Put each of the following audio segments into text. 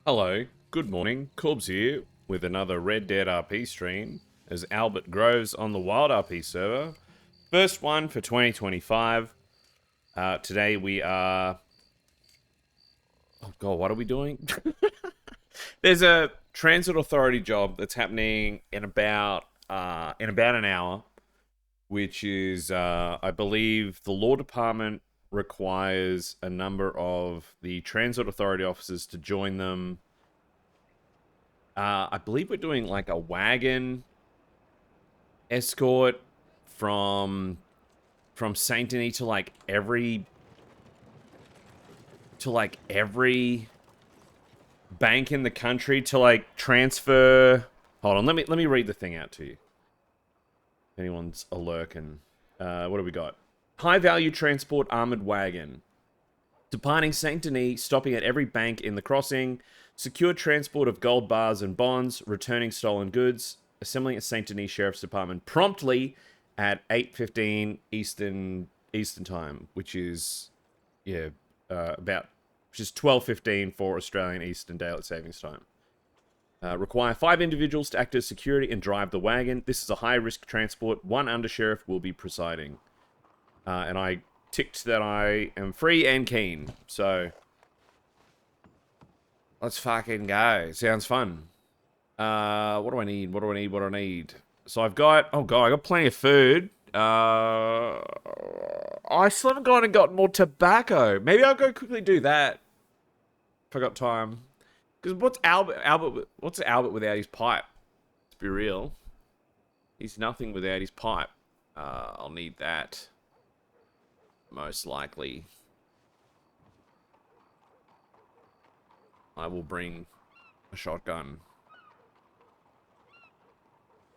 Hello, good morning, Corbs here with another Red Dead RP stream as Albert Groves on the WildRP server. First one for 2025. Today we are... Oh god, what are we doing? There's a transit authority job that's happening in about an hour, which is, I believe, the law department requires a number of the transit authority officers to join them. I believe we're doing like a wagon escort from Saint Denis to every bank in the country to like transfer. Hold on, let me read the thing out to you. If anyone's a lurking. What do we got? High value transport armored wagon. Departing Saint Denis, stopping at every bank in the crossing. Secure transport of gold bars and bonds, returning stolen goods, assembling at Saint Denis Sheriff's Department promptly at 8:15 Eastern time, which is 12:15 for Australian Eastern Daylight Savings Time. Require 5 individuals to act as security and drive the wagon. This is a high-risk transport. 1 undersheriff will be presiding. And I ticked that I am free and keen, so let's fucking go. Sounds fun. What do I need? So I've got, oh god, I got plenty of food. I still haven't gone and gotten more tobacco. Maybe I'll go quickly do that if I got time. Because what's Albert without his pipe? Let's be real. He's nothing without his pipe. I'll need that. Most likely. I will bring a shotgun.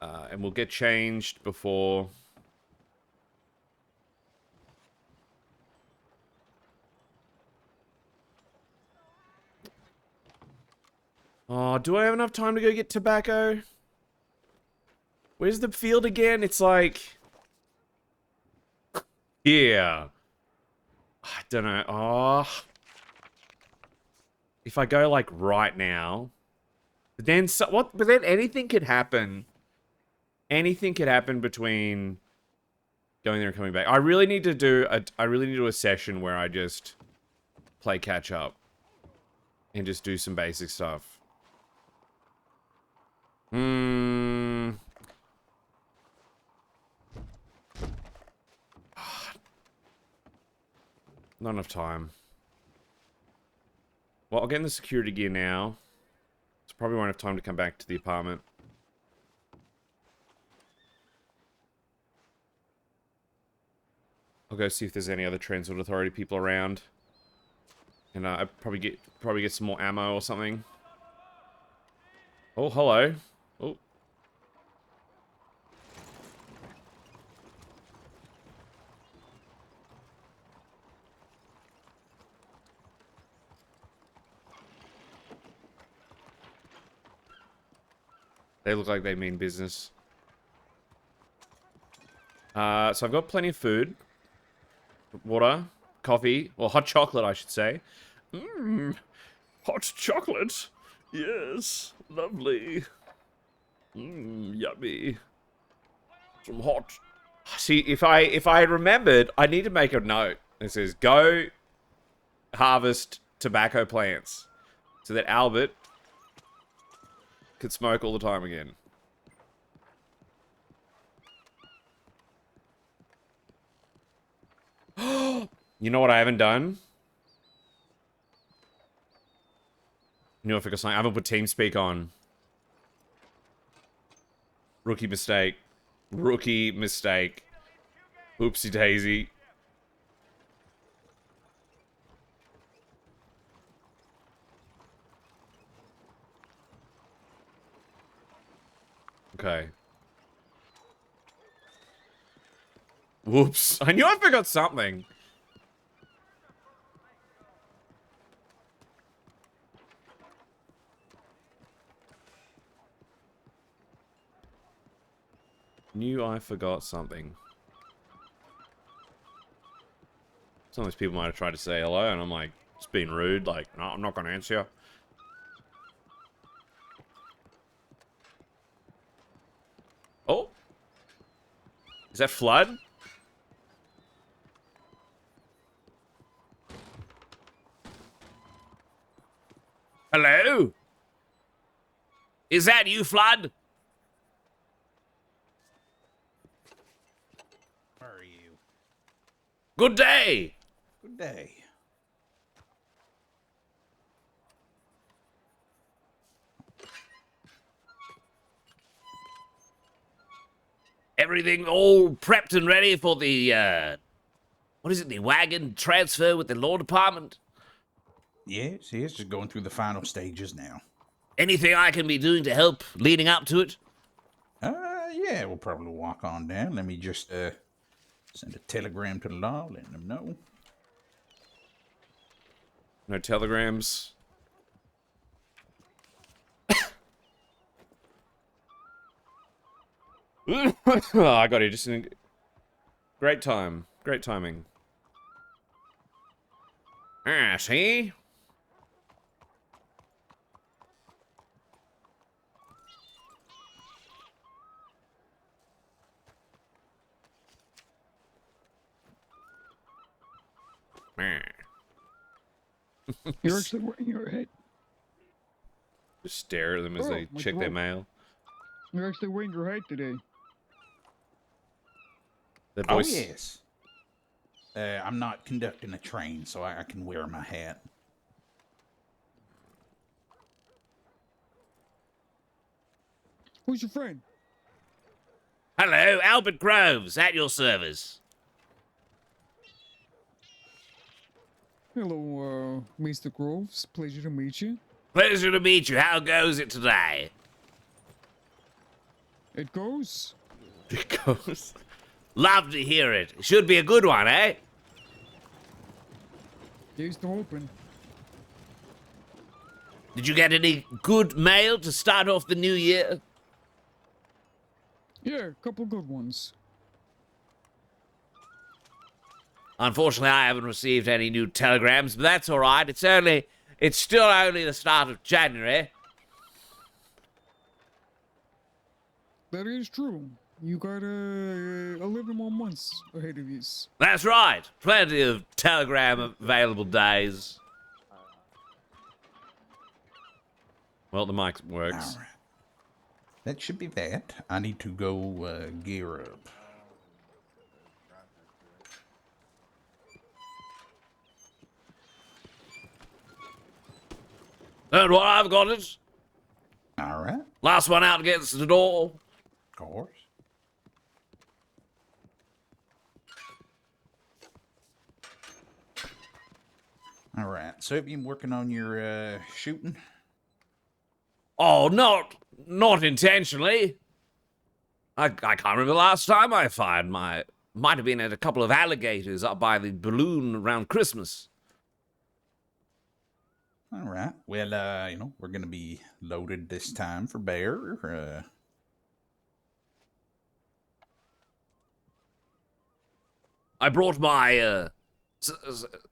And we'll get changed before... Oh, do I have enough time to go get tobacco? Where's the field again? It's like... Yeah. I don't know. Oh. If I go like right now, then what? But then anything could happen. Anything could happen between going there and coming back. I really need to do a session where I just play catch up and just do some basic stuff. Not enough time. Well, I'll get in the security gear now. So probably won't have time to come back to the apartment. I'll go see if there's any other transit authority people around. And I probably get some more ammo or something. Oh, hello. Oh. They look like they mean business. So I've got plenty of food. Water. Coffee. Well, hot chocolate, I should say. Hot chocolate. Yes. Lovely. Yummy. Some hot. See, if I had remembered, I need to make a note. It says, go harvest tobacco plants. So that Albert could smoke all the time again. You know what I haven't done? You know, I forgot something. I haven't put TeamSpeak on. Rookie mistake. Rookie mistake. Oopsie daisy. Okay. Whoops. I knew I forgot something. Knew I forgot something. Some of these people might have tried to say hello, and I'm like, just being rude, like, no, I'm not going to answer you. Is that Flood? Hello? Is that you, Flood? Where are you? Good day. Good day. Everything all prepped and ready for the, what is it, the wagon transfer with the law department? Yes, just going through the final stages now. Anything I can be doing to help leading up to it? Yeah, we'll probably walk on down. Let me just, send a telegram to the law, letting them know. No telegrams. Oh, I got it. Just in great time. Great timing. Ah, see? You're actually wearing your head. Just stare at them as they my check their throat. mail. You're actually wearing your hat today. Their Oh, voice. yes. I'm not conducting a train, so I can wear my hat. Who's your friend? Hello, Albert Groves, at your service. Hello, Mr. Groves. Pleasure to meet you. Pleasure to meet you. How goes it today? It goes. It goes. Love to hear it. Should be a good one, eh? Here's the hoping. Did you get any good mail to start off the new year? Yeah, a couple good ones. Unfortunately, I haven't received any new telegrams, but that's all right. It's still only the start of January. That is true. You got 11 more months ahead of you. That's right. Plenty of telegram available days. Well, the mic works. All right. That should be that. I need to go gear up. Don't worry, I've got it. All right. Last one out gets the door. Of course. All right. So have you been working on your shooting? Oh, not intentionally. I can't remember the last time I fired my... Might have been at a couple of alligators up by the balloon around Christmas. All right. Well, we're going to be loaded this time for bear. I brought my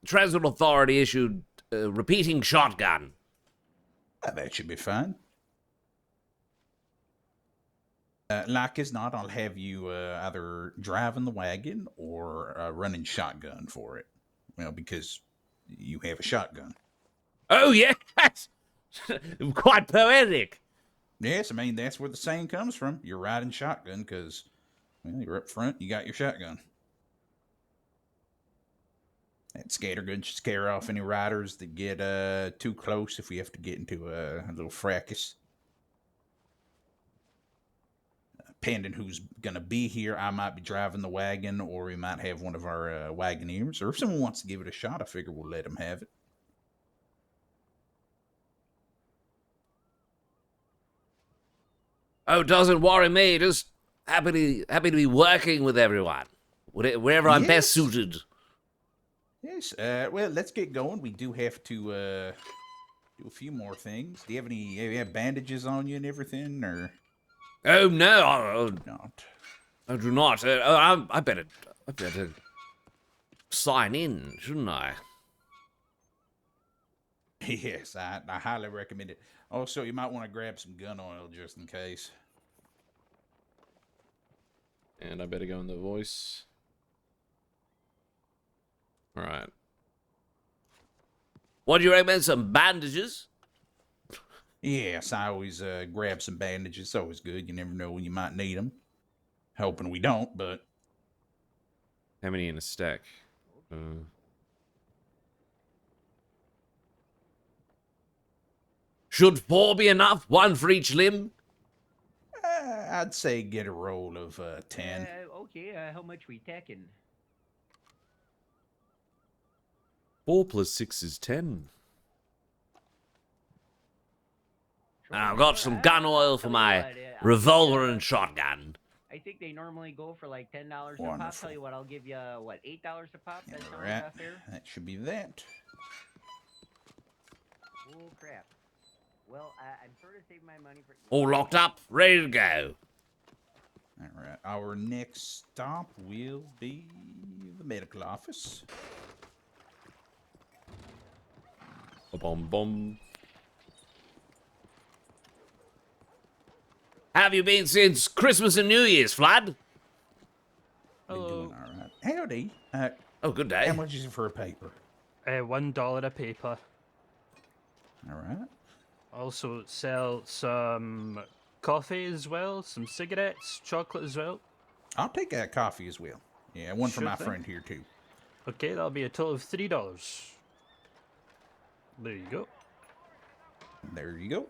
Transit Authority issued repeating shotgun. That should be fine. Like as not, I'll have you either driving the wagon or running shotgun for it. Well, because you have a shotgun. Oh, yes! Quite poetic. Yes, I mean, that's where the saying comes from. You're riding shotgun because, well, you're up front, you got your shotgun. That scattergun should scare off any riders that get too close if we have to get into a little fracas. Depending who's going to be here, I might be driving the wagon, or we might have one of our wagoneers. Or if someone wants to give it a shot, I figure we'll let them have it. Oh, doesn't worry me. Just happy to be working with everyone. Wherever I'm best suited. Yes. Well, let's get going. We do have to do a few more things. Do you have bandages on you and everything, or? Oh no, Not. I do not. I better sign in, shouldn't I? Yes, I highly recommend it. Also, you might want to grab some gun oil just in case. And I better go in the voice. Alright. What do you recommend? Some bandages? Yes, I always grab some bandages. It's always good. You never know when you might need them. Hoping we don't, but... How many in a stack? Should 4 be enough? 1 for each limb? I'd say get a roll of 10. Okay, how much we taking? 4 plus 6 is 10. I've Sure, got some gun oil for tell you my what, revolver and shotgun. I think they normally go for like $10 a pop. Wonderful. Tell you what, I'll give you what, $8 a pop? That sounds Alright, fair. that should be that. Oh crap. Well, I'm sort of saving my money for. All locked up, ready to go. Alright, our next stop will be the medical office. Bum bum. Have you been since Christmas and New Year's, Flood? Been Hello. doing alright. Howdy. Oh, good day. How much is it for a paper? $1 a paper. Alright. Also sell some coffee as well, some cigarettes, chocolate as well. I'll take that coffee as well. Yeah, one for Sure my thing. friend here too. Okay, that'll be a total of $3. There you go. There you go.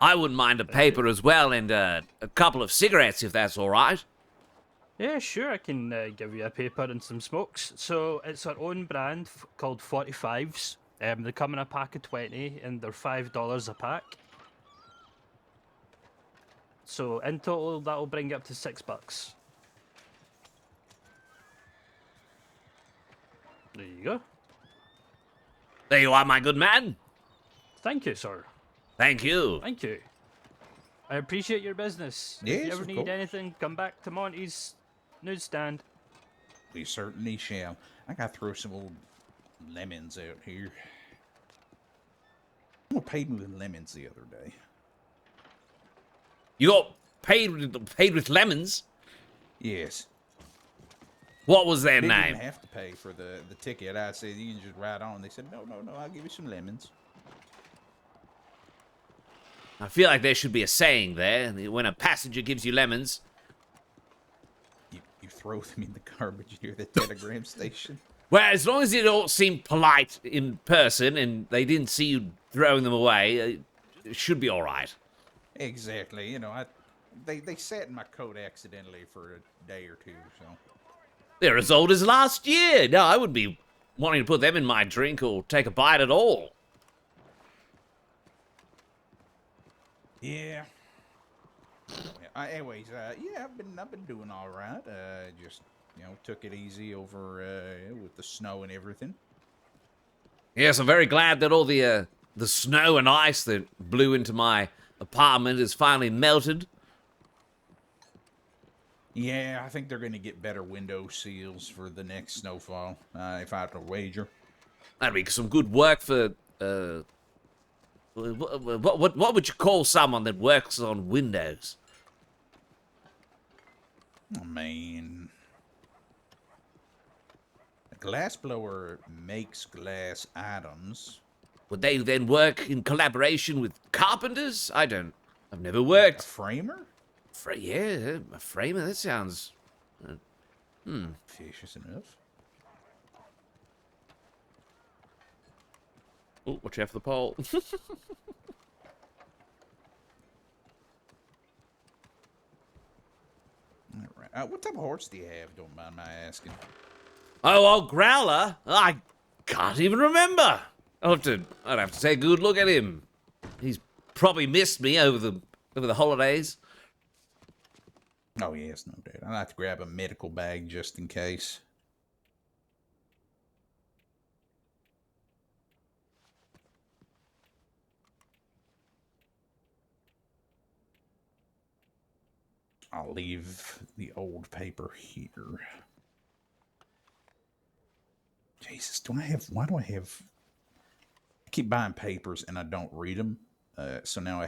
I wouldn't mind a paper as well and a couple of cigarettes if that's all right. Yeah, sure, I can give you a paper and some smokes. So it's our own brand called 45s. They come in a pack of 20 and they're $5 a pack. So in total, that'll bring you up to $6. There you go. There you are, my good man. Thank you, sir. Thank you. Thank you. I appreciate your business. If Yes, you ever of need course. anything, come back to Monty's newsstand. We certainly shall. I gotta throw some old lemons out here. Someone paid me with lemons the other day. You got paid with lemons? Yes. What was their They name? didn't have to pay for the ticket. I said, you can just ride on. They said, no, I'll give you some lemons. I feel like there should be a saying there. When a passenger gives you lemons. You throw them in the garbage near the telegram station. Well, as long as it all seemed polite in person and they didn't see you throwing them away, it should be all right. Exactly. You know, they sat in my coat accidentally for a day or two, so. They're as old as last year. No, I wouldn't be wanting to put them in my drink or take a bite at all. Yeah. Anyways, yeah, I've been doing all right. Just took it easy over with the snow and everything. Yes, I'm very glad that all the snow and ice that blew into my apartment is finally melted. Yeah, I think they're going to get better window seals for the next snowfall, if I had to wager. That'd be some good work for what would you call someone that works on windows? I mean, a glass blower makes glass items. Would they then work in collaboration with carpenters? I've never A worked. framer? Yeah, a framer. That sounds. Vicious enough. Oh, watch out for the pole. All right. What type of horse do you have? Don't mind my asking. Oh, old Growler. I can't even remember. I'd have to take a good look at him. He's probably missed me over the holidays. Oh yes, no doubt. I'd have to grab a medical bag just in case. I'll leave the old paper here. Jesus, why do I have... I keep buying papers and I don't read them. So now I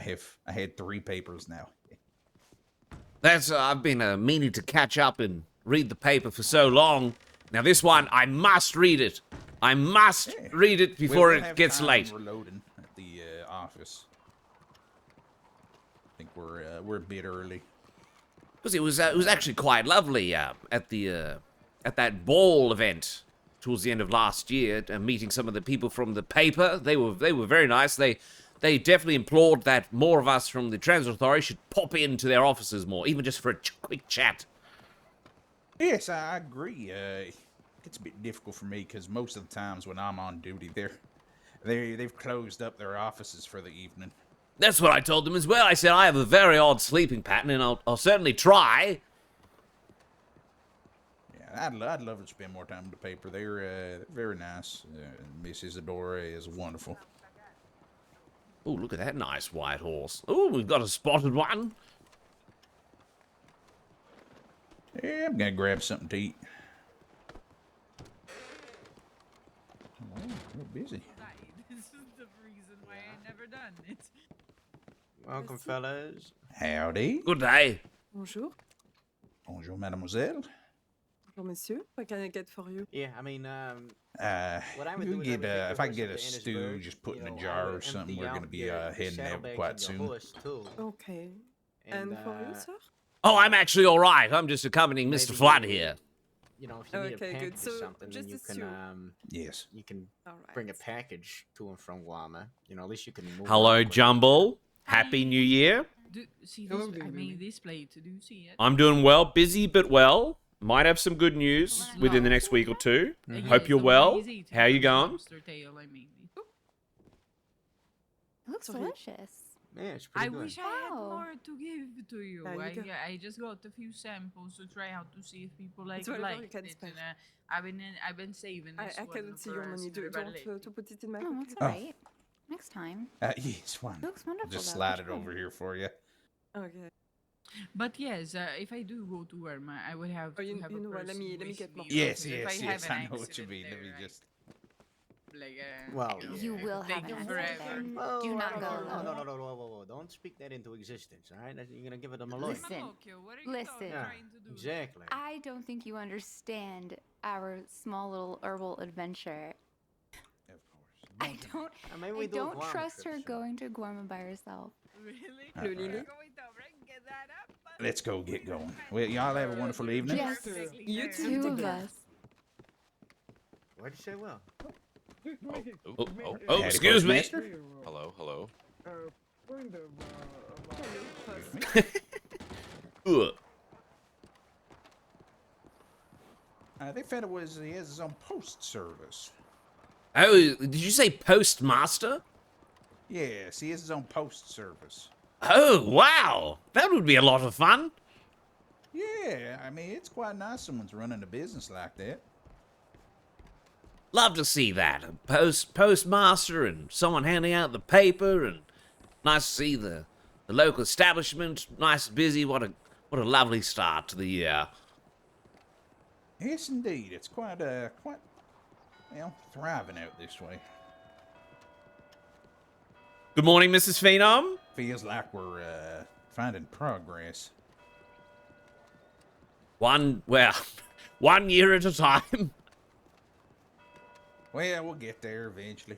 had 3 papers now. That's I've been meaning to catch up and read the paper for so long. Now this one, I must read it. I must read it before We'll it have gets time late. We're loading at the office. I think we're a bit early. Because it was actually quite lovely at that ball event towards the end of last year, meeting some of the people from the paper. They were very nice. They definitely implored that more of us from the Transit Authority should pop into their offices more, even just for a quick chat. Yes, I agree. It's a bit difficult for me because most of the times when I'm on duty, they've closed up their offices for the evening. That's what I told them as well. I said I have a very odd sleeping pattern, and I'll certainly try. Yeah, I'd love to spend more time with the paper. They're very nice. Miss Isadora is wonderful. Oh, look at that nice white horse. Oh, we've got a spotted one. Yeah, I'm gonna grab something to eat. Oh, we're busy. This is the reason why I never done it. Welcome, fellas. Howdy. Good day. Bonjour. Bonjour, mademoiselle. Bonjour, monsieur. What can I get for you? Yeah, I mean, what I would you do is get I would take if the I horse get up a to stew, Ennisburg, just put in you a know, I jar would or something. empty We're gonna out be your heading there saddlebags quite and your soon. horse, too. Okay. And for you, sir? Oh, I'm actually all right. I'm just accompanying Mr. maybe Flood you- here. You know, if you need a Okay, good. package or So, something, then just you can assume. Yes. All right. bring a package to and from Guama. You know, at least you can move. Hello, around quicker. Jumble. Happy New Year. Do see Hello, this? I baby. made this plate. Do you see it? I'm doing well. Busy but well. Might have some good news within the next week or two. Hope you're well. How you going? Lobster tail, I made it. It looks Sorry. delicious. Yeah, it's pretty I good. wish I had Wow. more to give to you. Yeah, you can- I just got a few samples to try out to see if people It's very, very liked good it. spec. And, I've been saving I this one cannot see for your money. Do you want later. to put it in my Oh, that's computer? alright. Next time. Yes, one. It looks wonderful. Just though. slide Good it over try. here for you. Okay. But yes, if I do go to Irma, I would have Oh, to you- have you a know what, let person me with get me, more. Yes, because if yes, I yes. have an I know what you accident mean. Let me there, just. like, Well, You will have take an it accident forever. there. Oh, Do not go no, alone. whoa. Don't speak that into existence, all right? You're gonna give it a Malloy. Listen. Pinocchio, what are you Listen. Yeah, trying to do? exactly. I don't think you understand our small little herbal adventure. Of course. I don't. Maybe I we do a don't Guam trust trip her soon. going to Guarma by herself. Really? All right. You're going to get that up? Let's go get going. Well, y'all have a wonderful evening. Yes, You two too. of us. Why'd you say well? Oh, excuse me. Postmaster? Hello. Kind of, Ugh. They found he has his own post service. Oh, did you say postmaster? Yes, he has his own post service. Oh, wow. That would be a lot of fun. Yeah, I mean, it's quite nice someone's running a business like that. Love to see that. A postmaster and someone handing out the paper, and nice to see the local establishment. Nice and busy. What a lovely start to the year. Yes, indeed. It's quite thriving out this way. Good morning, Mrs. Phenom. Feels like we're finding progress. One year at a time. Well, we'll get there eventually.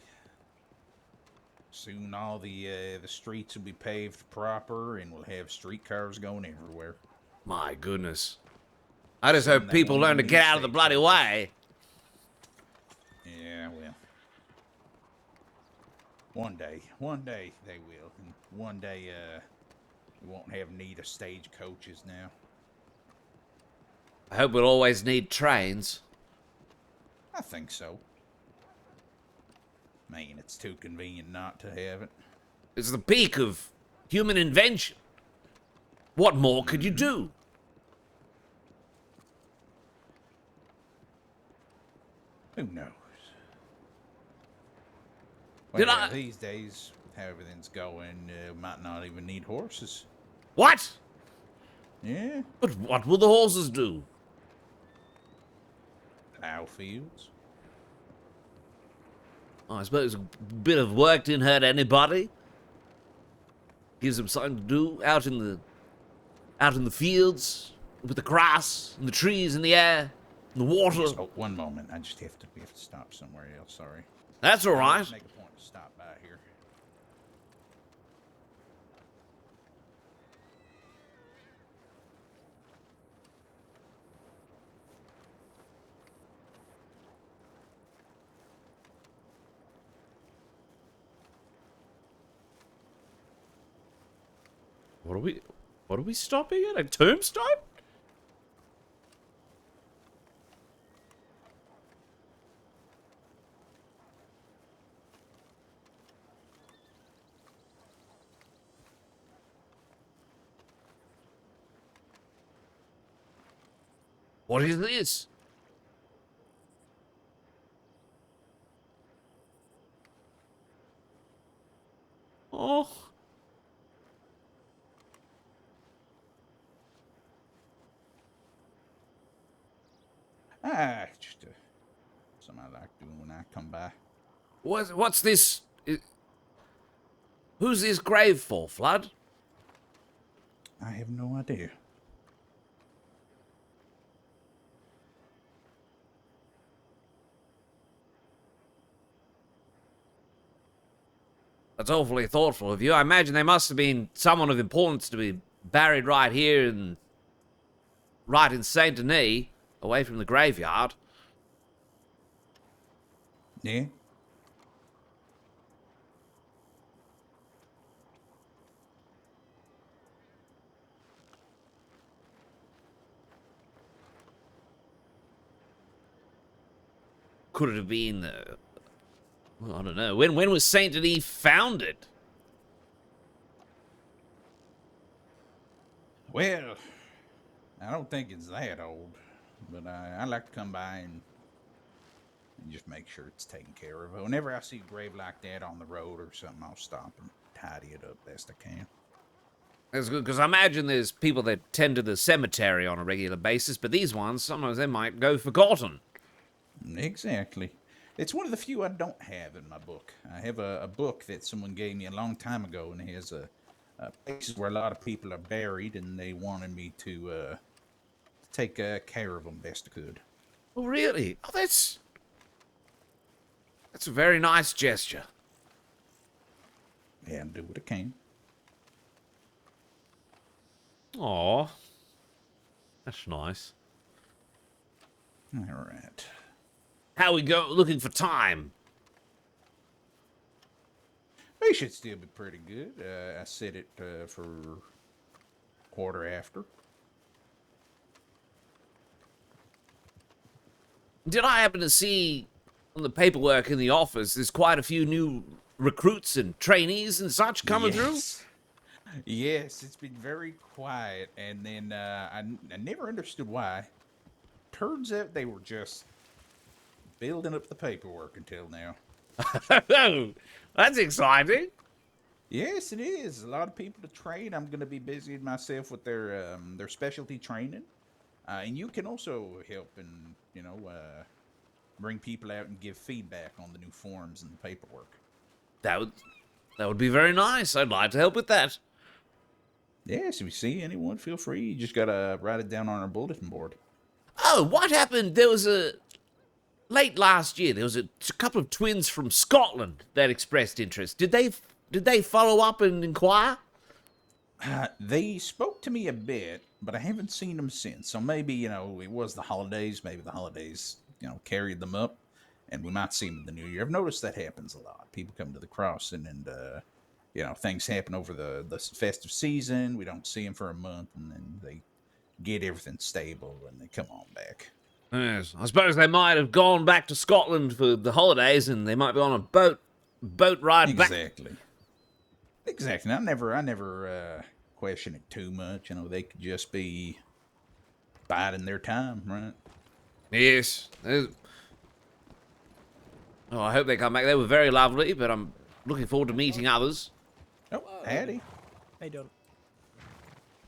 Soon all the streets will be paved proper, and we'll have streetcars going everywhere. My goodness. I just Soon hope they people won't learn to even get need out of the bloody stagecoaches. way. Yeah, well. One day they will. And one day, we won't have need of stagecoaches now. I hope we'll always need trains. I think so. Man, it's too convenient not to have it. It's the peak of human invention. What more could you do? Who knows? Did Well, I- these days, with how everything's going, might not even need horses. What? Yeah, But what will the horses do? plow fields. I suppose a bit of work didn't hurt anybody. Gives them something to do out in out in the fields, with the grass, and the trees, and the air, and the water. Yes, oh, one moment. I just have to stop somewhere else. Sorry. That's all right. Make a point to stop by here. What are we stopping at? A tombstone? What is this? Oh. Just something I like doing when I come by. What's this? Who's this grave for, Flood? I have no idea. That's awfully thoughtful of you. I imagine there must have been someone of importance to be buried right here and right in Saint Denis, away from the graveyard. Yeah. Could it have been, well, I don't know. When was Saint Denis founded? Well, I don't think it's that old, but I like to come by and just make sure it's taken care of. Whenever I see a grave like that on the road or something, I'll stop and tidy it up best I can. That's good, because I imagine there's people that tend to the cemetery on a regular basis, but these ones, sometimes they might go forgotten. Exactly. It's one of the few I don't have in my book. I have a book that someone gave me a long time ago, and it has places where a lot of people are buried, and they wanted me to take care of them best I could. Oh, really? Oh, that's a very nice gesture. Yeah, I'll do what I can. Aw. That's nice. All right. How we go looking for time? We should still be pretty good. I set it for quarter after. Did I happen to see on the paperwork in the office, there's quite a few new recruits and trainees and such coming through? Yes, it's been very quiet, and then I never understood why. Turns out they were just building up the paperwork until now. That's exciting. Yes, it is. A lot of people to train. I'm going to be busying myself with their specialty training, and you can also help and bring people out and give feedback on the new forms and the paperwork. That would be very nice. I'd like to help with that. Yes, if you see anyone, feel free. You just got to write it down on our bulletin board. Oh, what happened? There was late last year, there was a couple of twins from Scotland that expressed interest. Did they follow up and inquire? They spoke to me a bit, but I haven't seen them since. So maybe, it was the holidays. Maybe the holidays, carried them up, and we might see them in the new year. I've noticed that happens a lot. People come to the crossing, and things happen over the festive season. We don't see them for a month, and then they get everything stable, and they come on back. Yes, I suppose they might have gone back to Scotland for the holidays, and they might be on a boat ride back. Exactly. I never question it too much. They could just be biding their time, right? Yes. Oh, I hope they come back. They were very lovely, but I'm looking forward to meeting others. Oh, Hattie. How you doing?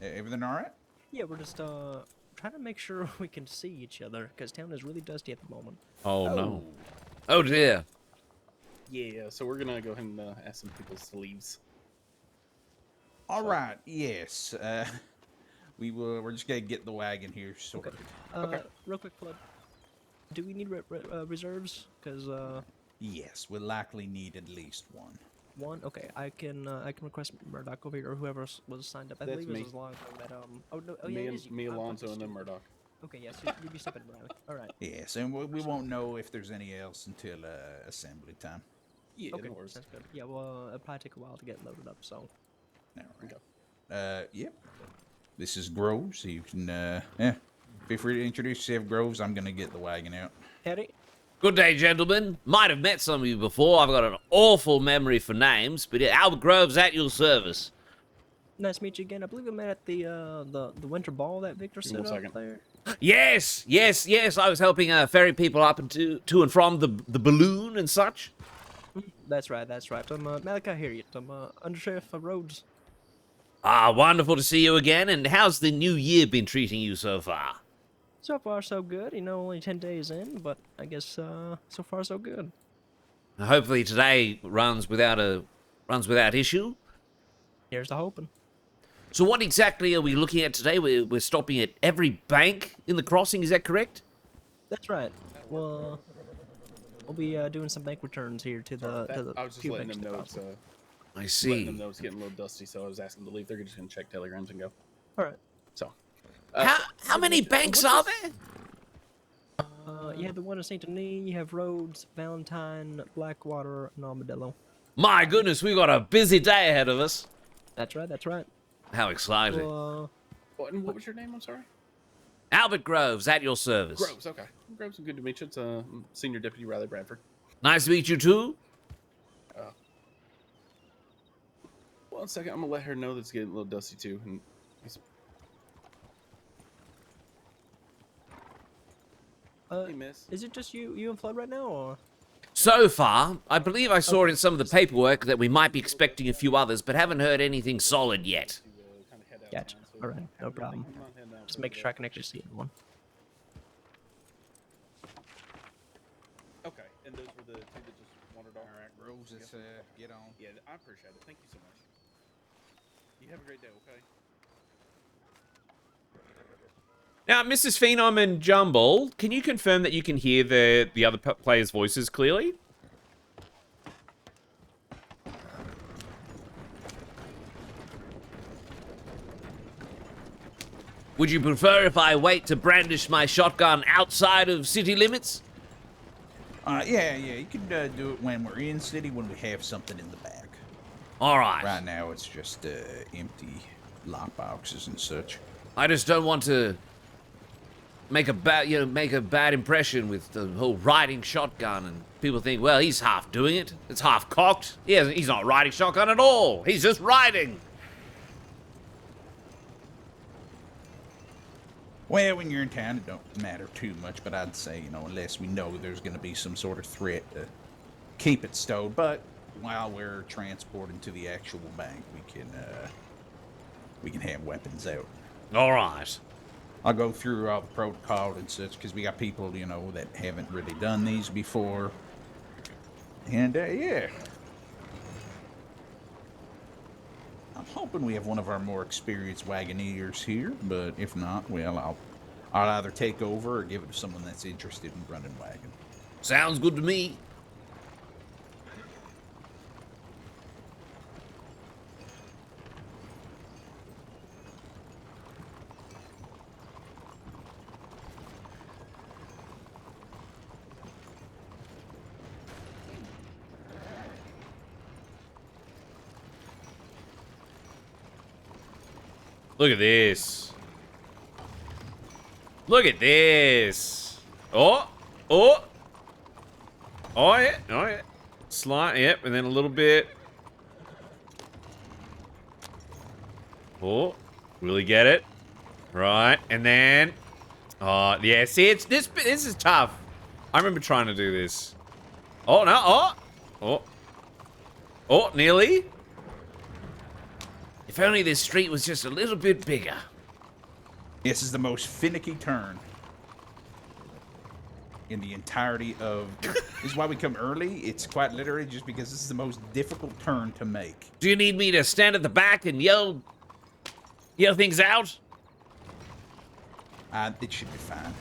Everything all right? Yeah, we're just trying to make sure we can see each other, because town is really dusty at the moment. Oh, no. Oh, dear. Yeah, so we're gonna go ahead and ask some people's leaves. All right, yes. We're just gonna get the wagon here sorted. Real quick, Flood. Do we need reserves? Because Yes, we'll likely need at least one. one. Okay, I can request Murdoch over here or whoever was signed up. I That's believe me. it was long ago that Oh no. Oh me yeah, it and is you. me, I'm Alonzo, fucking and then stupid. Murdoch. Okay, yes, yeah, so you'd be stepping Riley. All right. Yes, and we won't know if there's any else until assembly time. Yeah, Okay, no worries. sounds good. Yeah, well, it'll probably take a while to get loaded up, so. All right. Yep. This is Groves. You can feel free to introduce yourself, Groves. I'm gonna get the wagon out. Eddie? Good day, gentlemen. Might have met some of you before. I've got an awful memory for names, but yeah, Albert Grove's at your service. Nice to meet you again. I believe we met at the winter ball that Victor Give me set one up second. there. Yes. I was helping ferry people up and to and from the balloon and such. That's right. I'm Malachi Harriet. I'm Undersheriff of Rhodes. Ah, wonderful to see you again. And how's the new year been treating you so far? So far, so good. You know, only 10 days in, but I guess so far, so good. Hopefully today runs without issue. Here's the hoping. So what exactly are we looking at today? We're stopping at every bank in the crossing, is that correct? That's right. Well, we'll be doing some bank returns here to the I was just few letting banks them know deposit. it's I letting see. them know it's getting a little dusty, so I was asking them to leave. They're just gonna check telegrams and go. All right. So. How many banks are there? You have the one in St. Denis, you have Rhodes, Valentine, Blackwater, and Armadillo. My goodness, we've got a busy day ahead of us. That's right. How exciting. And what was your name? I'm sorry. Albert Groves, at your service. Groves. Okay. Groves, good to meet you. It's Senior Deputy Riley Bradford. Nice to meet you too. 1 second. I'm gonna let her know that it's getting a little dusty too. And hey, miss. Is it just you and Flood right now, or? So far, I believe I saw in some of the paperwork that we might be expecting a few others, but haven't heard anything solid yet. Gotcha. All right, no problem. Just make sure I can actually see everyone. Okay, and those were the two that just wandered off. All right, Groves, let's get on. Yeah, I appreciate it. Thank you so much. You have a great day, okay? Now, Mrs. Phenom and Jumble, can you confirm that you can hear the other players' voices clearly? Would you prefer if I wait to brandish my shotgun outside of city limits? Yeah, you can do it when we're in city, when we have something in the back. All right. Right now, it's just empty lockboxes and such. I just don't want to make a bad impression with the whole riding shotgun, and people think, well, he's half doing it. It's half cocked. He's not riding shotgun at all. He's just riding. Well, when you're in town, it don't matter too much, but I'd say, unless we know there's going to be some sort of threat, to keep it stowed. But while we're transporting to the actual bank, we can have weapons out. All right. I'll go through all the protocol and such, because we got people, that haven't really done these before. And, yeah. I'm hoping we have one of our more experienced wagoneers here, but if not, well, I'll either take over or give it to someone that's interested in running wagon. Sounds good to me. Look at this. Look at this. Oh, yeah. Slide, yep, and then a little bit. Oh, really get it. Right, and then, oh, yeah, see, this is tough. I remember trying to do this. Oh, no, oh, nearly. If only this street was just a little bit bigger. This is the most finicky turn in the entirety of... This is why we come early. It's quite literally just because this is the most difficult turn to make. Do you need me to stand at the back and yell things out? It should be fine.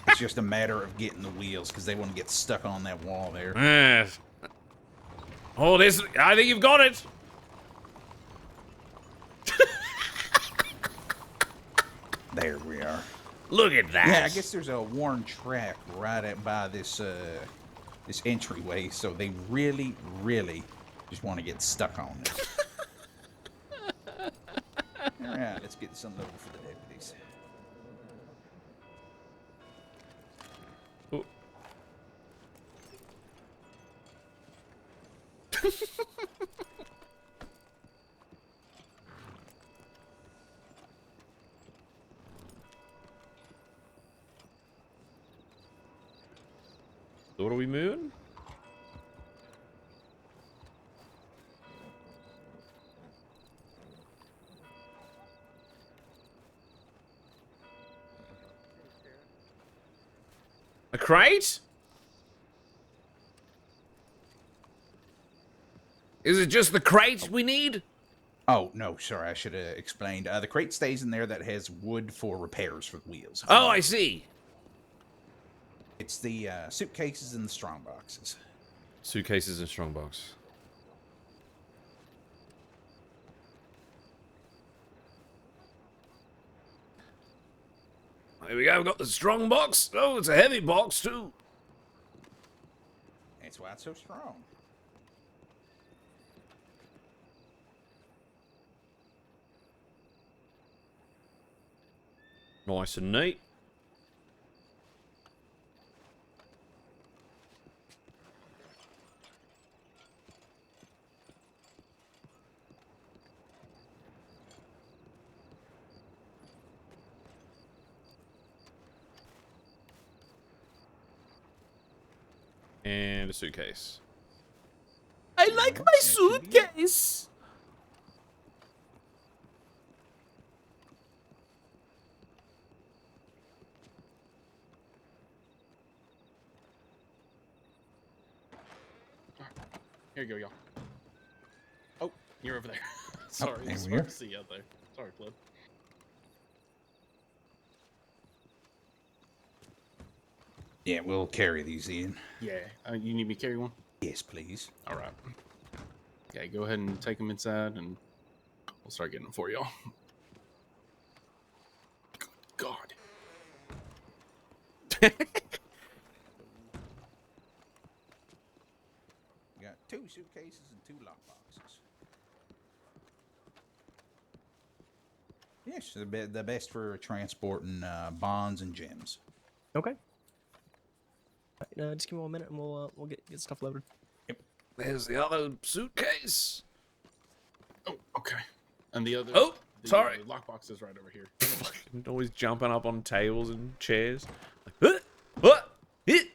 It's just a matter of getting the wheels because they want to get stuck on that wall there. Yes. Oh, this. I think you've got it. There we are. Look at that. Yeah, I guess there's a worn track right at by this this entryway, so they really, really just want to get stuck on it. All right, let's get this unloaded for the deputies. Oh. So what are we moving? A crate? Is it just the crate we need? Oh, no, sorry, I should have explained. The crate stays in there that has wood for repairs for the wheels. Oh, I see. It's the suitcases and the strong boxes. Suitcases and strongbox. Here we go. We've got the strong box. Oh, it's a heavy box, too. That's why it's so strong. Nice and neat. And a suitcase. I like my suitcase. Here you go, y'all. Oh, you're over there. Sorry, there it's we hard are. to see you out there. Sorry, Flip. Yeah, we'll carry these in. Yeah, you need me to carry one? Yes, please. All right. Okay, go ahead and take them inside, and we'll start getting them for y'all. God. We got 2 suitcases and 2 lock boxes. Yes, the best for transporting bonds and gems. Okay. Just give me 1 minute and we'll get stuff loaded. There's the other suitcase. Oh, okay. And the other. Oh, the, sorry. Lockbox is right over here. Always jumping up on tables and chairs. What? Hit.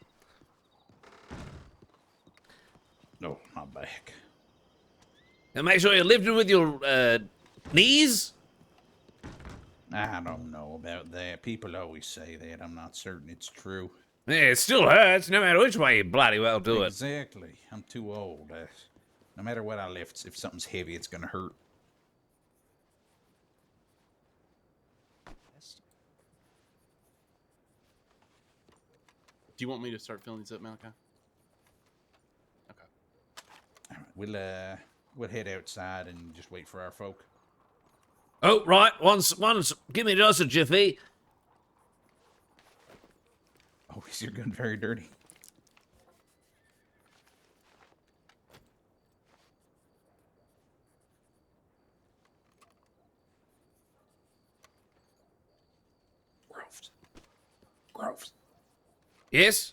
No, my back. And make sure you're lifting with your knees. I don't know about that. People always say that. I'm not certain it's true. Yeah, it still hurts, no matter which way you bloody well do it. Exactly. I'm too old. No matter what I lift, if something's heavy, it's gonna hurt. Do you want me to start filling these up, Malachi? Okay. All right, we'll head outside and just wait for our folk. Oh, right. Once, give me just a jiffy. Oh, is your gun very dirty? Groves. Yes?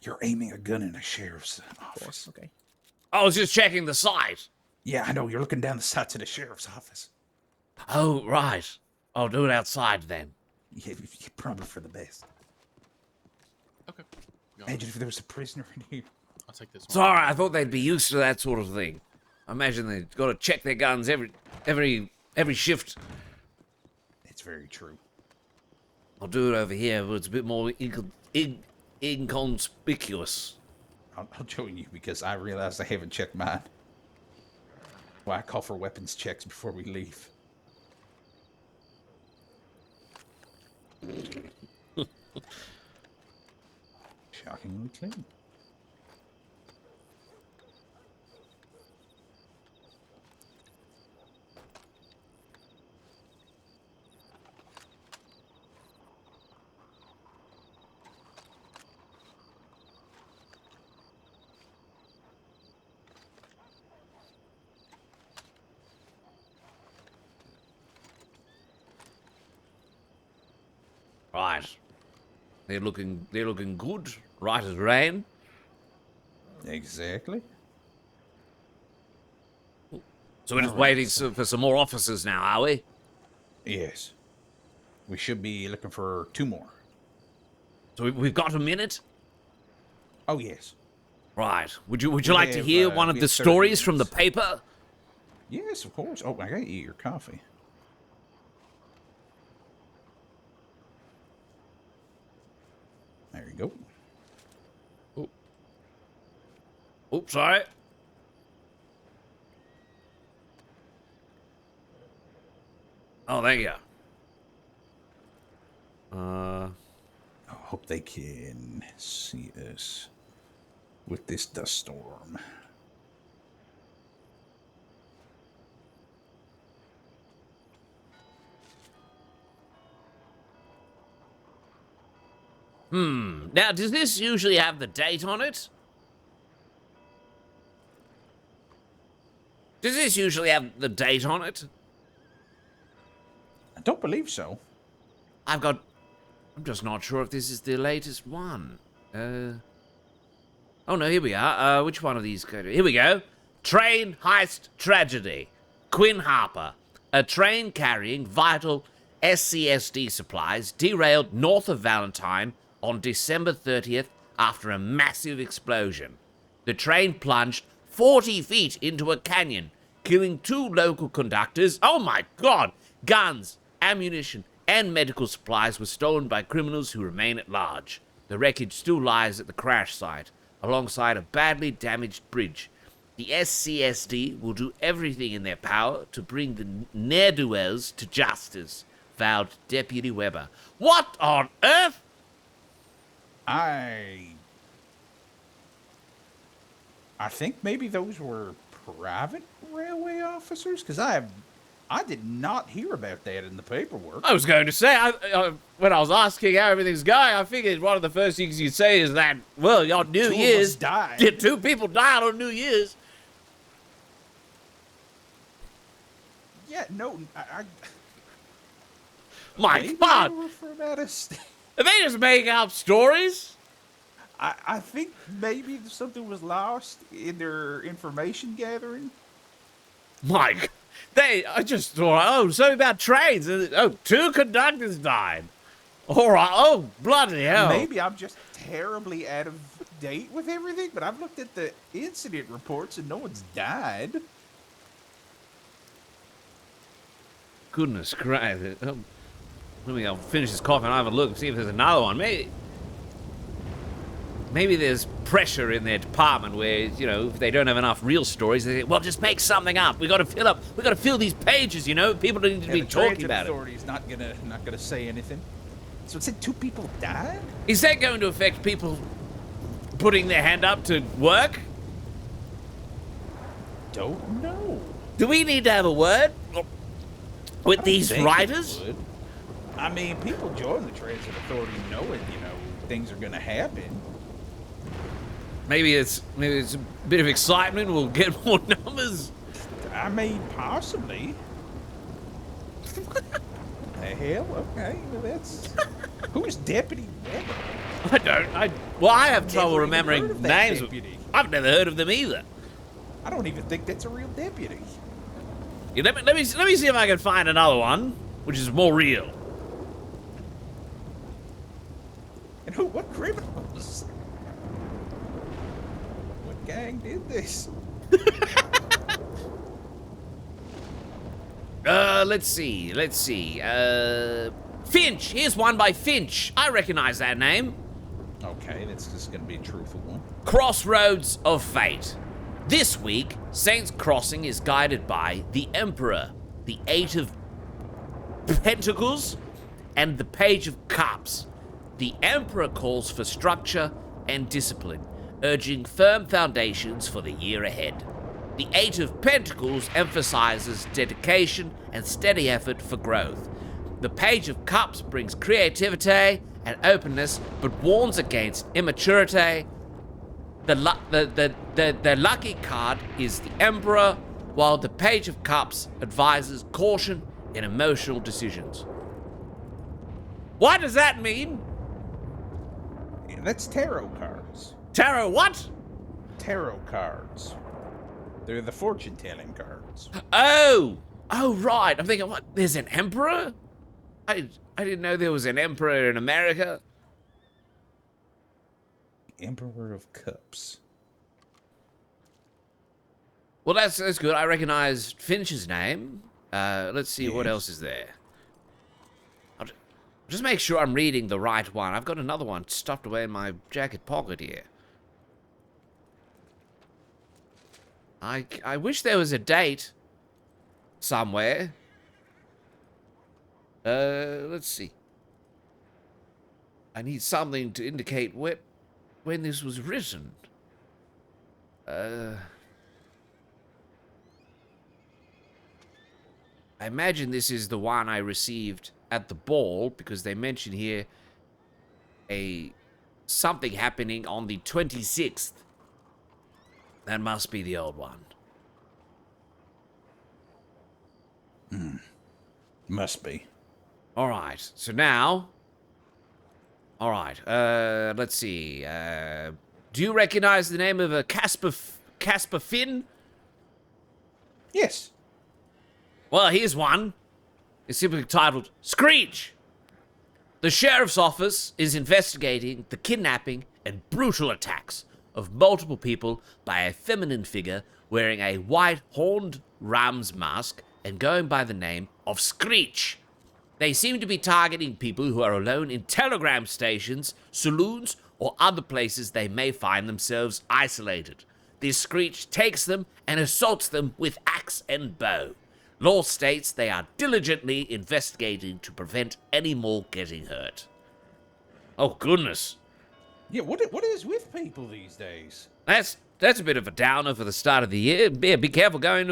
You're aiming a gun in a sheriff's office. Okay. I was just checking the sight. Yeah, I know. You're looking down the sight to the sheriff's office. Oh, right. I'll do it outside then. Yeah, probably for the best. Okay. Imagine if there was a prisoner in here. I'll take this one. Sorry, I thought they'd be used to that sort of thing. I imagine they've got to check their guns every shift. It's very true. I'll do it over here, but it's a bit more inconspicuous. I'll join you because I realized I haven't checked mine. Why I call for weapons checks before we leave. Shockingly clean. Right. They're looking good, right as rain. Exactly. So we're just waiting for some more officers now, are we? Yes. We should be looking for 2 more. So we've got a minute? Oh, yes. Right. Would you like to hear one of the stories from the paper? Yes, of course. Oh, I gotta eat your coffee. There you go. Oh. Oops, sorry. Oh, thank you. I hope they can see us with this dust storm. Now, does this usually have the date on it? Does this usually have the date on it? I don't believe so. I'm just not sure if this is the latest one. Oh no, here we are. Which one of these? Here we go. Train heist tragedy. Quinn Harper. A train carrying vital SCSD supplies derailed north of Valentine on December 30th after a massive explosion. The train plunged 40 feet into a canyon, killing 2 local conductors. Oh my God! Guns, ammunition, and medical supplies were stolen by criminals who remain at large. The wreckage still lies at the crash site, alongside a badly damaged bridge. The SCSD will do everything in their power to bring the ne'er-do-wells to justice, vowed Deputy Webber. What on earth? I think maybe those were private railway officers, because I did not hear about that in the paperwork. I was going to say, when I was asking how everything's going, I figured one of the first things you'd say is that, well, on New Year's, 2 of us died. Yeah, 2 people died on New Year's. Yeah, no, My maybe God, they were from out of state. are they just making up stories? I think maybe something was lost in their information gathering. Mike, I just thought, something about trains. 2 conductors died. All right, oh, bloody hell. Maybe I'm just terribly out of date with everything, but I've looked at the incident reports and no one's died. Goodness Christ. Let me finish this coffee and have a look and see if there's another one. Maybe there's pressure in their department where, if they don't have enough real stories, they say, well, just make something up. We got to fill these pages, People need to be talking about it. The authority's not gonna say anything. So it said 2 people died? Is that going to affect people putting their hand up to work? Don't know. Do we need to have a word with these writers? I mean, people join the transit authority knowing, things are gonna happen. Maybe it's a bit of excitement. We'll get more numbers. I mean, possibly. The hell? Okay, well, that's... Who's Deputy Webber? I have trouble remembering names. Deputy. I've never heard of them either. I don't even think that's a real deputy. Yeah, let me see if I can find another one, which is more real. And what criminals? What gang did this? Let's see. Finch. Here's one by Finch. I recognize that name. Okay, that's just going to be a truthful one. Crossroads of Fate. This week, Saints Crossing is guided by the Emperor, the Eight of Pentacles, and the Page of Cups. The Emperor calls for structure and discipline, urging firm foundations for the year ahead. The Eight of Pentacles emphasizes dedication and steady effort for growth. The Page of Cups brings creativity and openness, but warns against immaturity. The lucky card is the Emperor, while the Page of Cups advises caution in emotional decisions. What does that mean? Yeah, that's tarot cards. Tarot what? Tarot cards. They're the fortune-telling cards. Oh, right. I'm thinking, what? There's an emperor? I didn't know there was an emperor in America. Emperor of Cups. Well, that's good. I recognize Finch's name. Let's see, what else is there? I'll just make sure I'm reading the right one. I've got another one stuffed away in my jacket pocket here. I wish there was a date somewhere. Let's see. I need something to indicate when this was written. I imagine this is the one I received at the ball, because they mention here something happening on the 26th. That must be the old one. Must be. All right. So now. All right. Let's see. Do you recognize the name of a Casper Finn? Yes. Well, here's one. It's simply titled Screech. The sheriff's office is investigating the kidnapping and brutal attacks of multiple people by a feminine figure wearing a white horned ram's mask and going by the name of Screech. They seem to be targeting people who are alone in telegram stations, saloons, or other places they may find themselves isolated. This Screech takes them and assaults them with axe and bow. Law states they are diligently investigating to prevent any more getting hurt. Oh, goodness. Yeah, what is with people these days? That's a bit of a downer for the start of the year. Yeah, be careful going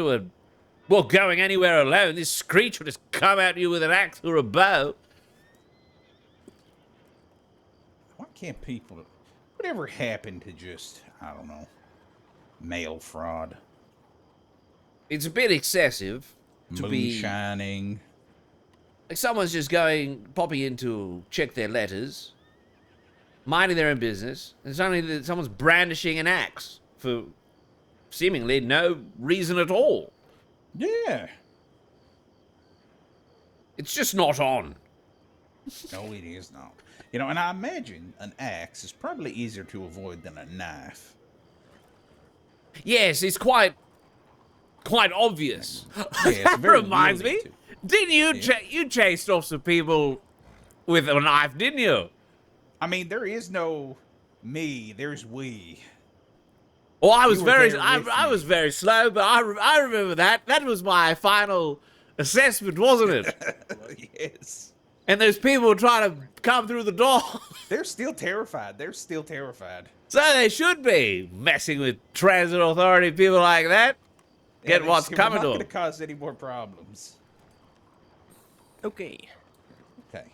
going anywhere alone. This Screech will just come at you with an axe or a bow. Why can't people... Whatever happened to just, I don't know, mail fraud? It's a bit excessive to be... Moonshining. Like someone's just popping in to check their letters, minding their own business, and suddenly someone's brandishing an axe for seemingly no reason at all. Yeah. It's just not on. No, it is not. You know, and I imagine an axe is probably easier to avoid than a knife. Yes, it's quite obvious. Yeah, it's very Reminds me. too. Didn't you you chased off some people with a knife, didn't you? I mean, there is no me, there's we. Oh, I was I was very slow, but I remember that. That was my final assessment, wasn't it? Yes. And those people were trying to come through the door. They're still terrified. They're still terrified. So they should be messing with transit authority people like that. Get what's coming to We're not them. going to cause any more problems. Okay. Okay.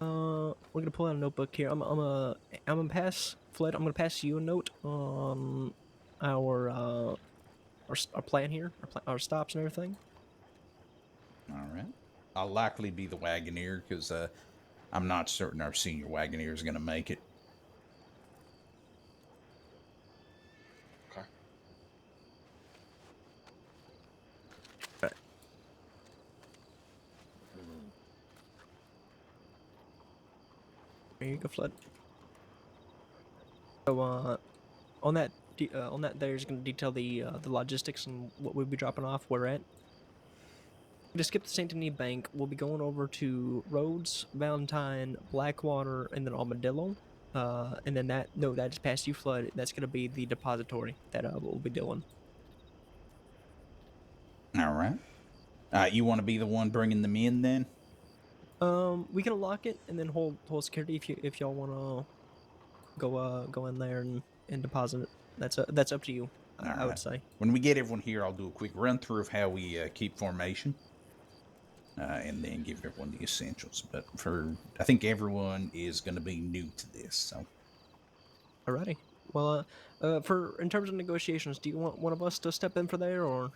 We're gonna pull out a notebook here. I'm gonna pass Fled. I'm gonna pass you a note on our plan here, our stops and everything. All right. I'll likely be the Wagoneer because I'm not certain our senior Wagoneer is going to make it. Okay. There you go, Flood. So, on that, there's gonna detail the logistics and what we'll be dropping off. Where at. To skip the St. Denis Bank, we'll be going over to Rhodes, Valentine, Blackwater, and then Armadillo. And then that just past you, Flood. That's gonna be the depository that we'll be doing. All right. You want to be the one bringing them in then? We can lock it and then hold security if y'all wanna go in there and deposit it. That's up to you. I would say. When we get everyone here, I'll do a quick run through of how we keep formation, and then give everyone the essentials. But I think everyone is going to be new to this, so. Alrighty. Well, in terms of negotiations, do you want one of us to step in for there, or?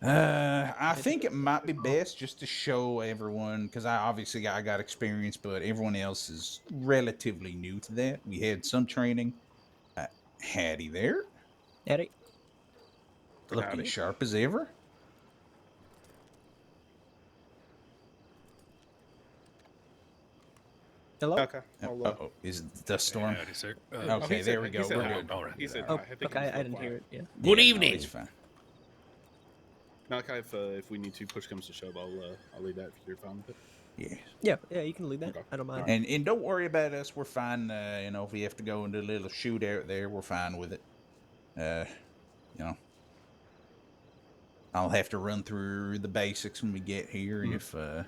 I think it might be best just to show everyone, because I got experience, but everyone else is relatively new to that. We had some training. Hattie there. Hattie. Looking sharp as ever. Hello? Okay. Uh-oh. Is it dust storm? Howdy, sir. Okay, there we go. We're good. All right. He said Oh, hi. I think okay. I didn't hear it. Yeah. Good Yeah, evening. No, it's fine. Malachi, if we need to push comes to shove, I'll leave that if you're fine with it. Yeah. Yeah, you can leave that. Okay. I don't mind. And don't worry about us. We're fine. If we have to go into a little shootout there, we're fine with it. I'll have to run through the basics when we get here. If it'll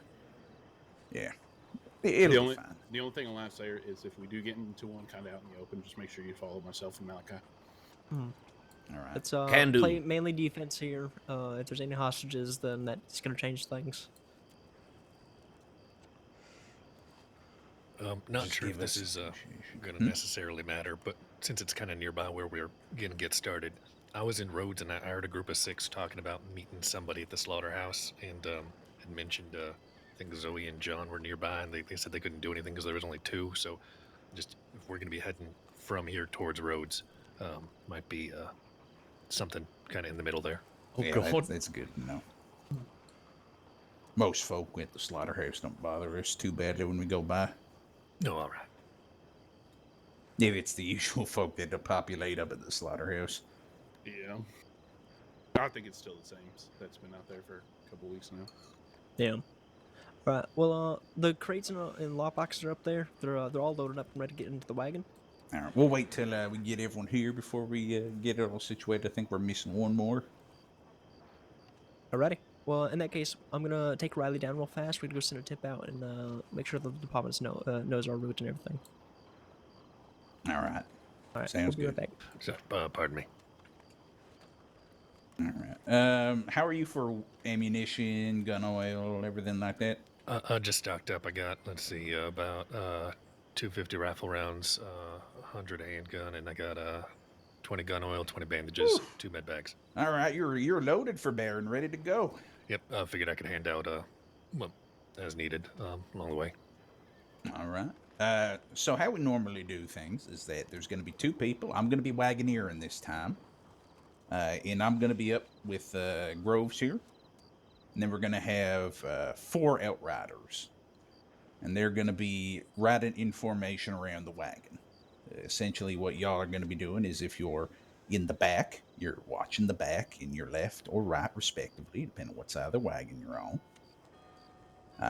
be fine. The only thing I'll have to say is if we do get into one kind of out in the open, just make sure you follow myself and Malachi. All right. Let's Can do. play mainly defense here. If there's any hostages, then that's gonna change things. Not Just sure if give this us is negotiation. going to necessarily matter, but since it's kind of nearby where we're going to get started, I was in Rhodes and I heard a group of 6 talking about meeting somebody at the slaughterhouse and had mentioned I think Zoe and John were nearby and they said they couldn't do anything because there was only 2. So just if we're going to be heading from here towards Rhodes, might be something kind of in the middle there. That's good to know. Most folk at the slaughterhouse don't bother us too badly when we go by. No, all right. If it's the usual folk that populate up at the slaughterhouse. Yeah. I think it's still the same. That's been out there for a couple weeks now. Yeah. Right. Well, the crates and lockboxes are up there. They're all loaded up and ready to get into the wagon. All right. We'll wait till we get everyone here before we get it all situated. I think we're missing one more. Alrighty. Well, in that case, I'm gonna take Riley down real fast. We're gonna go send a tip out and make sure the department knows our route and everything. All right. All right. Sounds we'll be good. right back. Pardon me. All right. How are you for ammunition, gun oil, everything like that? I just stocked up. I got, let's see, about 250 rifle rounds, 100 handgun, and I got 20 gun oil, 20 bandages, 2 med bags. All right. You're loaded for bear and ready to go. Yep, I figured I could hand out as needed along the way. All right. So how we normally do things is that there's going to be 2 people. I'm going to be wagoneering this time. And I'm going to be up with Groves here. And then we're going to have 4 outriders. And they're going to be riding in formation around the wagon. Essentially what y'all are going to be doing is if you're in the back, you're watching the back in your left or right, respectively, depending on what side of the wagon you're on.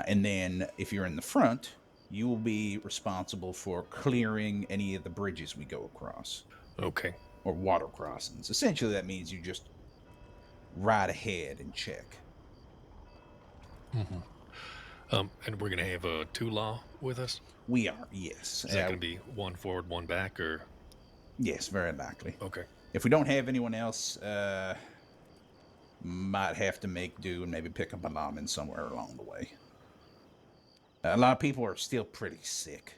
And then if you're in the front, you will be responsible for clearing any of the bridges we go across. Okay. Or water crossings. Essentially, that means you just ride ahead and check. Mm-hmm. And we're going to have 2 law with us? We are, yes. Is that going to be 1 forward, 1 back, or? Yes, very likely. Okay. If we don't have anyone else, might have to make do and maybe pick up a lawman somewhere along the way. A lot of people are still pretty sick.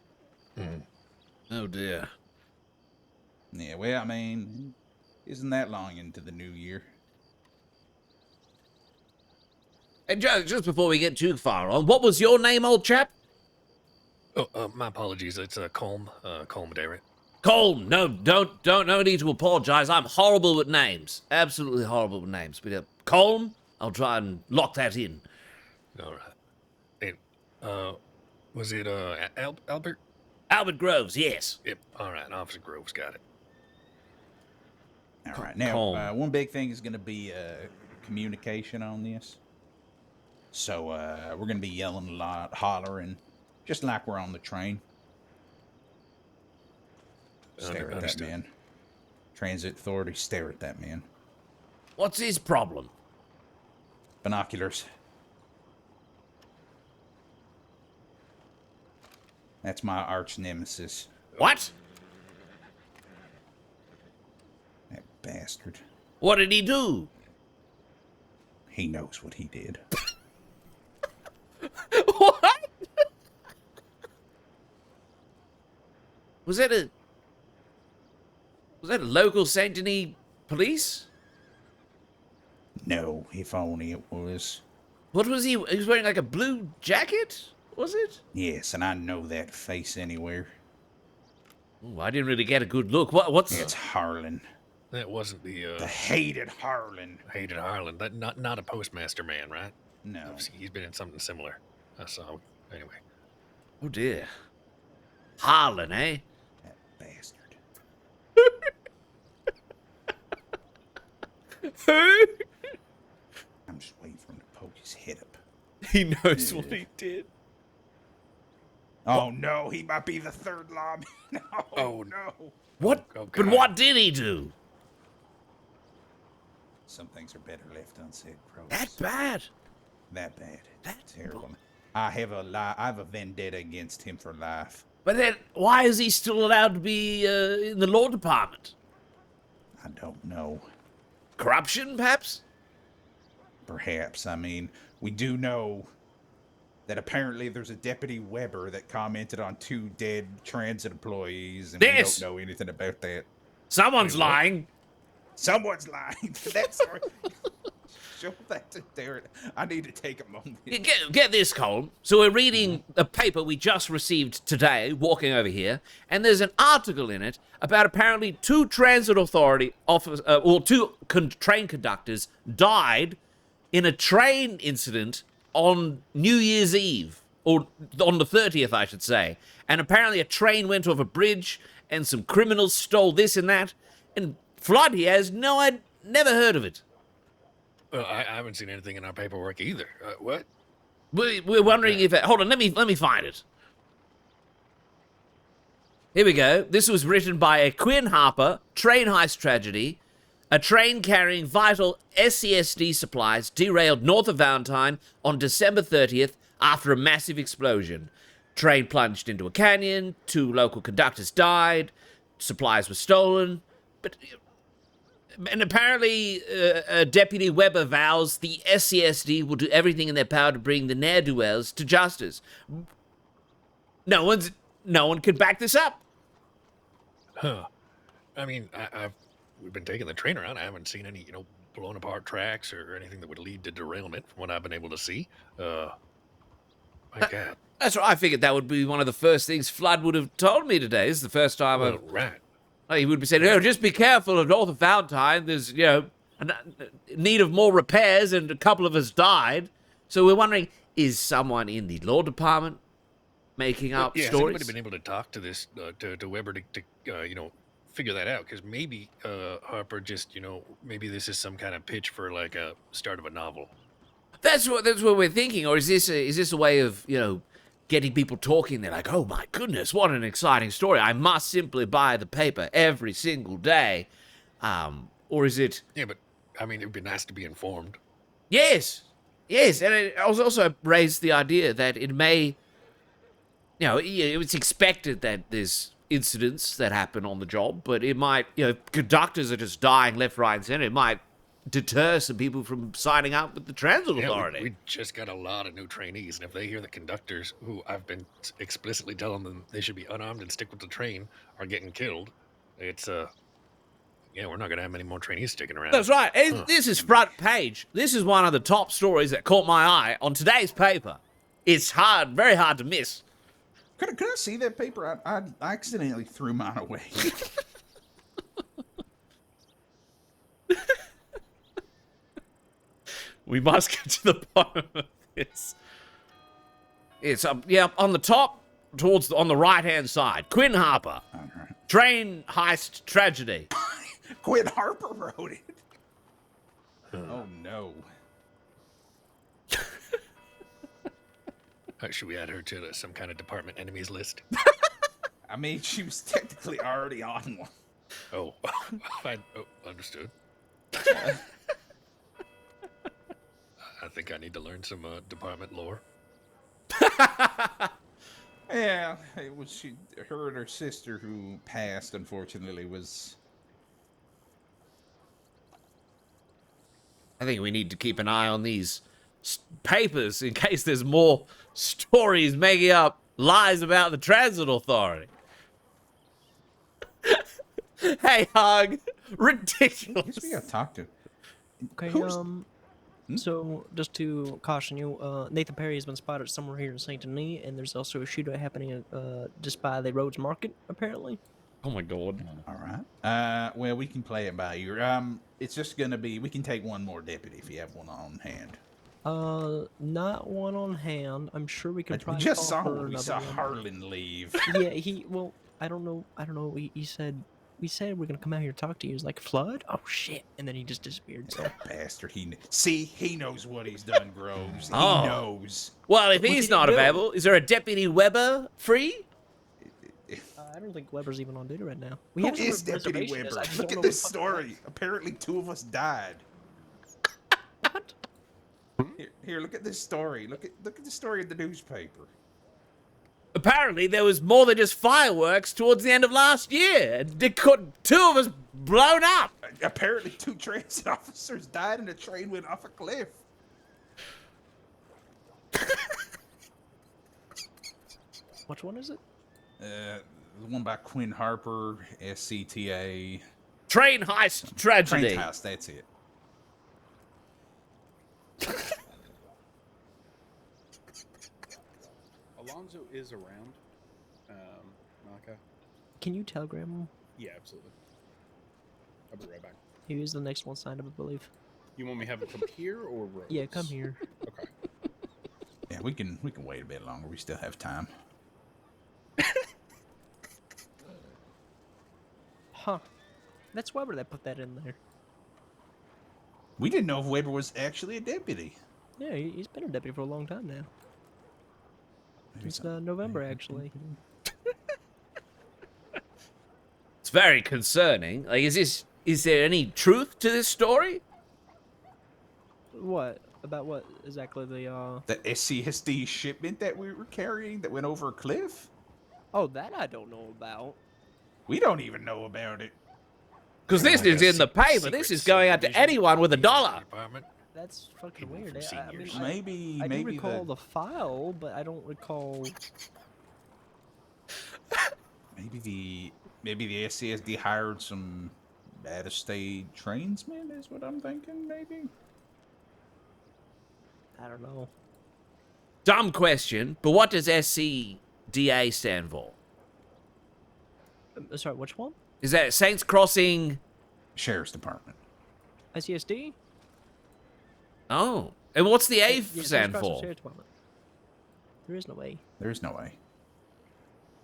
Mm. Oh, dear. Yeah, well, I mean, isn't that long into the new year? And just before we get too far on, what was your name, old chap? Oh, my apologies. It's Colm Darrett. Colm, no need to apologize. I'm horrible with names. Absolutely horrible with names. But Colm, I'll try and lock that in. All right. And, was it Albert? Albert Groves, yes. Yep. All right. Officer Groves got it. All right. Now, one big thing is going to be communication on this. So we're going to be yelling a lot, hollering, just like we're on the train. Stare at that man. Transit authority, stare at that man. What's his problem? Binoculars. That's my arch nemesis. What? That bastard. What did he do? He knows what he did. What? Was that a local Saint Denis police? No, if only it was. What was he? He was wearing like a blue jacket, was it? Yes, and I know that face anywhere. Ooh, I didn't really get a good look. What's? It's Harlan. That wasn't The hated Harlan. hated Harlan. That not a postmaster man, right? No. He's been in something similar. I saw. Anyway. Oh dear. Harlan, eh? That bastard. Who? I'm just waiting for him to poke his head up. He knows what he did. Oh no, he might be the third lobby. No, Oh, no. What? Oh, But God. what did he do? Some things are better left unsaid, Crows. That bad? That bad. That's Terrible. I have a vendetta against him for life. But then, why is he still allowed to be in the law department? I don't know. Corruption, perhaps? Perhaps. I mean, we do know that apparently there's a Deputy Weber that commented on 2 dead transit employees, and Yes. we don't know anything about that. Someone's lying. Someone's lying. That's show that to Darren. I need to take a moment. Get this, Cole. So we're reading a paper we just received today, walking over here, and there's an article in it about apparently 2 transit authority officers, or 2 train conductors died in a train incident on New Year's Eve, or on the 30th, I should say. And apparently a train went off a bridge, and some criminals stole this and that. And Flood, he has never heard of it. Well, I haven't seen anything in our paperwork either. What? We're wondering if... Hold on, let me find it. Here we go. This was written by a Quinn Harper train heist tragedy. A train carrying vital SCSD supplies derailed north of Valentine on December 30th after a massive explosion. Train plunged into a canyon. 2 local conductors died. Supplies were stolen. And apparently, Deputy Weber vows the SCSD will do everything in their power to bring the ne'er-do-wells to justice. No one can back this up. Huh. I mean, we've been taking the train around. I haven't seen any, blown apart tracks or anything that would lead to derailment from what I've been able to see. My God. That's right. I figured that would be one of the first things Flood would have told me today. This is the first time Well, right. He would be saying, just be careful of north of Valentine. There's, a need of more repairs, and a couple of us died. So we're wondering, is someone in the law department making up Has stories? anybody been able to talk to this, to Weber to figure that out? Because maybe Harper just, maybe this is some kind of pitch for like a start of a novel. That's what we're thinking. Or is this a way of, getting people talking? They're like, oh my goodness, what an exciting story. I must simply buy the paper every single day. Or is it... Yeah, but, I mean, it would be nice to be informed. Yes. And it also raised the idea that it may... it's expected that there's incidents that happen on the job, but it might, conductors are just dying left, right, and center. It might deter some people from signing up with the transit authority. We just got a lot of new trainees, and if they hear the conductors, who I've been explicitly telling them they should be unarmed and stick with the train, are getting killed, it's, we're not going to have many more trainees sticking around. That's right. And this is front page. This is one of the top stories that caught my eye on today's paper. It's very hard to miss. Could I see that paper? I accidentally threw mine away. We must get to the bottom of this. It's on the top, on the right-hand side. Quinn Harper. Right. Train heist tragedy. Quinn Harper wrote it. Oh no. Should we add her to some kind of department enemies list? I mean, she was technically already on one. Oh, understood. I think I need to learn some department lore. Yeah, it was her and her sister who passed, unfortunately, was... I think we need to keep an eye on these papers in case there's more stories making up lies about the transit authority. Hey, Hog. Ridiculous. Guess we gotta talk to. Okay, so just to caution you, Nathan Perry has been spotted somewhere here in Saint Denis, and there's also a shootout happening just by the Rhodes Market, apparently. Oh my god. All right. Well, we can play it by ear. It's just gonna be. We can take one more deputy if you have one on hand. Not one on hand. I'm sure we could We probably just call saw. for We another saw one. Harlan leave. Yeah, well, I don't know. He said. We said we're gonna come out here and talk to you. He was like, flood? Oh shit! And then he just disappeared. So Bastard. He knows what he's done, Groves. He Oh. knows. Well, if What he's did he not do? available, is there a Deputy Weber free? I don't think Weber's even on duty right now. We Who have some is Deputy reservations, Weber? I just Look don't at know this what the fuck- story. Apparently, 2 of us died. What? Here, look at this story. Look at the story in the newspaper. Apparently, there was more than just fireworks towards the end of last year. It could 2 of us blown up. Apparently, 2 transit officers died and a train went off a cliff. Which one is it? The one by Quinn Harper, SCTA. Train heist tragedy. Train heist, that's it. Alonzo is around. Naka. Can you telegram him? Yeah, absolutely. I'll be right back. He was the next one signed up, I believe. You want me to have him come here or Rose? Yeah, come here. Okay. Yeah, we can wait a bit longer. We still have time. Huh. That's Weber that put that in there. We didn't know if Weber was actually a deputy. Yeah, he's been a deputy for a long time now. Since November, actually. It's very concerning. Like, is there any truth to this story? What? About what exactly? The SCSD shipment that we were carrying that went over a cliff? Oh, that I don't know about. We don't even know about it. Because this is in the paper. This is going out to anyone with $1. That's fucking weird. I mean, Maybe I do maybe recall the file, but I don't recall. maybe the SCSD hired some out-of-state tradesmen is what I'm thinking. Maybe. I don't know. Dumb question, but what does SCDA stand for? Sorry, which one? Is that Saints Crossing Sheriff's Department? ICSD? Oh. And what's the A Yeah, stand Crossing for? Sheriff's Department. There is no A. There is no way.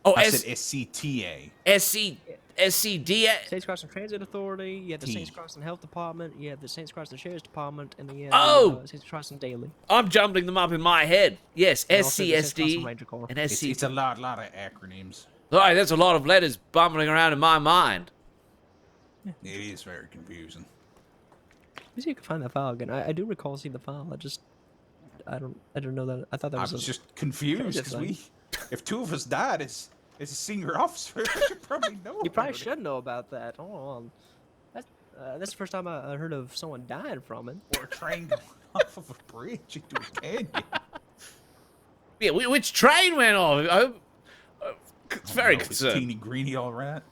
Oh, I said SCTA. SCDA. Saints Crossing Transit Authority, you have the T. Saints Crossing Health Department, you have the Saints Crossing Sheriff's Department, and then you have Oh! Saints Crossing Daily. I'm jumbling them up in my head. Yes, And also the Saints Crossing SCSD Ranger Corps. and It's SC. a lot of acronyms. All right, there's a lot of letters bumbling around in my mind. It is very confusing. Let me see if I can find that file again. I do recall seeing the file. I don't know that. I thought that I was. was just confused because if 2 of us died as a senior officer, we should probably know. You probably about it. should know about that. Hold on. That's the first time I heard of someone dying from it. Or a train going off of a bridge into a canyon. Yeah, which train went off? It's very Oh, is concerning. Teeny Greeny all right?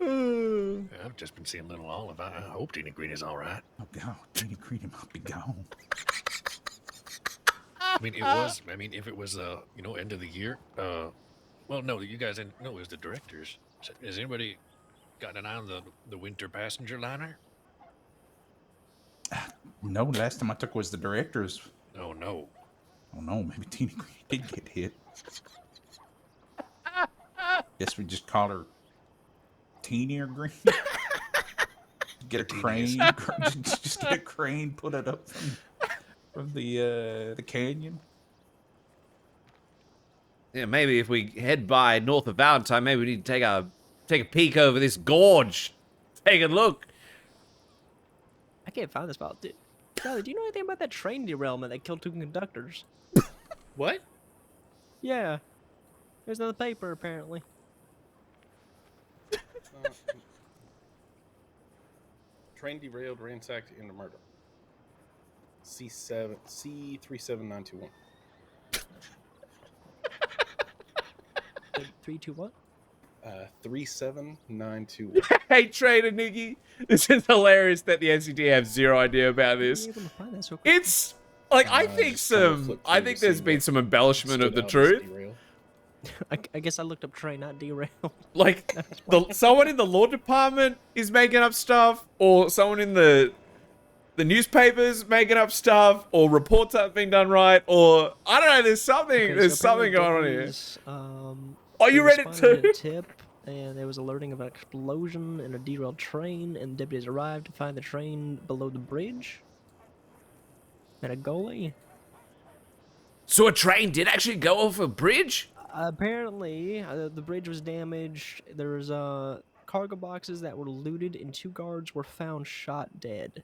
I've just been seeing little Olive. I hope Tina Green is all right. Oh God, Teeny Greeny might be gone. I mean, it was. I mean, if it was, end of the year. Well, no, you guys didn't. No, it was the directors. Has anybody got an eye on the winter passenger liner? No, last time I took was the director's. Oh no. Oh no, maybe Teeny Greeny did get hit. Guess we just call her Teeny or Green. Get a crane. Just get a crane, put it up from the canyon. Yeah, maybe if we head by north of Valentine, maybe we need to take a peek over this gorge. Take a look. I can't find this file. Charlie, do you know anything about that train derailment that killed 2 conductors? What? Yeah. There's another paper, apparently. Train derailed, ransacked, into murder. C37921. 3, 2, what? 37921. Hey, Trader Niggy, this is hilarious that the NCT have zero idea about this. Able to find that so quick? It's like I think there's been some embellishment of the truth. I guess I looked up train, not derail. Like someone in the law department is making up stuff, or someone in the newspapers making up stuff, or reports aren't being done right, or I don't know. There's something. Okay, so something going on here. deputies, Are you they read it responded to too? a tip, and there was alerting of an explosion in a derailed train, and deputies arrived to find the train below the bridge. And a goalie. So a train did actually go off a bridge? Apparently, the bridge was damaged. There was cargo boxes that were looted, and 2 guards were found shot dead.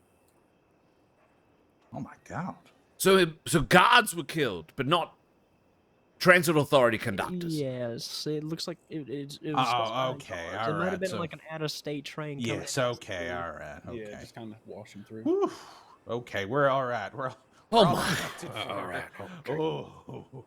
Oh my god. So guards were killed, but not transit authority conductors. Yes, it looks like it was. Oh, okay, It all might right. have been So, like an out-of-state train. coming yes, in. okay, all right, okay. Yeah, just kind of washing through. Whew. Okay, we're all right. We're all. Oh we're all my. connected for All it. right. Okay. Oh.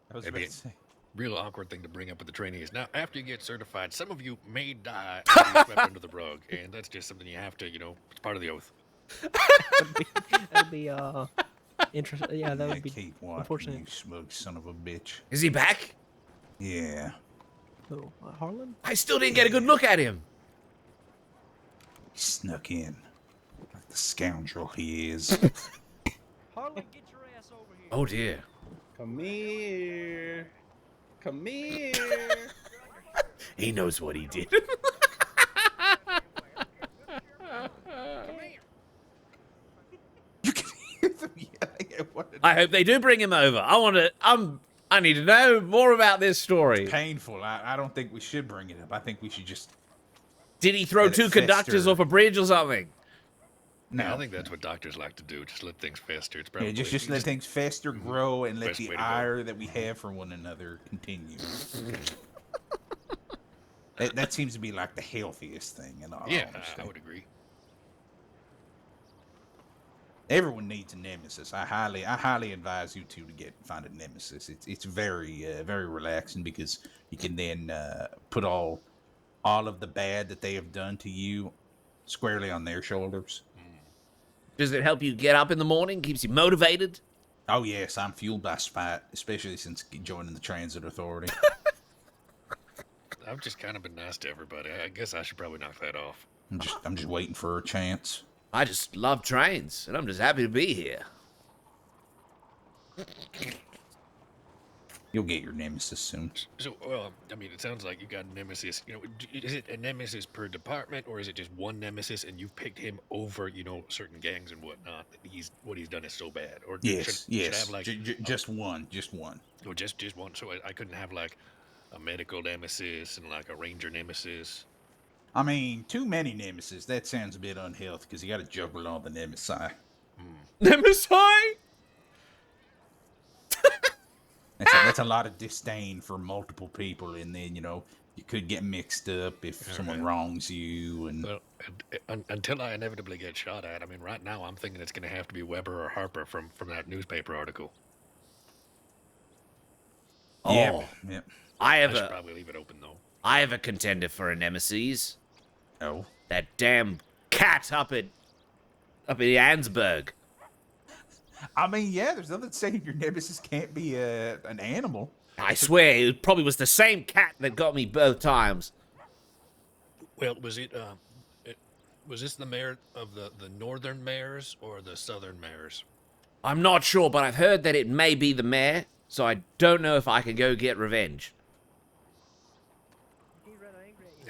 I was Maybe about to say. Real awkward thing to bring up with the trainees. Now, after you get certified, some of you may die and be swept under the rug, and that's just something you have to, it's part of the oath. That'd be interesting. Yeah, that would be keep watching, unfortunate. you smug son of a bitch. Is he back? Yeah. Oh, Harlan? I still didn't get a good look at him. He snuck in. Like the scoundrel he is. Harlan, get your ass over here. Oh dear. Come here. Come here. He knows what he did. You can hear them yelling at one another. I hope they do bring him over. I need to know more about this story. Painful. I don't think we should bring it up. I think we should just. Did he throw Let it 2 conductors fester. off a bridge or something? No. Yeah, I think that's what doctors like to do. Just let things fester. It's probably Yeah, just let things fester, grow, and let Best the way to go. ire that we have for one another continue. that seems to be like the healthiest thing in all Yeah, honesty. I would agree. Everyone needs a nemesis. I highly advise you two to find a nemesis. It's very very relaxing because you can then put all of the bad that they have done to you squarely on their shoulders. Does it help you get up in the morning? Keeps you motivated? Oh yes, I'm fueled by spite, especially since joining the transit authority. I've just kind of been nice to everybody. I guess I should probably knock that off. I'm just waiting for a chance. I just love trains, and I'm just happy to be here. You'll get your nemesis soon. So, well, I mean, it sounds like you got a nemesis. Is it a nemesis per department, or is it just one nemesis, and you've picked him over, certain gangs and whatnot? What he's done is so bad, or Yes, should I yes. have like Just one. oh, just one. So I couldn't have like a medical nemesis and like a ranger nemesis. I mean, too many nemesis. That sounds a bit unhealthy because you got to juggle all the nemesis. Nemesis? That's a lot of disdain for multiple people, and then you could get mixed up if someone wrongs you. And Well, until I inevitably get shot at, I mean, right now I'm thinking it's going to have to be Weber or Harper from that newspaper article. Oh, Yep. I should probably leave it open though. I have a contender for a nemesis. Oh, That damn cat up at Ansburg. I mean, yeah. There's nothing saying your nemesis can't be an animal. I swear, it probably was the same cat that got me both times. Well, was was this the mayor of the northern mayors or the southern mayors? I'm not sure, but I've heard that it may be the mayor, so I don't know if I can go get revenge.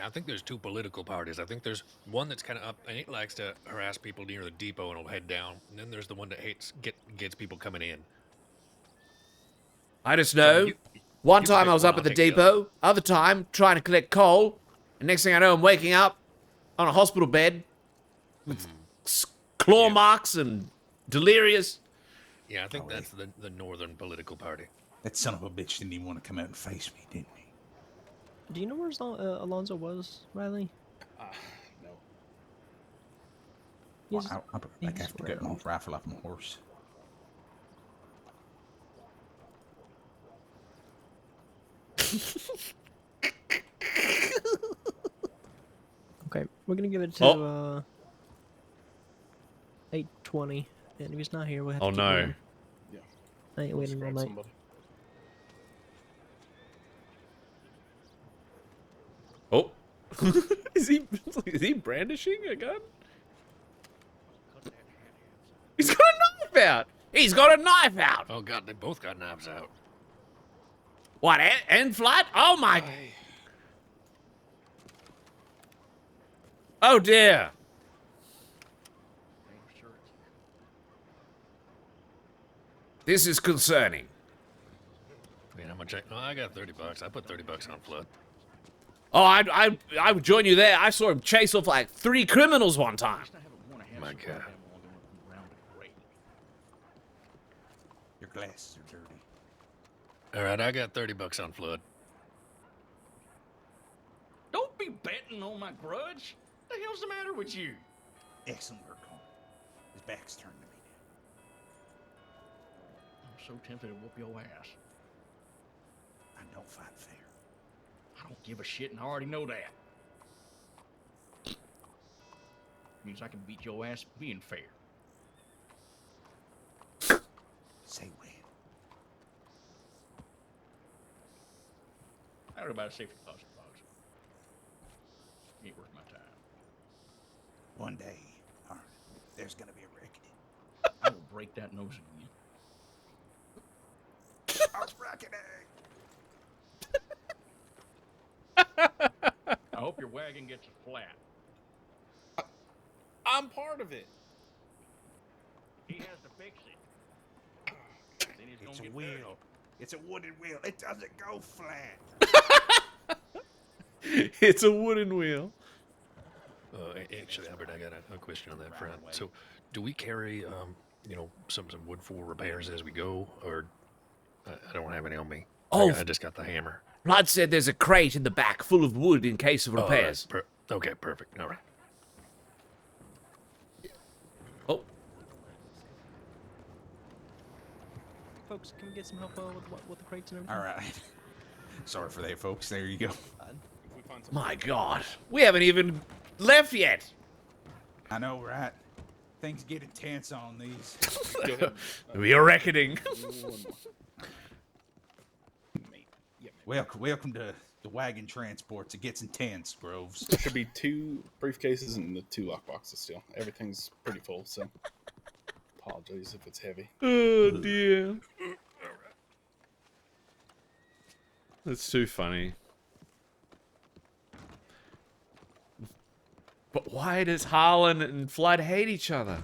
I think there's 2 political parties. I think there's one that's kind of up and it likes to harass people near the depot and will head down. And then there's the one that gets people coming in. I just know. One time I was up at the depot, other time trying to collect coal, and next thing I know I'm waking up on a hospital bed with claw marks and delirious. Yeah, I think that's the Northern Political Party. That son of a bitch didn't even want to come out and face me, didn't he? Do you know where Alonzo was, Riley? No. Well, I have to get my rifle off my horse. Okay, we're gonna give it to 8:20, and if he's not here, we'll have to keep moving. Yeah. I ain't waiting all night. Somebody. Oh. Is he brandishing a gun? He's got a knife out. He's got a knife out. Oh god, they both got knives out. What, and flight? Oh my. Oh dear. This is concerning. Man, how much? I got $30. I put $30 on Flood. Oh, I would join you there. I saw him chase off like 3 criminals one time. My god. Your glasses are dirty. All right, I got $30 on Flood. Don't be betting on my grudge. What the hell's the matter with you? Excellent work, Colin. His back's turned to me I'm so tempted to whoop your ass. now. I don't fight fair. I don't give a shit, and I already know that. Means I can beat your ass being fair. Say when. I heard about a safety deposit box. Ain't worth my time. One day, Arn, there's gonna be a reckoning. I will break that nose again. Ar's reckoning! I hope your wagon gets a flat. I'm part of it. He has to fix it. Then he's It's gonna a get wheel. dirty. It's a wooden wheel. It doesn't go flat. It's a wooden wheel. Actually, Albert, I got a question on that front. So, do we carry, some wood for repairs as we go, or I don't have any on me? Oh, I just got the hammer. Rod said there's a crate in the back full of wood in case of repairs. Okay, perfect. All right. Oh. Folks, can we get some help with the crates and everything? All right. Sorry for that, folks. There you go. My God, we haven't even left yet. I know, right? Things get intense on these. We are reckoning. Welcome to the wagon transports. It gets intense, Groves. There should be 2 briefcases and the 2 lockboxes still. Everything's pretty full, so apologies if it's heavy. Oh dear. That's too funny. But why does Harlan and Flood hate each other?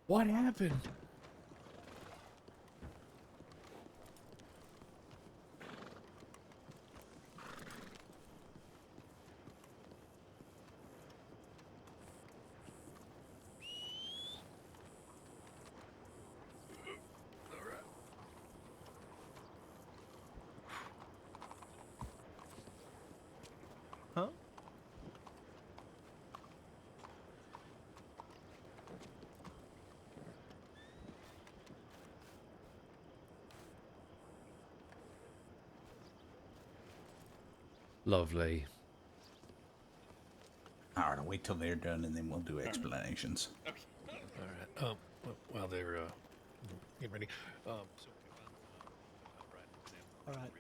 What happened? Huh? Lovely. All right, I'll wait till they're done and then we'll do explanations. All right. While they're getting ready. All right.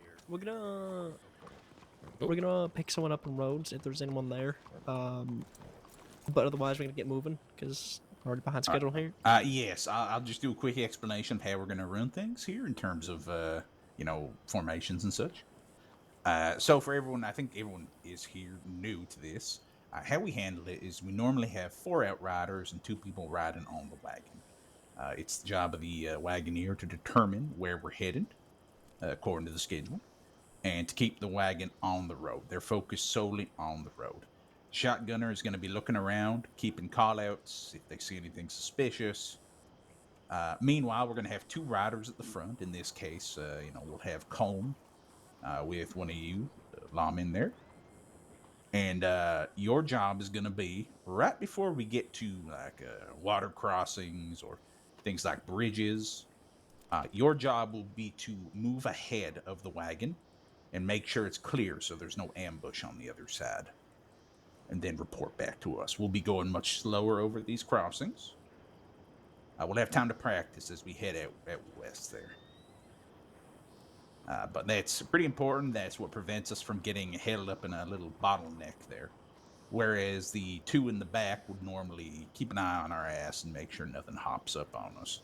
We're gonna pick someone up on roads if there's anyone there. But otherwise we're gonna get moving because we're already behind schedule here. Yes, I'll just do a quick explanation of how we're going to run things here in terms of, formations and such. So for everyone, I think everyone is here new to this. How we handle it is we normally have 4 outriders and 2 people riding on the wagon. It's the job of the wagoneer to determine where we're headed. according to the schedule, and to keep the wagon on the road. They're focused solely on the road. The shotgunner is going to be looking around, keeping callouts if they see anything suspicious. Meanwhile, we're going to have 2 riders at the front. In this case, we'll have Colm with one of you, lawmen there. And your job is going to be, right before we get to like water crossings or things like bridges, your job will be to move ahead of the wagon and make sure it's clear so there's no ambush on the other side. And then report back to us. We'll be going much slower over these crossings. We'll have time to practice as we head out west there. But that's pretty important. That's what prevents us from getting held up in a little bottleneck there. Whereas the 2 in the back would normally keep an eye on our ass and make sure nothing hops up on us.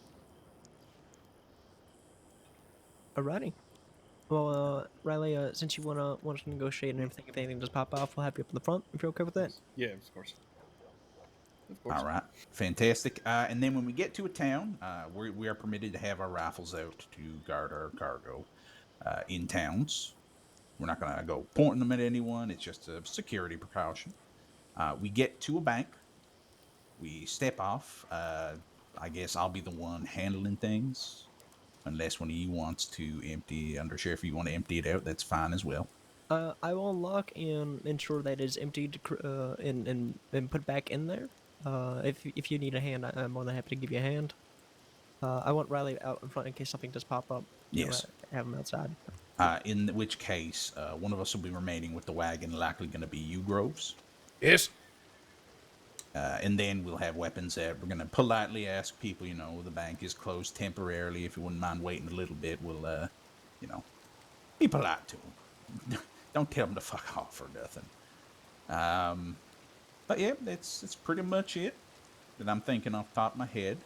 Alrighty. Well, Riley, since you want us to negotiate and everything, if anything does pop off, we'll have you up in the front if you're okay with that. Yeah, of course. All right, fantastic. And then when we get to a town, we are permitted to have our rifles out to guard our cargo in towns. We're not going to go pointing them at anyone. It's just a security precaution. We get to a bank. We step off. I guess I'll be the one handling things. Unless one of you wants to empty, Undersheriff, if you want to empty it out, that's fine as well. I will unlock and ensure that it's emptied and put back in there. If you need a hand, I'm more than happy to give you a hand. I want Riley out in front in case something does pop up. Yes. Have him outside. In which case, one of us will be remaining with the wagon, likely going to be you, Groves. Yes. And then we'll have weapons out. We're going to politely ask people, the bank is closed temporarily. If you wouldn't mind waiting a little bit, we'll, be polite to them. Don't tell them to fuck off or nothing. But yeah, that's pretty much it that I'm thinking off the top of my head.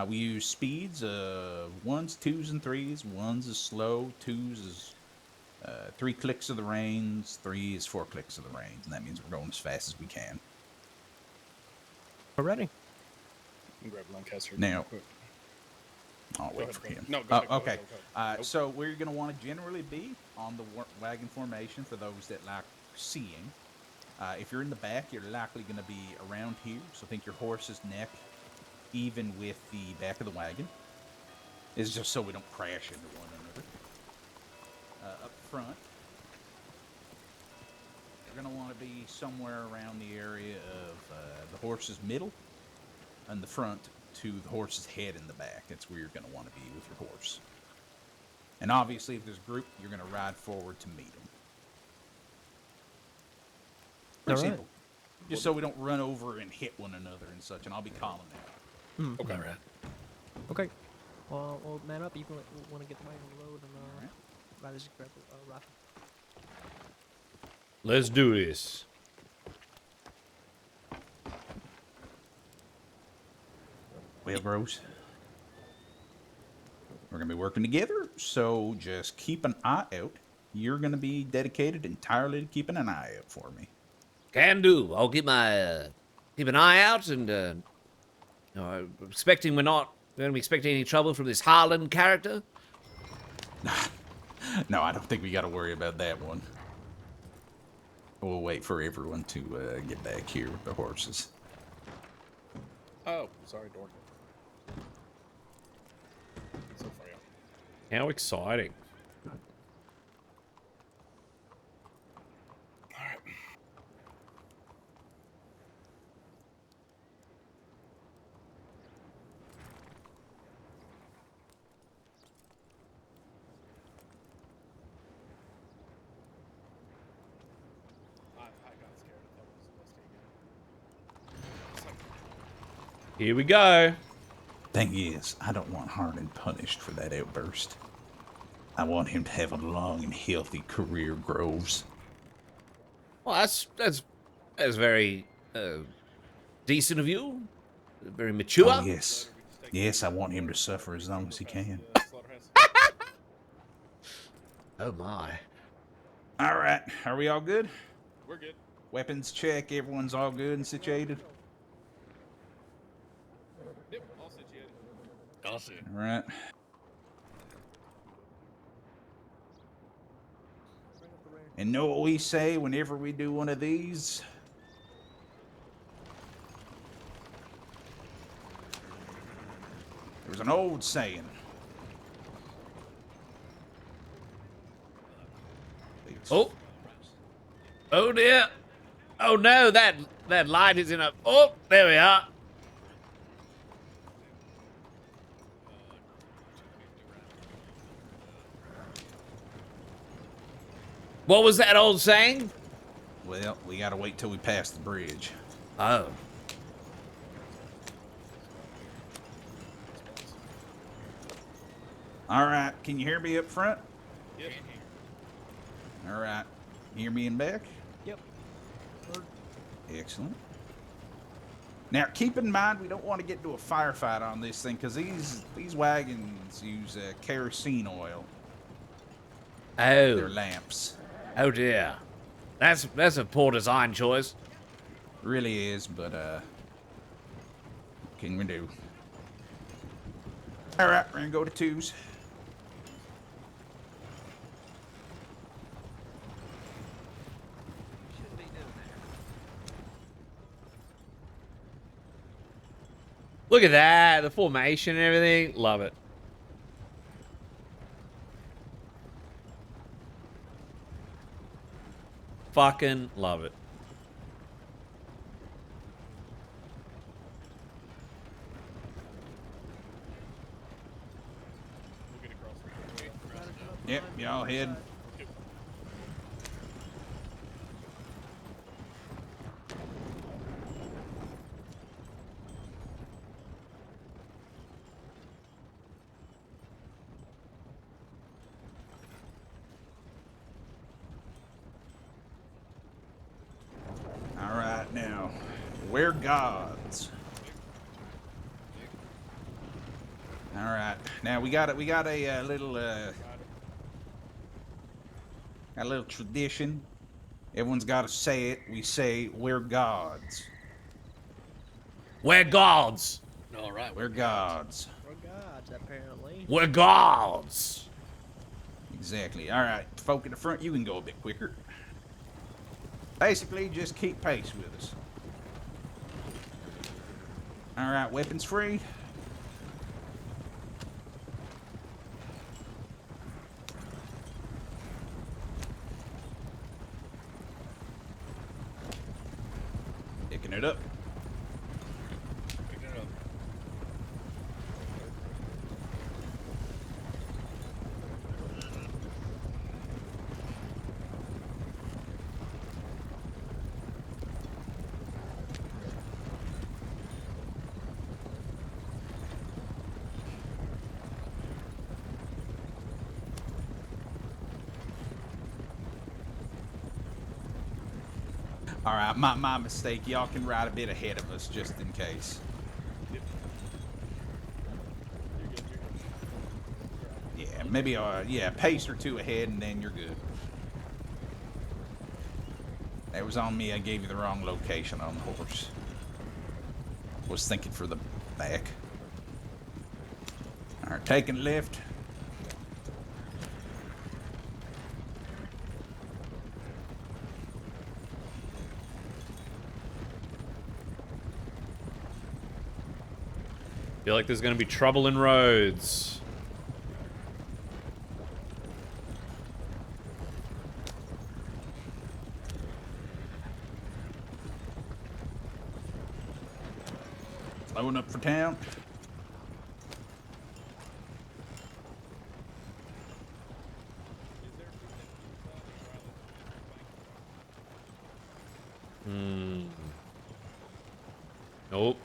We use speeds of 1s, 2s, and 3s. 1s is slow, 2s is 3 clicks of the reins, 3 is 4 clicks of the reins, and that means we're going as fast as we can. Already. Grab Lancaster. Now, I'll wait for him. No, go ahead, okay. Go ahead. So we're going to want to generally be on the wagon formation for those that like seeing. If you're in the back, you're likely going to be around here, so think your horse's neck even with the back of the wagon. It's just so we don't crash into one another. Up front, you're going to want to be somewhere around the area of the horse's middle and the front to the horse's head in the back. That's where you're going to want to be with your horse. And obviously, if there's a group, you're going to ride forward to meet them. Pretty simple. Just so we don't run over and hit one another and such, and I'll be calling that. Okay, right. Okay. Well, man up. You want to get the wagon on the road and rather just grab the rifle. Let's do this. Well, bros, we're going to be working together, so just keep an eye out. You're going to be dedicated entirely to keeping an eye out for me. Can do. I'll keep an eye out, and expecting we're not going to be expecting any trouble from this Harlan character. No, I don't think we got to worry about that one. We'll wait for everyone to get back here with the horses. Oh, sorry, Dorn. So far out. How exciting. Here we go. Thing is, I don't want Harlan punished for that outburst. I want him to have a long and healthy career, Groves. Well, that's very decent of you. Very mature. Oh, yes. Yes, I want him to suffer as long as he can. Oh, my. All right. Are we all good? We're good. Weapons check. Everyone's all good and situated? Yep, all situated. All set. All right. And know what we say whenever we do one of these? There's an old saying. Oh. Oh dear. Oh no, that light is in a... Oh, there we are. What was that old saying? Well, we gotta wait till we pass the bridge. Oh. All right, can you hear me up front? Yes. All right, hear me in back? Yep. Excellent. Now, keep in mind, we don't want to get into a firefight on this thing, because these wagons use kerosene oil. Oh. Their lamps. Oh dear. That's a poor design choice. Really is, but what can we do? All right, we're gonna go to twos. Look at that, the formation and everything. Love it. Fucking love it. Yep, y'all head. All right, now, we're gods. All right, now we got a little a little tradition. Everyone's got to say it. We say we're gods. We're gods. All right, We're gods. We're gods, apparently. We're gods. Exactly. All right, folk in the front, you can go a bit quicker. Basically, just keep pace with us. All right, weapons free. Picking it up. Picking it up. All right, my mistake. Y'all can ride a bit ahead of us just in case. Yeah, maybe yeah, pace or two ahead and then you're good. That was on me. I gave you the wrong location on the horse. Was thinking for the back. All right, taking left. Feel like there's gonna be trouble in roads. Loading up for town. Nope.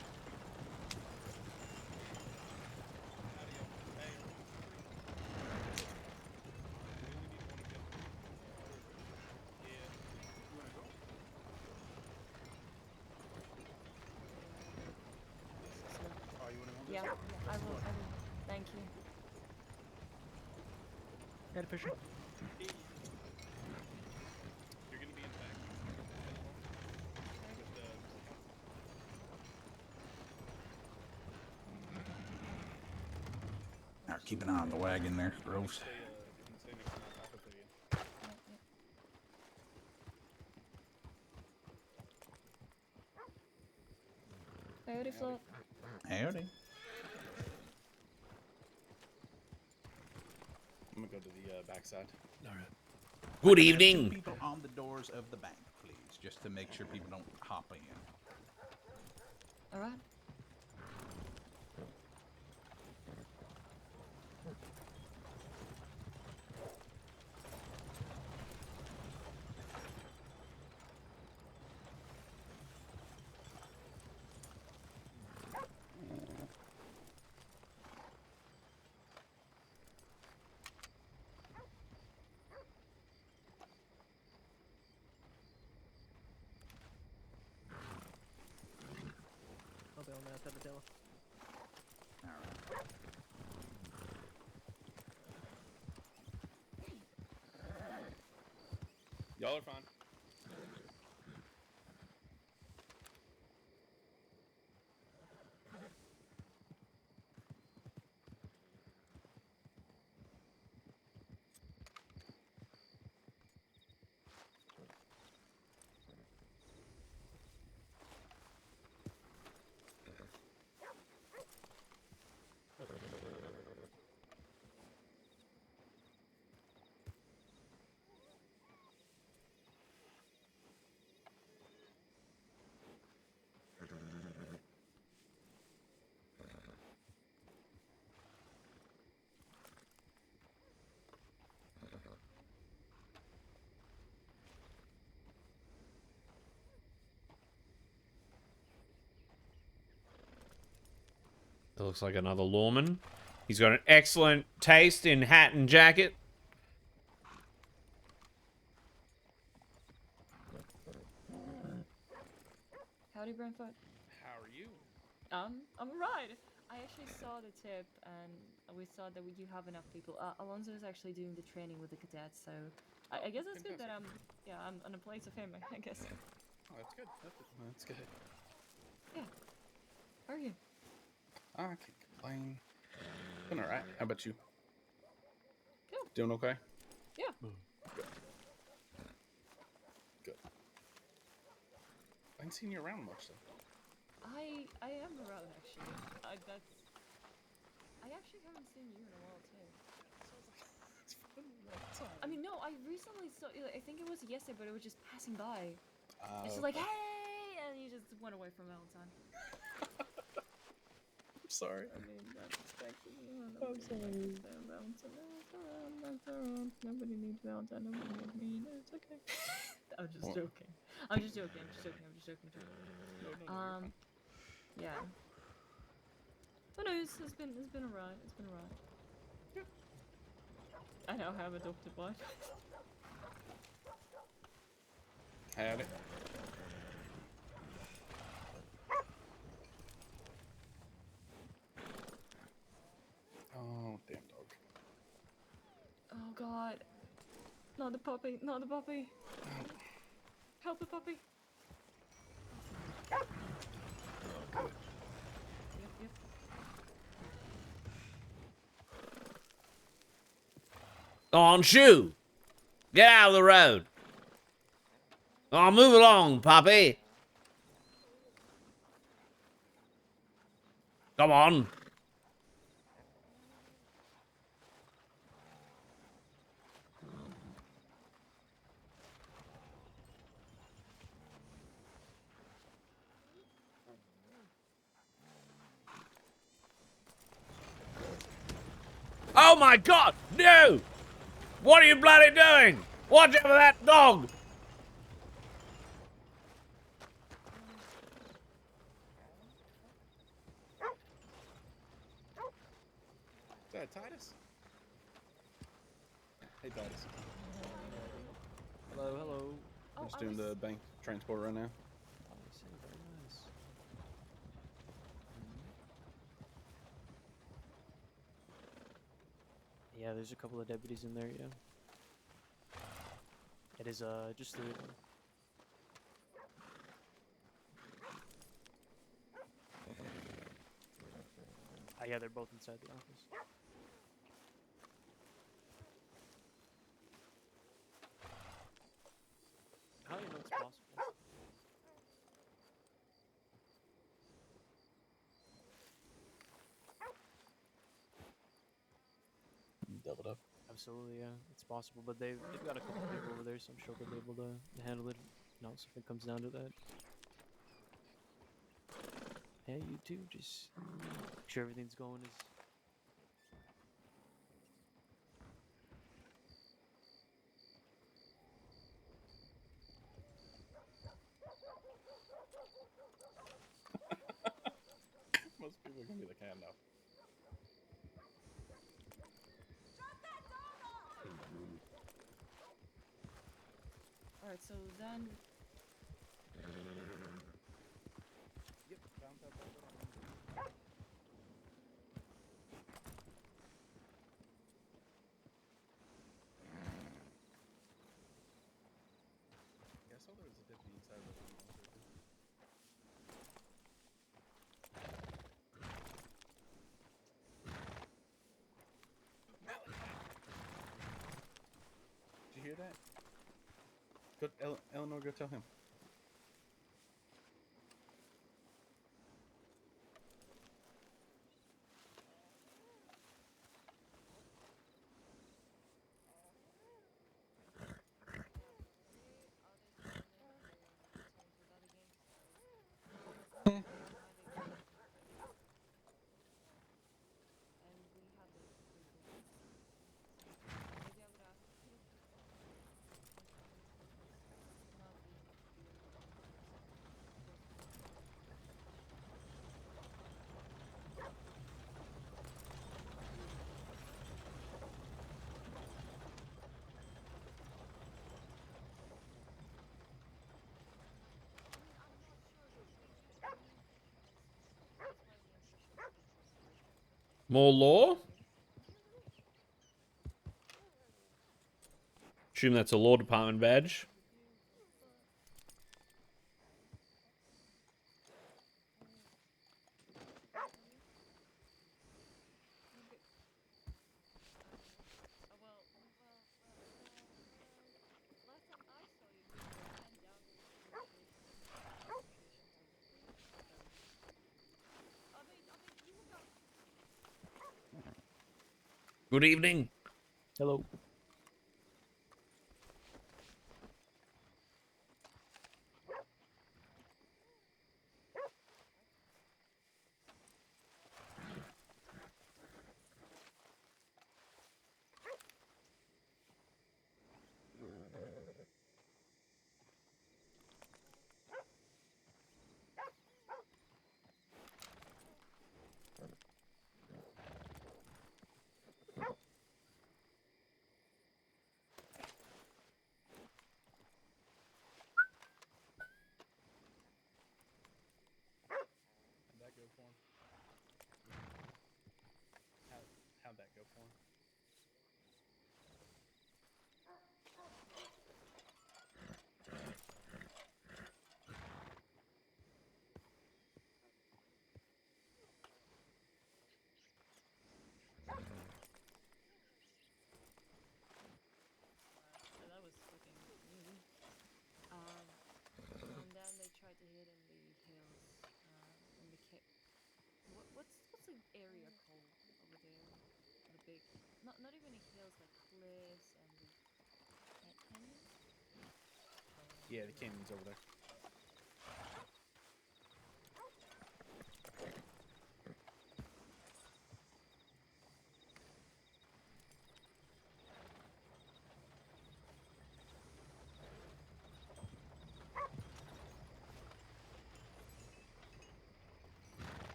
Yeah, I will. Thank you. Head official. All right, keep an eye on the wagon there, Groves. float. Howdy. I'm gonna go to the backside. All right. Good Two evening. people on the doors of the bank, please, just to make sure people don't hop in. All right. I'll be on that type of deal. All right. Y'all are fine. It looks like another lawman. He's got an excellent taste in hat and jacket. Howdy, Brentford. How are you? I'm alright. I actually saw the tip, and we saw that you have enough people. Alonso is actually doing the training with the cadets, so I guess it's good that I'm on a place of him. I guess. Oh, that's good. That's good. Yeah. How are you? I can't complain. Been alright. How about you? Good. Doing okay? Yeah. Good. I ain't seen you around much though. I am around actually. I actually haven't seen you in a while too. It's been a long time. I mean, no, I recently saw. I think it was yesterday, but it was just passing by. It's just Okay. like, hey, and you just went away from Valentine. I'm sorry. I mean, that's expected. I'm sorry. Valentine. Nobody needs Valentine. Nobody needs me. No, it's okay. I'm just joking. I'm just joking. Yeah. But no, it's been a ride. It's been a ride. Yeah. I now have adopted wife. Had it. Oh, damn dog. Oh god. Not the puppy. Not the puppy. Help the puppy. Oh, good. Yep. On shoe. Get out of the road. Oh, move along, puppy. Come on. Oh my god, no! What are you bloody doing? Watch out for that dog! Is that Titus? Hey Titus. Hello. I'm just doing the bank transport right now. Yeah, there's a couple of deputies in there, yeah. It is, just 3 of them. Yeah, they're both inside the office. How do you know it's possible? doubled up. Absolutely, yeah, it's possible. But they've got a couple people over there, so I'm sure they'll be able to handle it. You know, so if it comes down to that. Yeah, you too. Just make sure everything's going as. Most people are gonna be like, "I know." Alright, so then. Yep, found that. Yeah, I saw there was a deputy inside the Did you hear that? Go, Eleanor, go tell him. More law? Assume that's a law department badge. Good evening. Hello. How'd that go for him? How'd that go for him? That was fucking easy. And then they tried to hit in the hills, in the what's the area called over there? The big, not even the hills, like cliffs and the canyons. Yeah, the canyon's over there.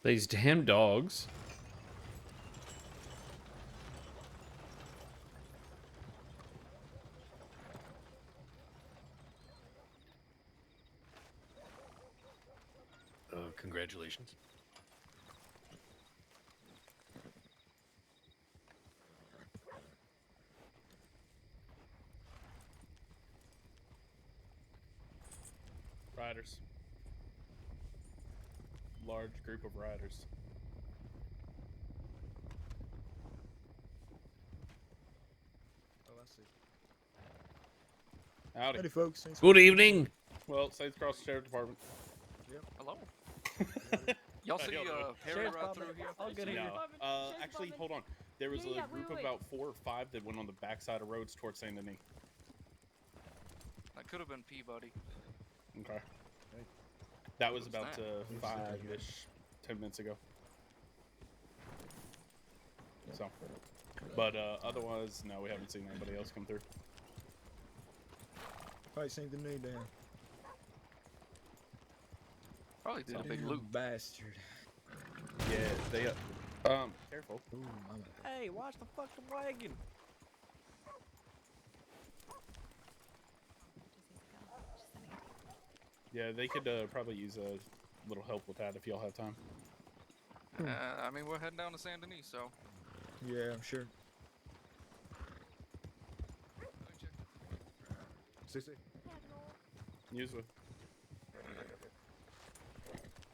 These damn dogs. Congratulations. Riders. Large group of riders. Oh, I see. Howdy. Howdy, folks. Thanks Good for- evening. Well, Saints Cross Sheriff Department. Yep. Hello. Y'all see Harry ride through here? I'll get here. No. Actually, hold on. There was Yeah, a group of about 4 or 5 that went on the backside of roads towards Saint Denis. That could have been Peabody. Okay. That was Who's about that? 5-ish, 10 minutes ago. So, but otherwise, no, we haven't seen anybody else come through. Probably seen the new down. Probably did a big loop. Bastard. Yeah, they. Careful. Ooh, mama. Hey, watch the fucking wagon. Yeah, they could probably use a little help with that if y'all have time. I mean, we're heading down to Saint Denis, so. Yeah, I'm sure. Use it.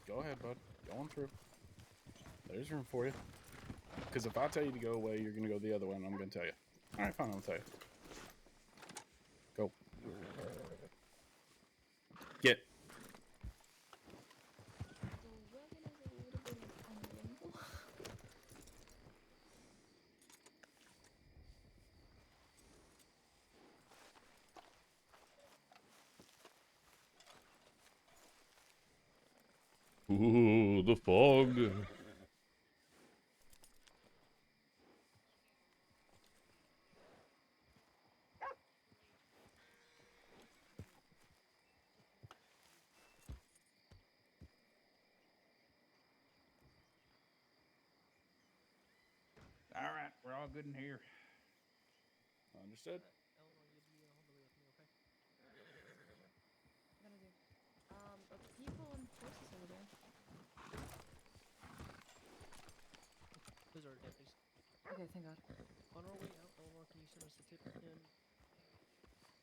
Go ahead, bud. Go on through. There's room for you. Because if I tell you to go away, you're going to go the other way, and I'm going to tell you. All right, fine, I'll tell you. Go. Get. Ooh, the fog. All right, we're all good in here. Understood. People and horses over there. Those are deputies. Okay, thank God. On our way out, Eleanor, can you send us a tip again?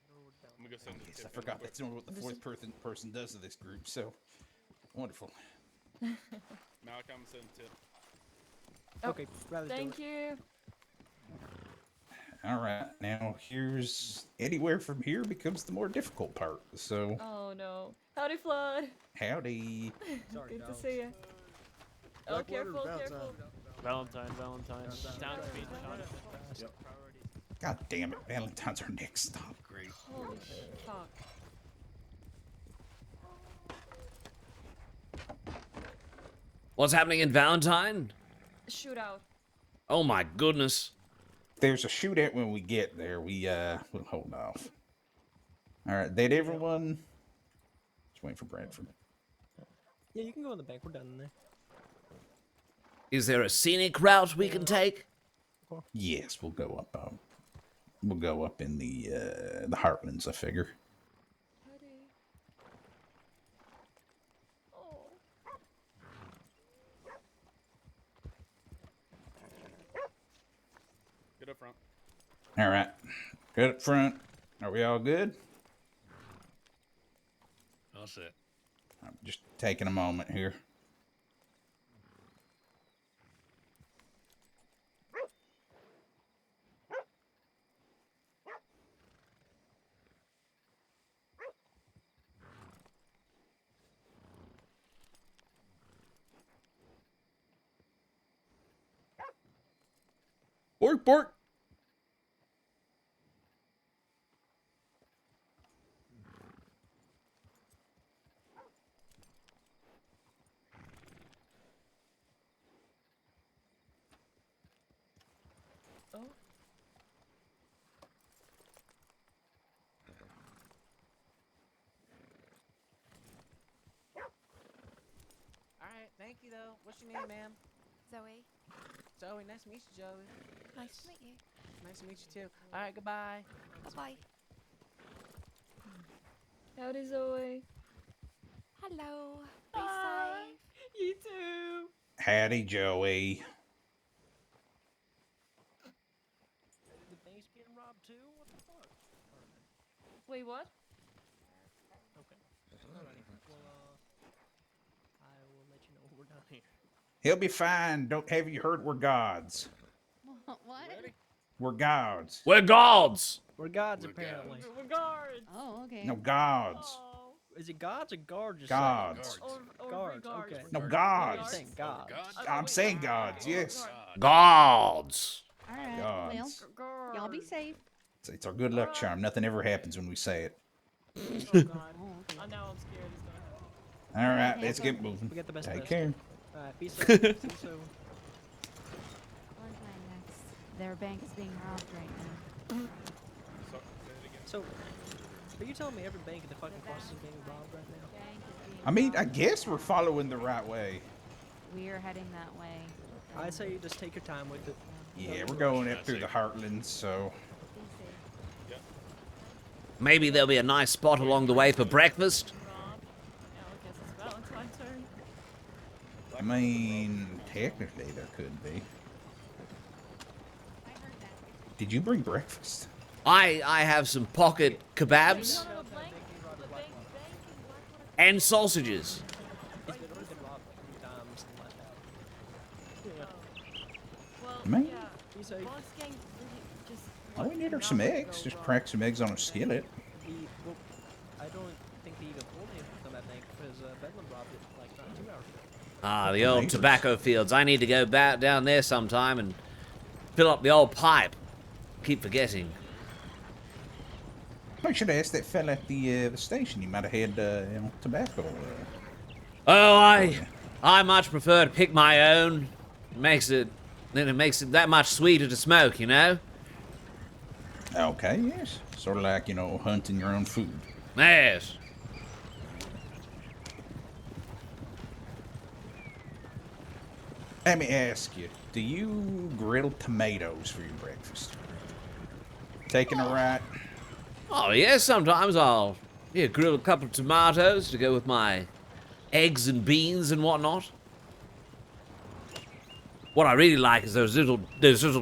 I'm going to go send the Yes, tip I forgot that's what the fourth person does to this group. So wonderful. Malcolm, send the tip. Okay, rather Thank you. All right, now here's anywhere from here becomes the more difficult part. So Oh no. Howdy, Flood. howdy. Sorry, Good to dogs. see you. Oh, Blackwater, careful, Valentine. careful. Valentine. Down to beat Yep. God damn it, Valentine's our next stop. Great. Holy fuck. What's happening in Valentine? Shootout. Oh my goodness. There's a shootout when we get there. We'll hold off. All right, did everyone? Just waiting for Bradford. Yeah, you can go in the back. We're done in there. Is there a scenic route we can take? Yes, we'll go up. We'll go up in the Heartlands, I figure. Howdy. Oh. Get up front. All right, good up front. Are we all good? All set. I'm just taking a moment here. Bork, bork. Oh. Alright, thank you though. What's your name, ma'am? Zoe. Zoe, nice to meet you, Joey. Nice to meet you. Nice to meet you too. Alright, goodbye. Bye-bye. Howdy, Zoe. Hello. Be Hi. safe. You too. Howdy, Joey. Did the banks get robbed too? What the fuck? Wait, what? Okay. Alrighty. Well, I will let you know when we're done here. He'll be fine. Don't have you heard we're gods? What? We're gods. We're gods. We're gods, apparently. We're guards. Oh, okay. No gods. Oh. Is it gods or guards? you're Gods. saying? Guards. Okay. No, You're gods. saying gods. I'm saying gods, yes. Gods. All right. Gods. Well, y'all be safe. It's our good luck charm. Nothing ever happens when we say it. Oh god. Now I'm scared it's gonna happen. All right, let's get moving. We get the best. Take care. Alright, peace out. See you soon. Their bank is being robbed right now. So, are you telling me every bank in the fucking course is being robbed right now? I mean, I guess we're following the right way. We are heading that way. I'd say you just take your time with it. Yeah, we're going up through the heartlands, so. Maybe there'll be a nice spot along the way for breakfast. I mean, technically there could be. Did you bring breakfast? I have some pocket kebabs and sausages. Man. All we need are some eggs. Just crack some eggs on a skillet. Well, I don't think they even told me from that bank because Bedlam robbed it like not 2 hours ago. Ah, the old tobacco fields. I need to go back down there sometime and fill up the old pipe. Keep forgetting. I should have asked that fella at the station. He might have had tobacco. Oh, I much prefer to pick my own. It makes it that much sweeter to smoke, you know. Okay, yes. Sort of like, hunting your own food. Yes. Let me ask you, do you grill tomatoes for your breakfast? Taking a right? Oh, yes, sometimes I'll grill a couple of tomatoes to go with my eggs and beans and whatnot. What I really like is those little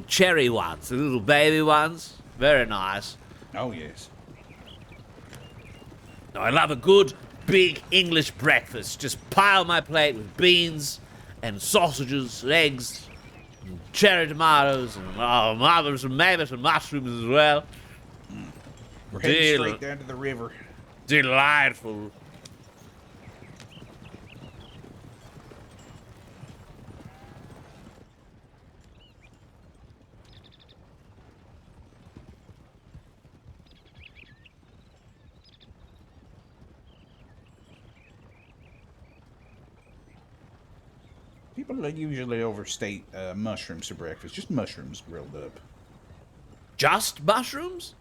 cherry ones, the little baby ones. Very nice. Oh, yes. I love a good, big English breakfast. Just pile my plate with beans and sausages, and eggs, and cherry tomatoes, and maybe some mushrooms as well. We're heading straight down to the river. Delightful. People usually overstate mushrooms for breakfast. Just mushrooms grilled up. Just mushrooms?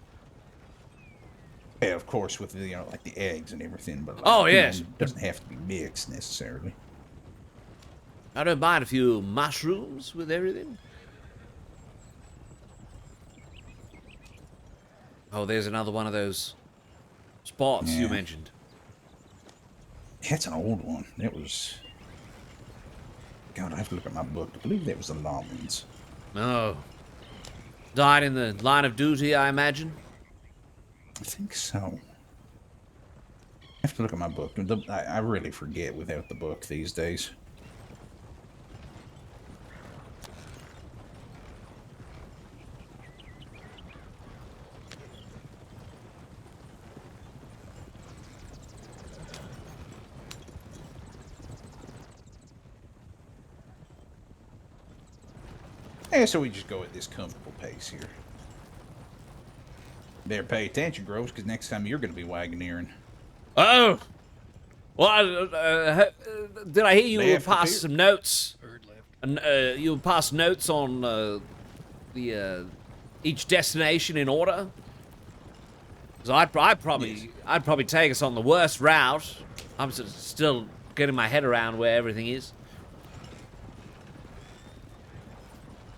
Yeah, of course, with the like the eggs and everything. But yes, it doesn't have to be mixed necessarily. I don't mind a few mushrooms with everything. Oh, there's another one of those spots you mentioned. That's an old one. It was. God, I have to look at my book. I believe that was the Lawmans. Oh. Died in the line of duty, I imagine? I think so. I have to look at my book. I really forget without the book these days. Yeah, so we just go at this comfortable pace here. Better pay attention, Groves, because next time you're going to be wagoneering. Oh! Well, did I hear you will pass some notes? And you'll pass notes on each destination in order? So I'd probably take us on the worst route. I'm still getting my head around where everything is.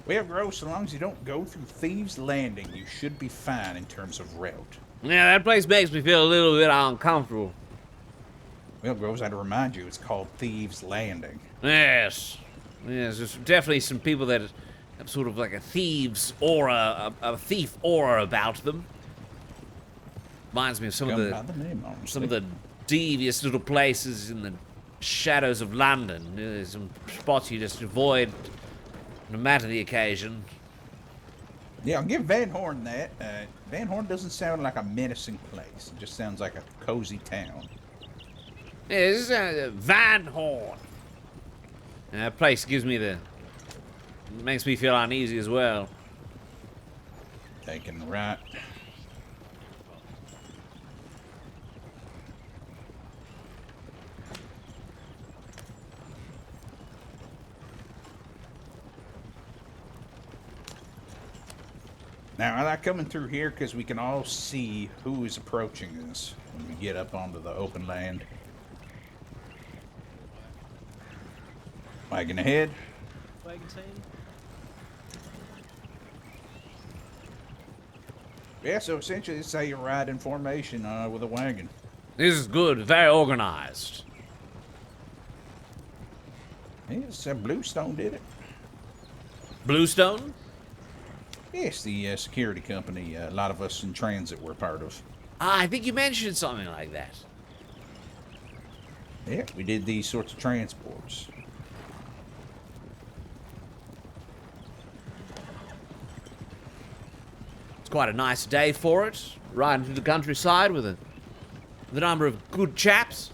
Well, Groves, so long as you don't go through Thieves' Landing, you should be fine in terms of route. Yeah, that place makes me feel a little bit uncomfortable. Well, Groves, I'd remind you, it's called Thieves' Landing. Yes. Yes, there's definitely some people that have sort of like a thieves aura, a thief aura about them. Reminds me of some of the devious little places in the shadows of London. There's some spots you just avoid no matter the occasion. Yeah, I'll give Van Horn that. Van Horn doesn't sound like a menacing place. It just sounds like a cozy town. Yeah, this is Van Horn. That place gives me the... makes me feel uneasy as well. Taking the right. Now, I like coming through here because we can all see who is approaching us when we get up onto the open land. Wagon ahead. Wagon team. Yeah, so essentially, this is how you ride in formation with a wagon. This is good. Very organized. Yes, Bluestone did it. Bluestone? Yes, the security company a lot of us in transit were part of. Ah, I think you mentioned something like that. Yeah, we did these sorts of transports. It's quite a nice day for it. Riding through the countryside with a number of good chaps.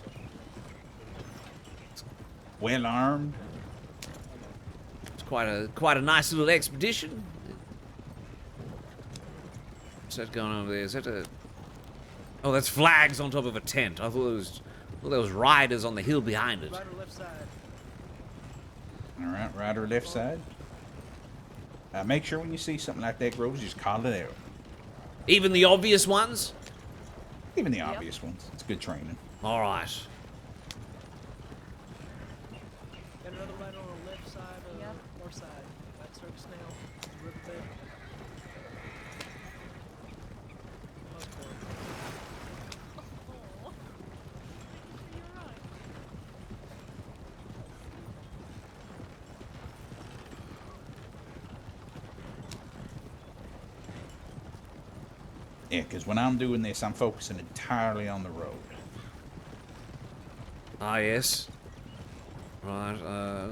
Well armed. It's quite a nice little expedition. What's that going on over there? Is that a... Oh, that's flags on top of a tent. I thought there was riders on the hill behind it. Right or left side? All right, right or left side. Make sure when you see something like that, Groves, just call it out. Even the obvious ones? Even the obvious ones. It's good training. All right. Got another right on the left side, north side. Right circus now. Riverbed. Yeah, because when I'm doing this, I'm focusing entirely on the road. Ah, yes. Right,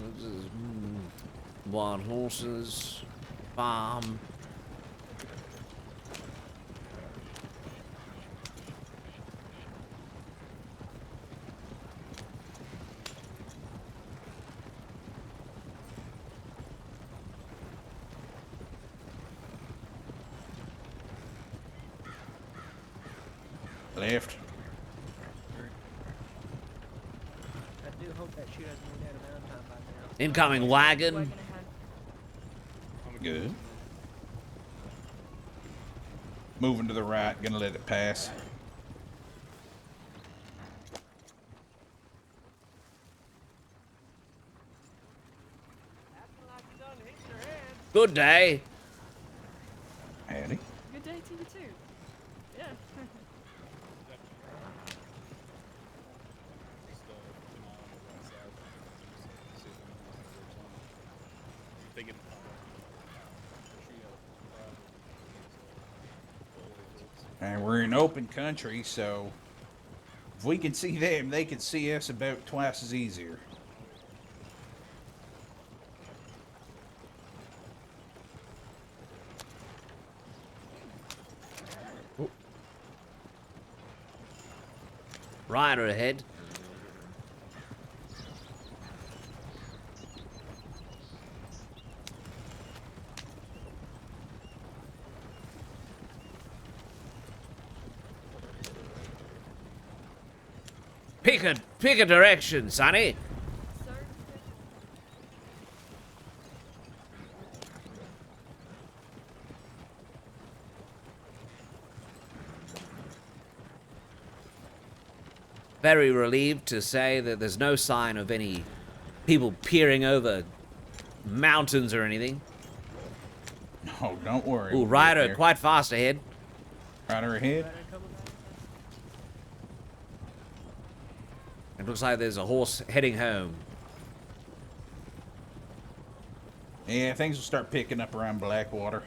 wild horses, farm. Left. I do hope that shoot has moved out of downtime by now. Incoming wagon. Good. Moving to the right, gonna let it pass. Good day. Howdy. Good day to you too. Yeah. And we're in open country, so if we can see them, they can see us about twice as easier. Rider ahead. Pick a direction, Sonny. Very relieved to say that there's no sign of any people peering over mountains or anything. No, don't worry. Ooh, we'll rider quite fast ahead. Rider ahead. It looks like there's a horse heading home. Yeah, things will start picking up around Blackwater.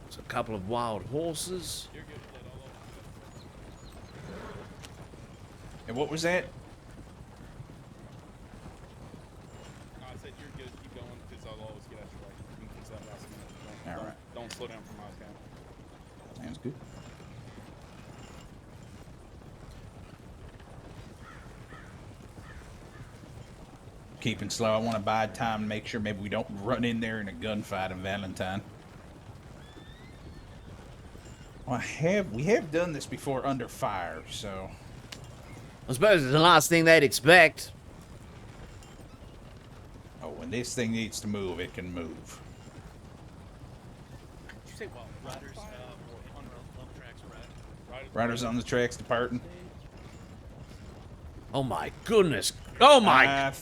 There's a couple of wild horses. And what was that? I said you're good. Keep going, because I'll always get out your way. You can fix that slow down for miles count. Sounds good. Keeping slow. I want to bide time and make sure maybe we don't run in there in a gunfight in Valentine. Well, we have done this before under fire, so I suppose it's the last thing they'd expect. oh, when this thing needs to move, it can move. Did you say what? Riders on the tracks, right? Riders on the tracks departing. Oh my goodness. Oh my.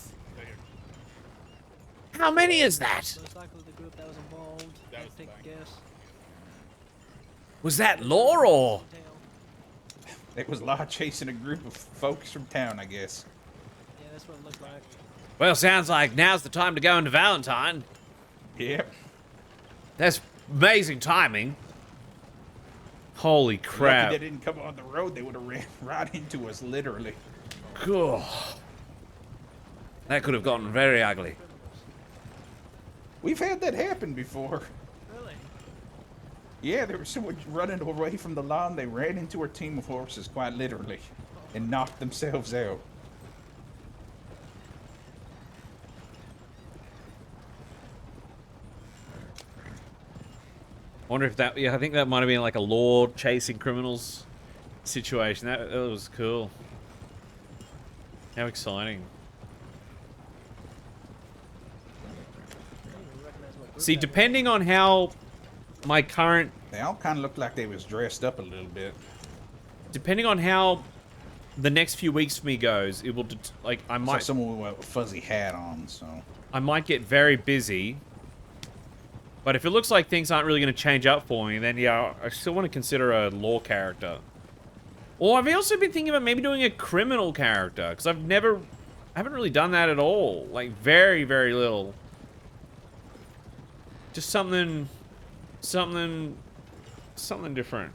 How many is that? Most likely the group that was involved. I think guess. Was that lore or? It was Law chasing a group of folks from town, I guess. Yeah, that's what it looked like. Well, sounds like now's the time to go into Valentine. Yep. That's amazing timing. Holy crap. Lucky they didn't come on the road, they would have ran right into us, literally. Cool. That could have gotten very ugly. We've had that happen before. Really? Yeah, there was someone running away from the lawn. They ran into a team of horses, quite literally, and knocked themselves out. Wonder if that, yeah, I think that might have been like a law chasing criminals situation. That was cool. How exciting. See, depending on how my current... They all kind of looked like they was dressed up a little bit. Depending on how the next few weeks for me goes, it will, like, I might... So someone with a fuzzy hat on, so... I might get very busy. But if it looks like things aren't really going to change up for me, then yeah, I still want to consider a law character. Or I've also been thinking about maybe doing a criminal character, because I haven't really done that at all. Like, very, very little. Just something different.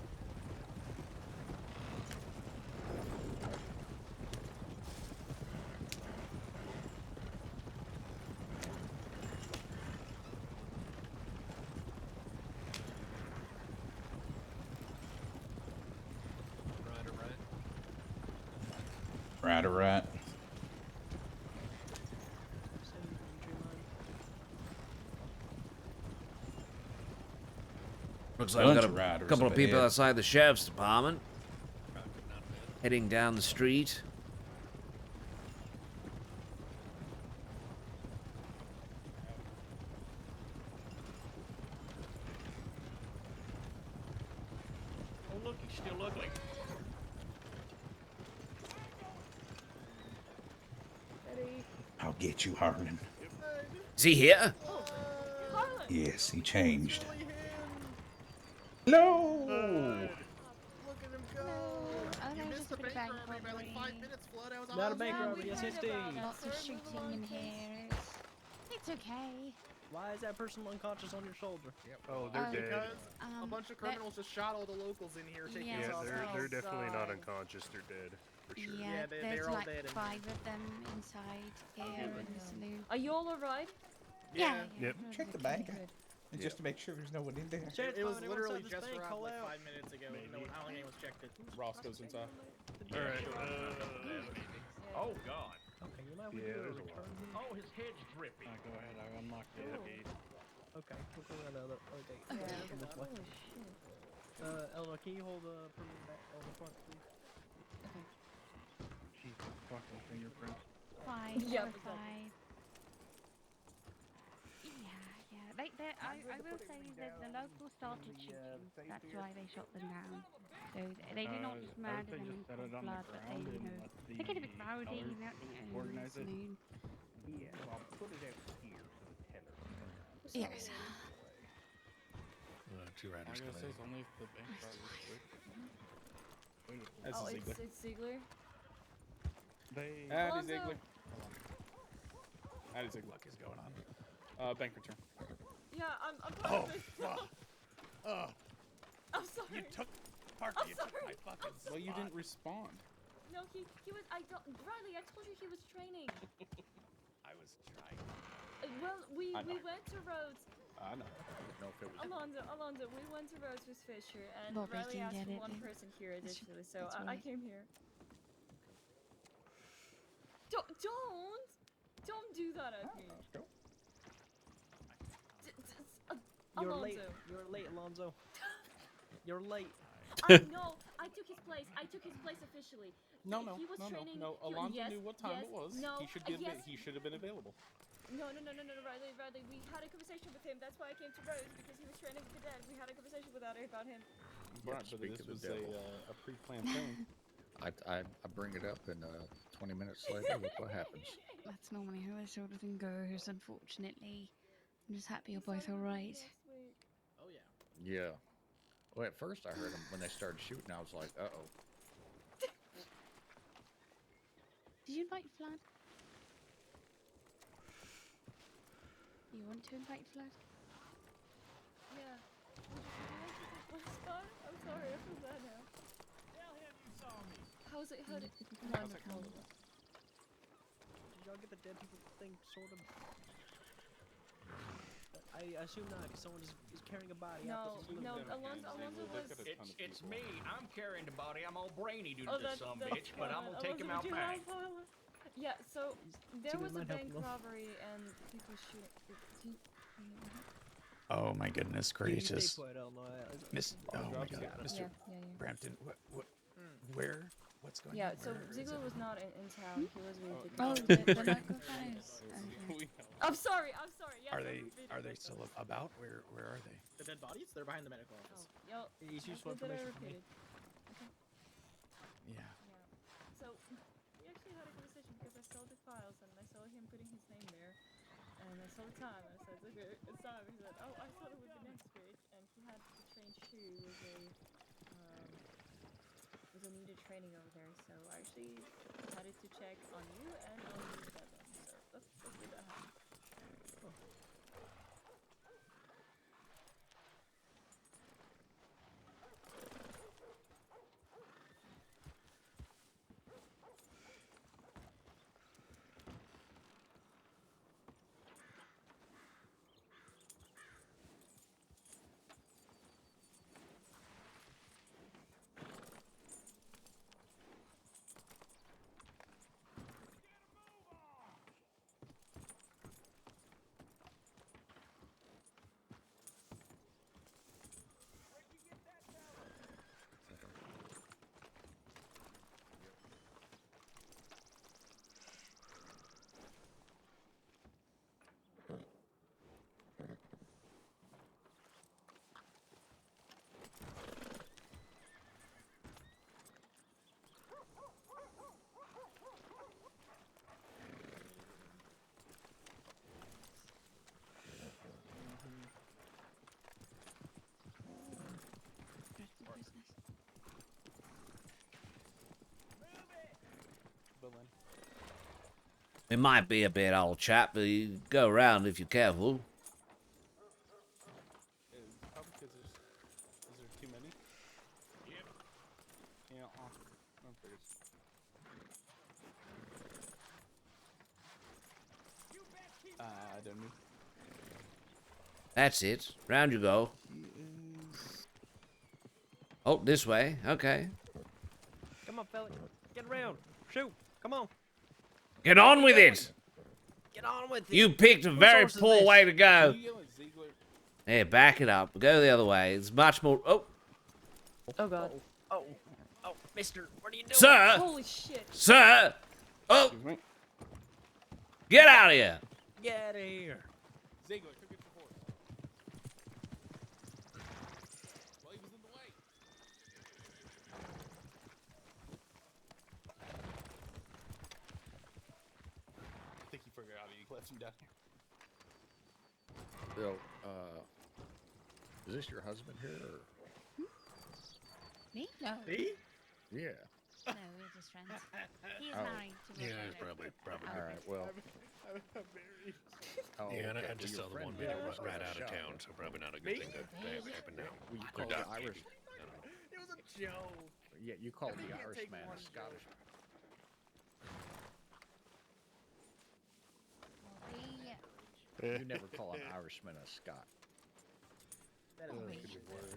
Right. Looks like we've got a couple of people outside the sheriff's department. Heading down the street. Oh look, he's still ugly. I'll get you, Harlan. Is he here? Yes, he changed. No! Not a bank robbery, yes it's Lots of shooting in here. It's okay. Why is that person unconscious on your shoulder? Oh, they're dead. Because a bunch of criminals just shot all the locals in here taking Yeah, us off. They're definitely not unconscious. They're dead. For sure. Yeah, they're there's all like dead in 5 of them inside here in the saloon. Are you all alright? Yeah. Yep. Check the bank. Just to make sure there's no one in there. It was literally just around like 5 minutes ago. No one, Howling was checked it. Ross goes inside. Alright. Oh god. Okay, you might Yeah, want to there's a return. Oh, his head's dripping. Go ahead, I unlocked the gate. Okay, we'll go around the other gate. Okay. This way. Eleanor, can you hold the perimeter back on the front, please? Jesus fucking fingerprints. 5. Yep. 5. Yeah. I will say that the locals started shooting. That's why they shot them down. So they did not just murder them in cold blood, but they get a bit rowdy and that organize it. saloon. Yeah, I'll put it out here for the teller. Yes. Two I riders was gonna say come it's only if the bank robber's quick. That's Oh, Ziegler. it's Ziegler. Addie Alonzo. Ziegler. Addie Ziegler. What is going on? Bank return. Yeah, I'm Oh, sorry. fuck. I'm sorry. You took I'm you took sorry. my fucking spot. Well, you didn't respond. No, he was. Riley, I told you he was training. I was trying. Well, we I know. went to Rhodes. I know. I didn't know if it was. Alonzo, we went to Rose with Fisher, and Bobby Riley can asked get for it one then. person here additionally, so that's I right. came here. Don't do that at me. Let's go. You're Alonzo. late. You're late, Alonzo. You're late. No, I took his place. Officially. No. He was training. Alonzo yes, knew what time yes, it was. No, he should have been available. No, Riley, we had a conversation with him. That's why I came to Rose, because he was training with the dead. We had a conversation about him. Right, but speak this of the was devil. a pre-planned thing. I bring it up, and 20 minutes later, look what happens. That's normally how this sort of thing goes, unfortunately. I'm just happy you're both alright. Oh yeah. Yeah. Well, at first I heard them when they started shooting. I was like, uh-oh. Did you invite Flood? You want to invite Flood? Yeah. Last time? I'm sorry, I feel bad now. Tell him you saw me. How's it? Did y'all get the dead people thing sorted? I assume not, because someone is carrying a body out. Alonzo was. It's me. I'm carrying the body. I'm all brainy due to Oh, this sumbitch, but I'm gonna take him out Alonzo, would you back. help? Yeah, so there was a might help bank him. robbery and people shooting. Oh my goodness gracious. Stay put, Illinois. Miss, oh my God, Mr. Yeah. Brampton, where? What's going Yeah, on? so Where is Ziegler it? was not in town. He was with the Oh, crowd. the microphone is. I'm sorry. Yes, Are they still about? Where are they? The dead bodies? They're behind the medical office. Yo, He's I useful said that I information for me. repeated. Okay. Yeah. So we actually had a conversation because I saw the files and I saw him putting his name there, and I saw the time and I said, okay, it's time. He said, oh, I thought it would be next week, and he had to train Shu with a needed training over there. So I actually decided to check on you and on you, Devin. So let's do that happen. It might be a bit old chap, but you go around if you're careful. Probably because is there too many? Yep. Yeah, I figured. I don't know. That's it. Round you go. Oh, this way. Okay. Come on, fella. Get around. Shoot. Come on. Get on with it. Get on with it. You picked a Whose very horse is poor this? way to go. You yell at Ziegler. Hey, back it up. Go the other way. It's much more. Oh, Oh God. Oh, mister, what are you doing? sir. Holy shit. Sir. Oh, Excuse me. get out of here. Get out of here. Ziegler, go get the horse. Well, he was in the way. I think he figured out he left him down here. Bill, is this your husband here? Or? Me? No. Me? Yeah. No, we're just friends. He is Oh. married to me. Yeah, it's probably. All right. Well. I'm married. Oh, Yeah, and okay. I just Well, saw your the one friend minute did. right out of Shot. town, so probably not a good thing to have happen now. Well, you Or called the Doc, Irish. maybe. I don't know. It was a joke. Yeah, you called You the can't take Irishman one a Scottish. We, You never call an Irishman a Scot. That is Oh, amazing. good word.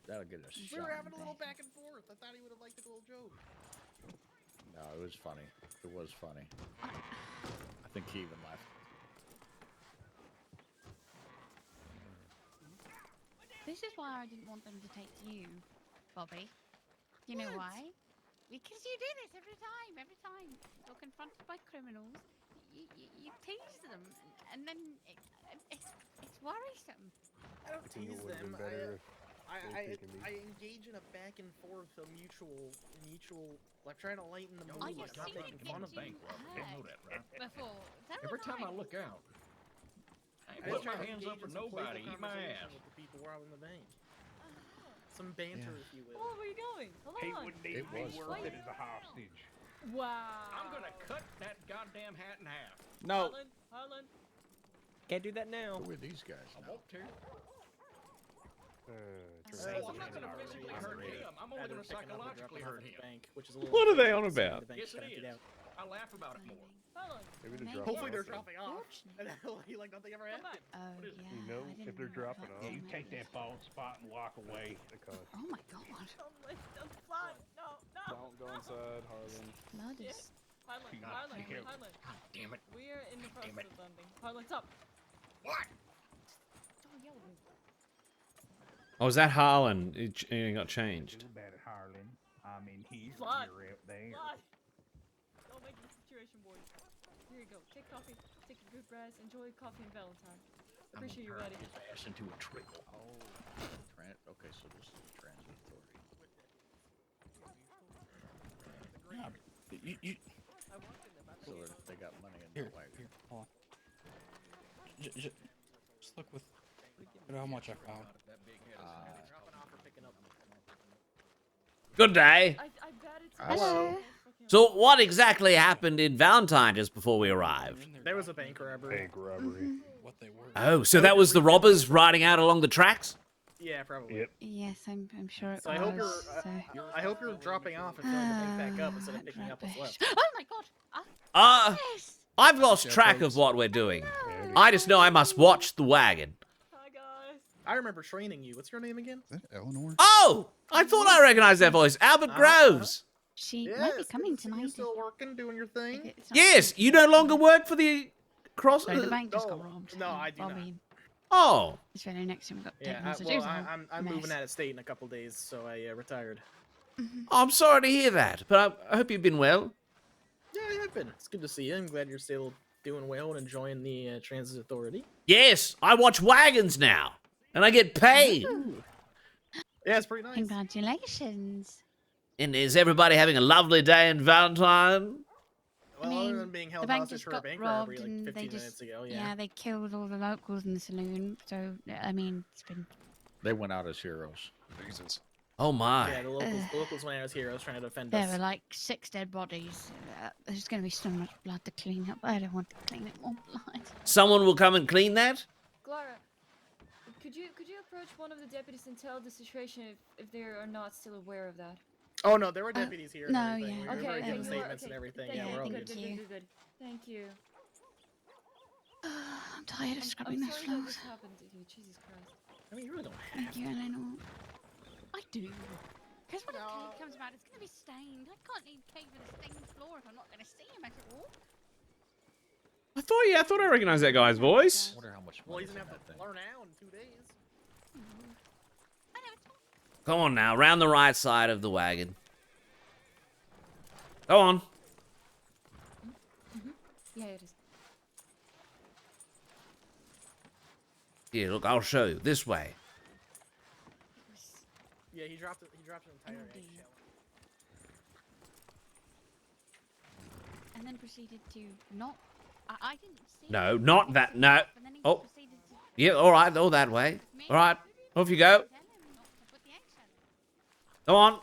That'll get us We were shot. having a little back and forth. I thought he would have liked the little joke. No, it was funny. It was funny. I think he even laughed. This is why I didn't want them to take you, Bobby. You know why? Because you do this every time. Every time you're confronted by criminals, you tease them, and then it's worrisome. I don't tease them. I engage in a back and forth, a mutual, like trying to lighten the mood, like not making fun of them. Before. Every time I look out, I ain't I put just try my to hands engage up for in some playful nobody. Eat my conversation ass. with the people while in the bank. Some banter, if you will. Oh, where are you going? Hold He on. wouldn't even be worth it as a hostage. Wow. I'm gonna cut that goddamn hat in half. No. Harlan. Can't do that now. Who are these guys? I won't to. I'm not gonna physically hurt him. I'm only gonna psychologically hurt him. What are they on about? Yes, it is. I laugh about it more. Maybe they're dropping Hopefully off they're then. dropping off. And like nothing ever happened. Oh, yeah. You know if they're dropping off. You take that bald spot and walk away. Oh my god. Don't go inside, Harlan. Blood is. Harlan. God damn it. We are in the process of landing. Harlan, stop. What? Don't yell at me. Oh, is that Harlan? It got changed. Too bad at Harlan. I mean, he's Fly. your rep there. Fly. Don't make the situation worse. Here you go. Take coffee. Take a good rest. Enjoy coffee and Valentine. Appreciate you ready. His ass into a trickle. Oh. Okay, so this is the transit authority. So they got money in their wagon. Here, hold on. Just look with how much I found. Good day. Hello. So, what exactly happened in Valentine just before we arrived? There was a bank robbery. Bank robbery. What they were. Oh, so that was the robbers riding out along the tracks? Yeah, probably. Yep. Yes, I'm sure it So was. I hope you're dropping off and filling the bank back up instead of picking up what's left. Oh my god! Yes. I've lost track of what we're doing. I just know I must watch the wagon. Hi guys. I remember training you. What's your name again? Is that Eleanor? Oh! I thought I recognized that voice. Albert Groves. She might be coming You tonight. still working, doing your thing? Yes, you no longer work for the cross. So the bank just got robbed. No, I do not. Oh. It's very next time we got Yeah, taken well, messages. I'm moving out of state in a couple days, so I retired. I'm sorry to hear that, but I hope you've been well. Yeah, I've been. It's good to see you. I'm glad you're still doing well and enjoying the Transit Authority. Yes, I watch wagons now, and I get paid. Yeah, it's pretty nice. Congratulations. And is everybody having a lovely day in Valentine? Well, other than being The held bank hostage just for a got bank robbed robbery like and 15 they just minutes ago, yeah. they killed all the locals in the saloon. So I mean, it's been They went out as heroes. Jesus. Oh my. Yeah, the locals went out as heroes trying to defend there us. were like 6 dead bodies. There's going to be so much blood to clean up. I don't want to clean up more blood. Someone will come and clean that? Clara, could you approach one of the deputies and tell the situation if they are not still aware of that? Oh no, there were deputies here and no, everything. yeah. We were Okay, giving you are- statements okay, and everything. Thank Yeah, you, we're all good, good. good. Thank you. I'm tired of scrubbing I'm those sorry that floors. this happened to you. Jesus Christ. I mean, you really don't Thank you, Eleanor. I do. Because when a cake comes out, it's going to be stained. I can't leave cake with a stained floor if I'm not going to see him at all. I thought I recognized that guy's voice. Wonder how much Well, money's he's in gonna have that to thing. learn out in 2 days. Come on now, round the right side of the wagon. Go on. Yeah, it is. Here, look, I'll show you. This way. Yeah, he dropped an entire eggshell. And then proceeded to not. I didn't see. No, him. not that. No. And then he Oh. proceeded to Yeah, all right. Oh, that way. All right. Off you go. tell him not to put the eggshell in. Go on.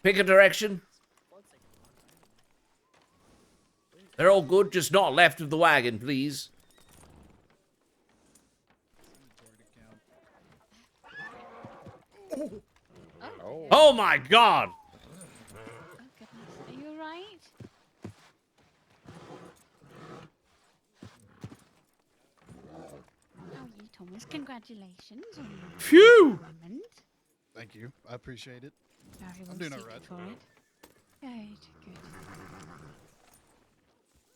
Pick a direction. They're all good, just not left of the wagon, please. Oh my god! Oh goodness, are you alright? Oh, you told me Yes, congratulations on your Phew! appointment. Thank you. I appreciate it. Very well I'm doing suited alright. for it. Good.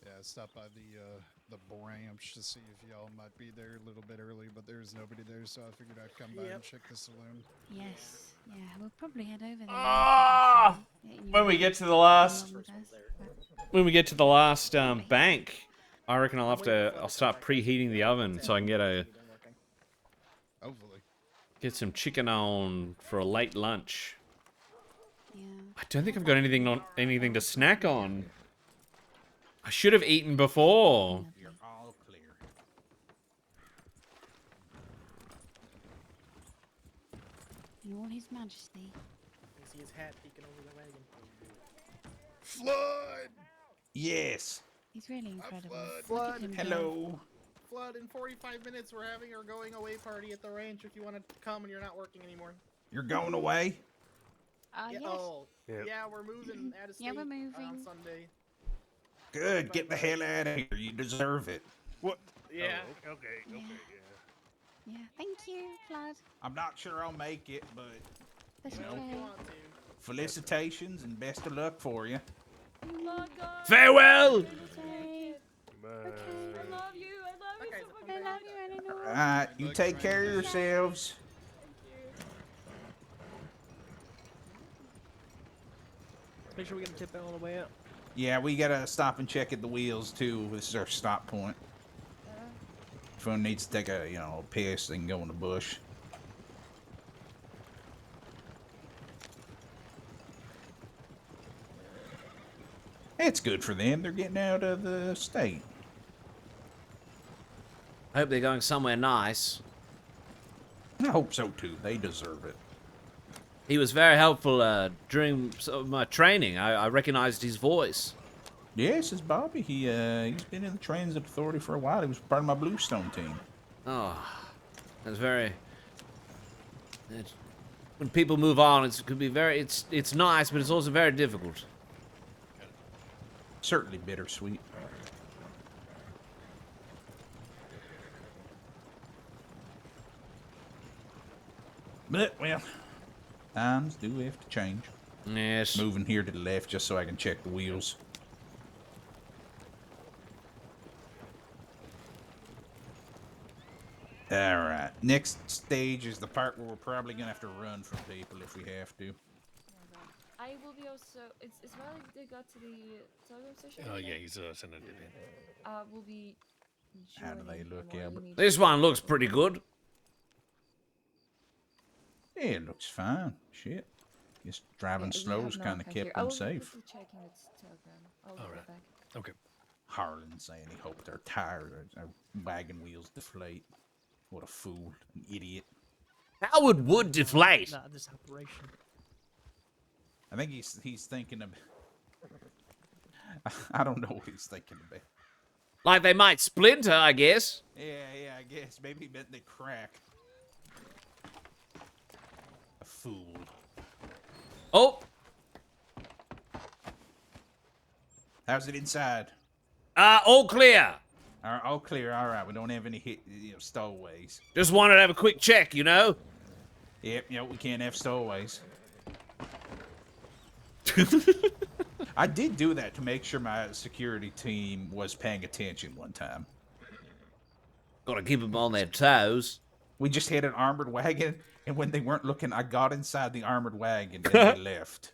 Yeah, I stopped by the branch to see if y'all might be there a little bit early, but there's nobody there, so I figured I'd come by and check the saloon. Yes. Yeah, we'll probably head over there. Ah! When we get to the last bank, I reckon I'll start preheating the oven so I can Hopefully. get some chicken on for a late lunch. Yeah. I don't think I've got anything to snack on. I should have eaten before. You're all clear. In all his majesty. You see his hat peeking over the wagon. Flood! Yes. He's really incredible. Flood. Hello. Flood, in 45 minutes we're having our going away party at the ranch if you want to come and you're not working anymore. You're going away? Yeah, Yes. oh, yeah, we're moving out of state Yeah, we're on moving. Sunday. Good. Get the hell out of here. You deserve it. What? Yeah. Oh, okay, yeah. Yeah, thank you, Flood. I'm not sure I'll make it, but That's you know, okay. felicitations and best of luck for you. Farewell! I love you. I love you so much. I love you, Eleanor. All right, you take care of yourselves. Make sure we get a tip out on the way out. Yeah, we gotta stop and check at the wheels too. This is our stop point. If one needs to take a piss, they can go in the bush. It's good for them. They're getting out of the state. I hope they're going somewhere nice. I hope so too. They deserve it. He was very helpful during some of my training. I recognized his voice. Yes, it's Bobby. He's been in the Transit Authority for a while. He was part of my Bluestone team. Oh, that's very. When people move on, it could be very. It's nice, but it's also very difficult. Certainly bittersweet. But well, times do have to change. Yes. Moving here to the left just so I can check the wheels. Alright, next stage is the part where we're probably gonna have to run from people if we have to. I will be also. It's Riley that got to the telegram station. Oh yeah, he's sending it in. We'll be. How do they look, Albert? This one looks pretty good. Yeah, it looks fine. Shit. Just driving slow's kind of kept them safe. Checking its telegram. I'll be right back. Okay. Harlan saying he hoped their tires, their wagon wheels deflate. What a fool. An idiot. How would wood deflate? Not this operation. I think he's thinking of... I don't know what he's thinking about. Like they might splinter, I guess. Yeah, I guess. Maybe he meant they crack. A fool. Oh! How's it inside? All clear. All clear. All right. We don't have any stowaways. Just wanted to have a quick check, you know? Yep, we can't have stowaways. I did do that to make sure my security team was paying attention one time. Gotta keep them on their toes. We just had an armored wagon, and when they weren't looking, I got inside the armored wagon, and they left.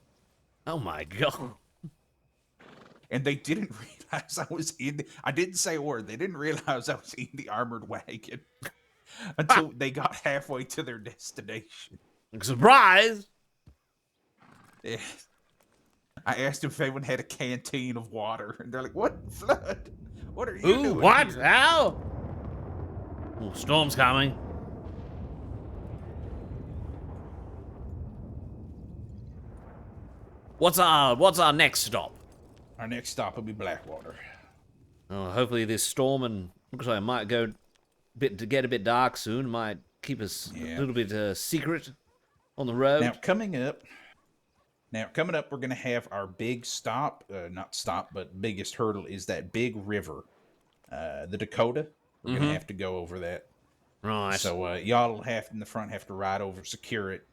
Oh my god. And they didn't realize I was in the... I didn't say a word. They didn't realize I was in the armored wagon until they got halfway to their destination. Surprise! Yeah. I asked them if anyone had a canteen of water, and they're like, "What, Flood? What are you doing what? here?" How? Oh, storm's coming. What's our next stop? Our next stop will be Blackwater. Oh, hopefully this storm and looks like it might get a bit dark soon. Might keep us a little bit secret on the road. Now coming up, we're gonna have our big stop. Not stop, but biggest hurdle is that big river, the Dakota. We're gonna have to go over that. Right. So y'all in the front have to ride over, secure it.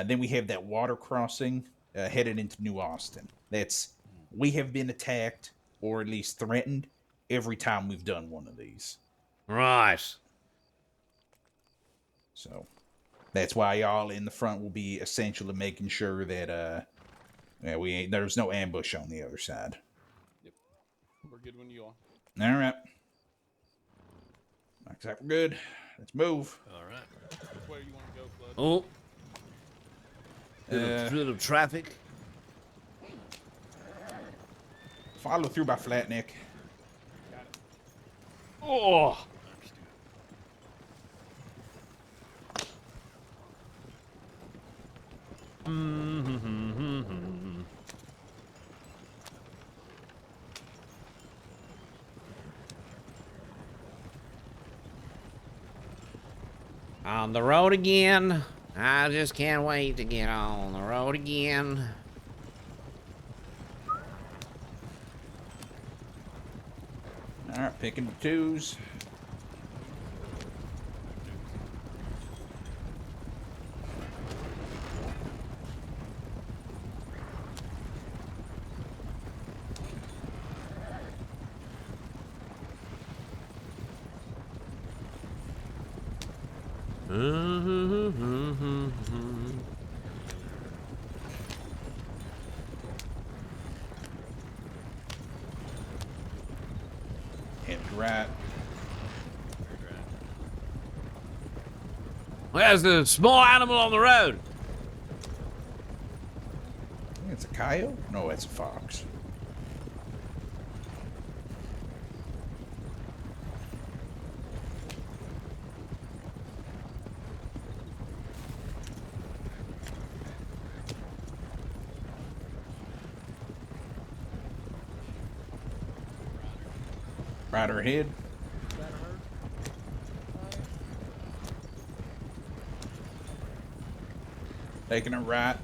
Then we have that water crossing headed into New Austin. We have been attacked or at least threatened every time we've done one of these. Right. So that's why y'all in the front will be essentially making sure that there's no ambush on the other side. Yep. We're good when you are. All right. Looks like we're good. Let's move. All right. Which way you want to go, Flood? Oh. Bit of traffic. Follow through by Flatneck. Got it. Oh. On the road again. I just can't wait to get on the road again. All right, picking the twos. Head right. There's a small animal on the road. I think it's a coyote? No, it's a fox. Rider ahead. Taking a right.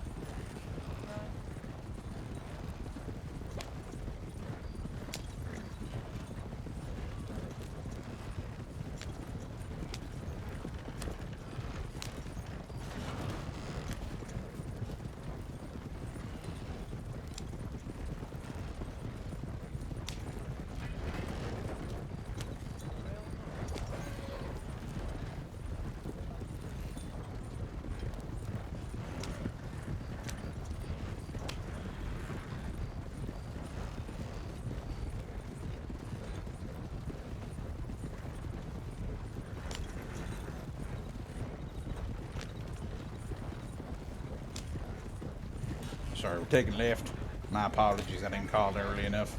Sorry, we're taking left. My apologies, I didn't call it early enough.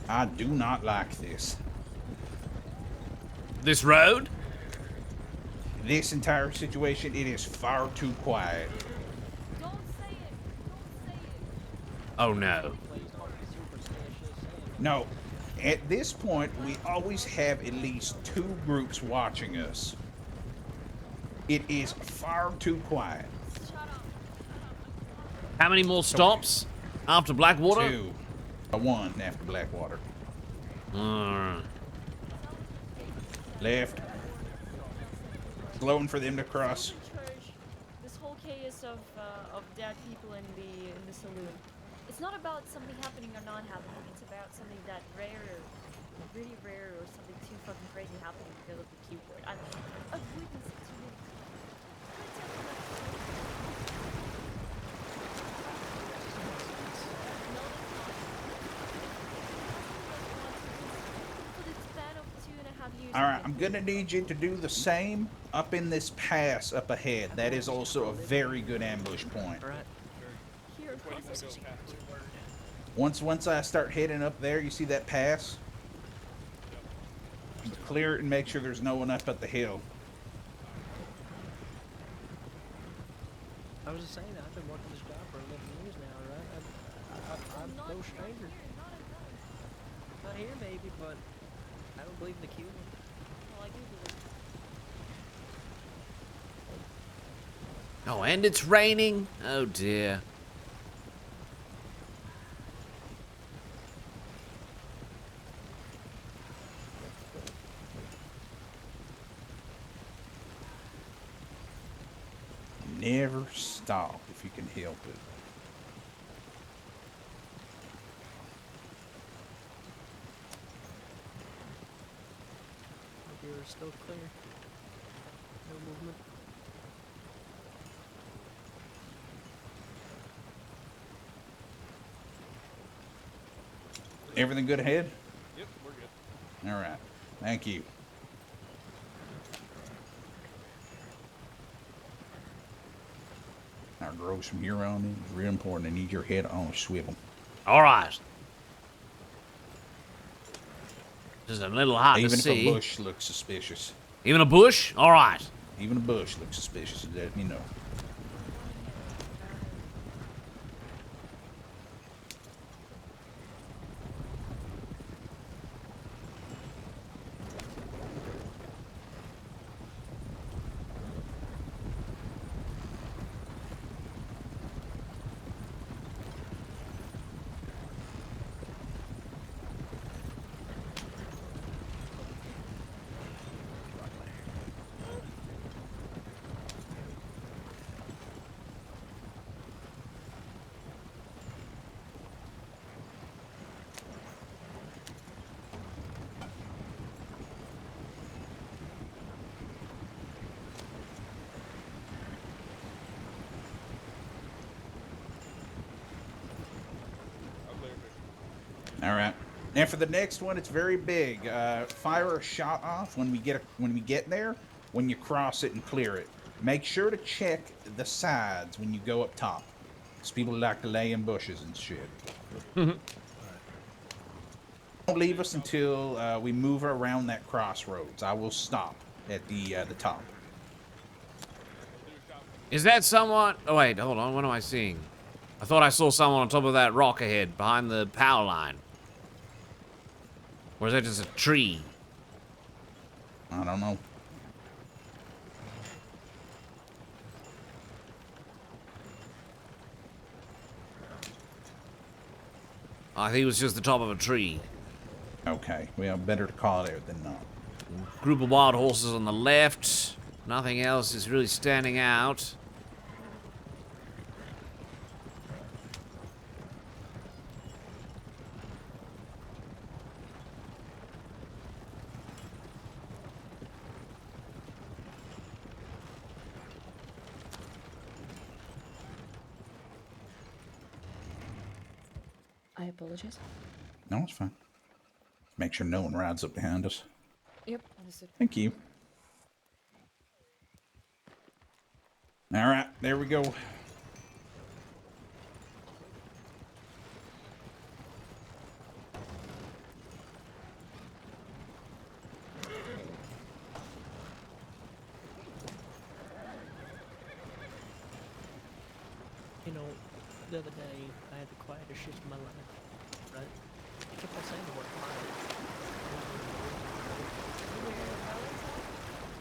I do not like this. This road? This entire situation, it is far too quiet. Oh no. No, at this point, we always have at least 2 groups watching us. It is far too quiet. How many more stops after Blackwater? 2. 1 after Blackwater. Left. Slowing for them to cross. This whole chaos of dead people in the saloon. It's not about something happening or not happening. It's about something that rare, really rare, or something too fucking crazy happening because of the keyboard. I've witnessed it too many All right, I'm gonna need you to do the same up in this pass up ahead. That is also a very good ambush point. Once I start heading up there, you see that pass? Just clear it and make sure there's no one up at the hill. I was just saying that I've been working this job for 11 years now, right? I'm no stranger. Not here maybe, but I don't believe the Q. Well, I do believe. Oh, and it's raining. Oh dear. Never stop if you can help it. You're still clear. No movement. Everything good ahead? Yep, we're good. All right. Thank you. Our growth from here on in is real important. I need your head on a swivel. All right. This is a little hard Even to if see. a bush looks suspicious. Even a bush? All right. Even a bush looks suspicious. Let me know. All right. And for the next one, it's very big. Fire a shot off when we get there. When you cross it and clear it, make sure to check the sides when you go up top, because people like to lay in bushes and shit. Don't leave us until we move around that crossroads. I will stop at the top. Is that someone? Oh wait, hold on. What am I seeing? I thought I saw someone on top of that rock ahead, behind the power line. Or is that just a tree? I don't know. I think it was just the top of a tree. Okay, well, better to call it out than not. Group of wild horses on the left. Nothing else is really standing out. I apologize. No, it's fine. Make sure no one rides up behind us. Yep, understood. Thank you. All right, there we go. You know, the other day I had the quietest shift of my life, right? I kept on saying the word quiet.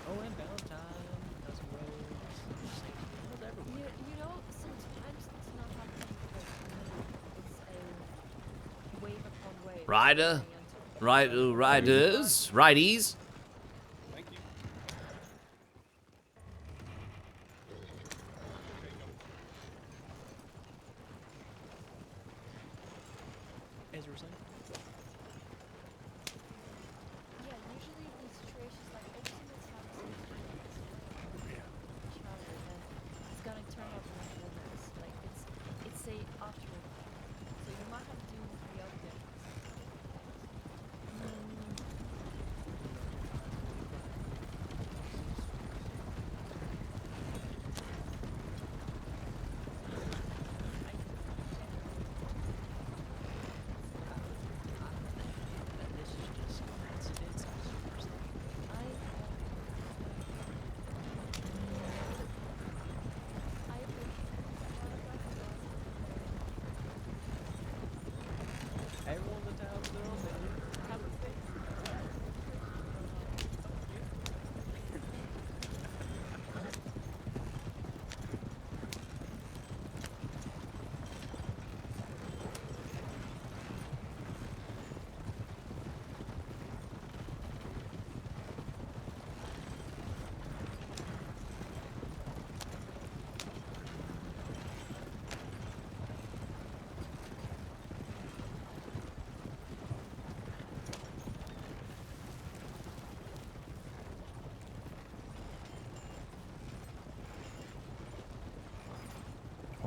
Oh, and Valentine, Cousin Rose, Saint everywhere. You know, sometimes it's not happening because it's a wave upon wave. Rider? Riders? Righties? Thank you. As you were saying? Yeah, usually in situations like everything that's happening traveler, then it's gonna turn out like a mess. Like it's a after effect. So you might have to do the other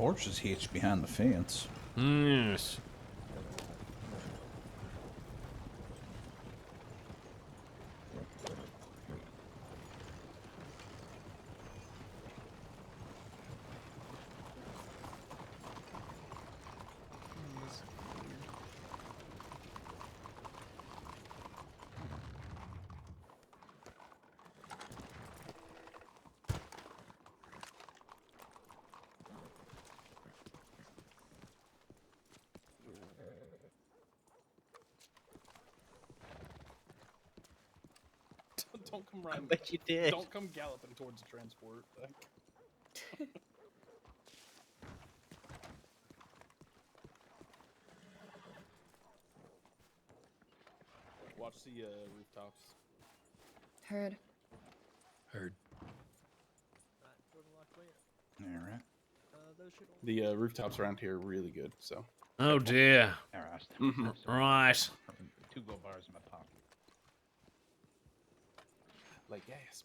horse is hitched behind the fence. Yes. Don't come running. I bet you did. Don't come galloping towards the transport. Like. Watch the rooftops. Heard. Heard. All right. The rooftops around here are really good. So. Oh dear. All right. Mhm. Right. 2 gold bars in my pocket. Like gasp.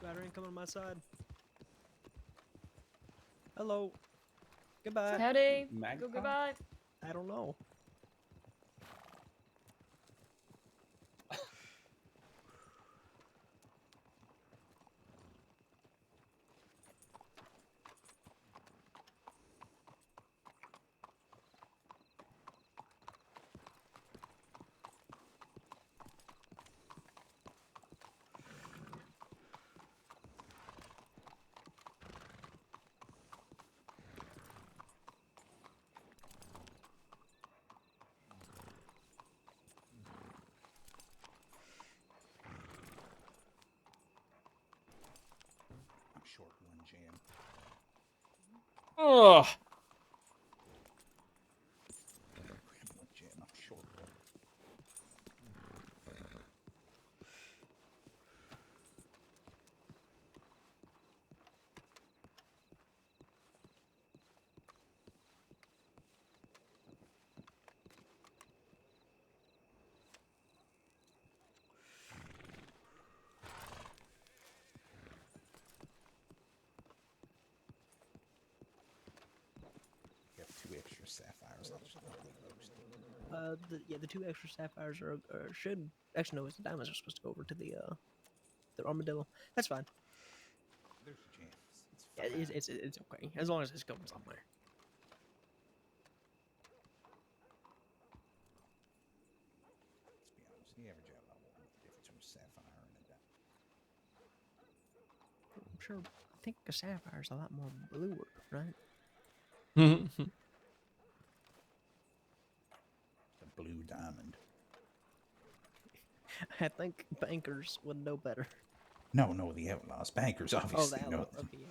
Battery coming on my side. Hello. Goodbye. Howdy. Magpie? Go goodbye. I don't know. I'm short 1 gem. Oh. Grab 1 gem. I'm short 1. Got 2 extra sapphires. I'll just not leave those. The 2 extra sapphires should actually no, it's the diamonds are supposed to go over to the armadillo. That's fine. There's gems. It's Yeah, fine. it's okay as long as it's going somewhere. Let's be honest. The average outlaw won't know the difference between a sapphire and a diamond. I'm sure. I think a sapphire's a lot more bluer, right? The blue diamond. I think bankers would know better. No, the outlaws. Bankers obviously the know. outlaw. Okay, yeah.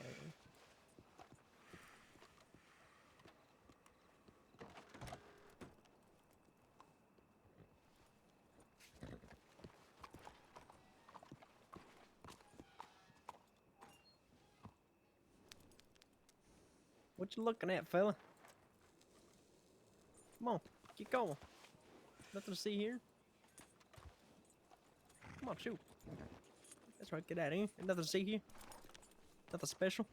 What you looking at, fella? Come on, keep going. Nothing to see here. Come on, shoot. That's right, get out of here. Ain't nothing to see here. Nothing special.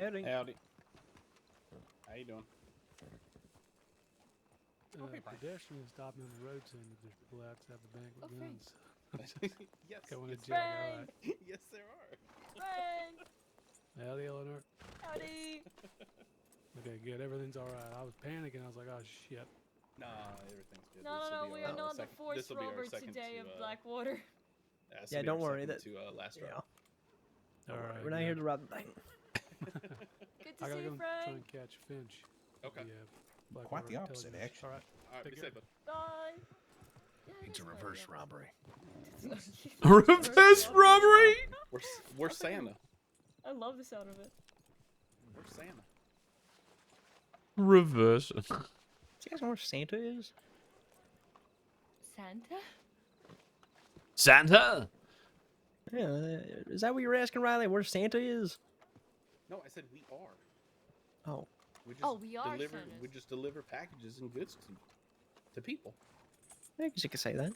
Howdy. How you doing? Pedestrians stopping on the road saying that there's people outside the bank with guns. Yes. Going to yes, jail. there All are. right. Yes, there are. Frank! Howdy, Eleanor. Howdy! Okay, good. Everything's all right. I was panicking. I was like, oh shit. Nah, everything's good. No, we are not the force robber today of Blackwater. Yeah, don't worry. That last yeah. round. All right. We're not here to rob the bank. Good to I gotta see go you, try Frank. and catch Finch. Okay. Quite the opposite, actually. All right. All right, Take be care. safe, bud. Bye. It's a reverse robbery. A reverse robbery? We're Santa. I love the sound of it. We're Santa. Reverse. Do you guys know where Santa is? Santa? Santa? Yeah, is that what you were asking, Riley? Where Santa is? No, I said we are. Oh. We just we are deliver. Santas. We just deliver packages and goods to people. I guess you could say that.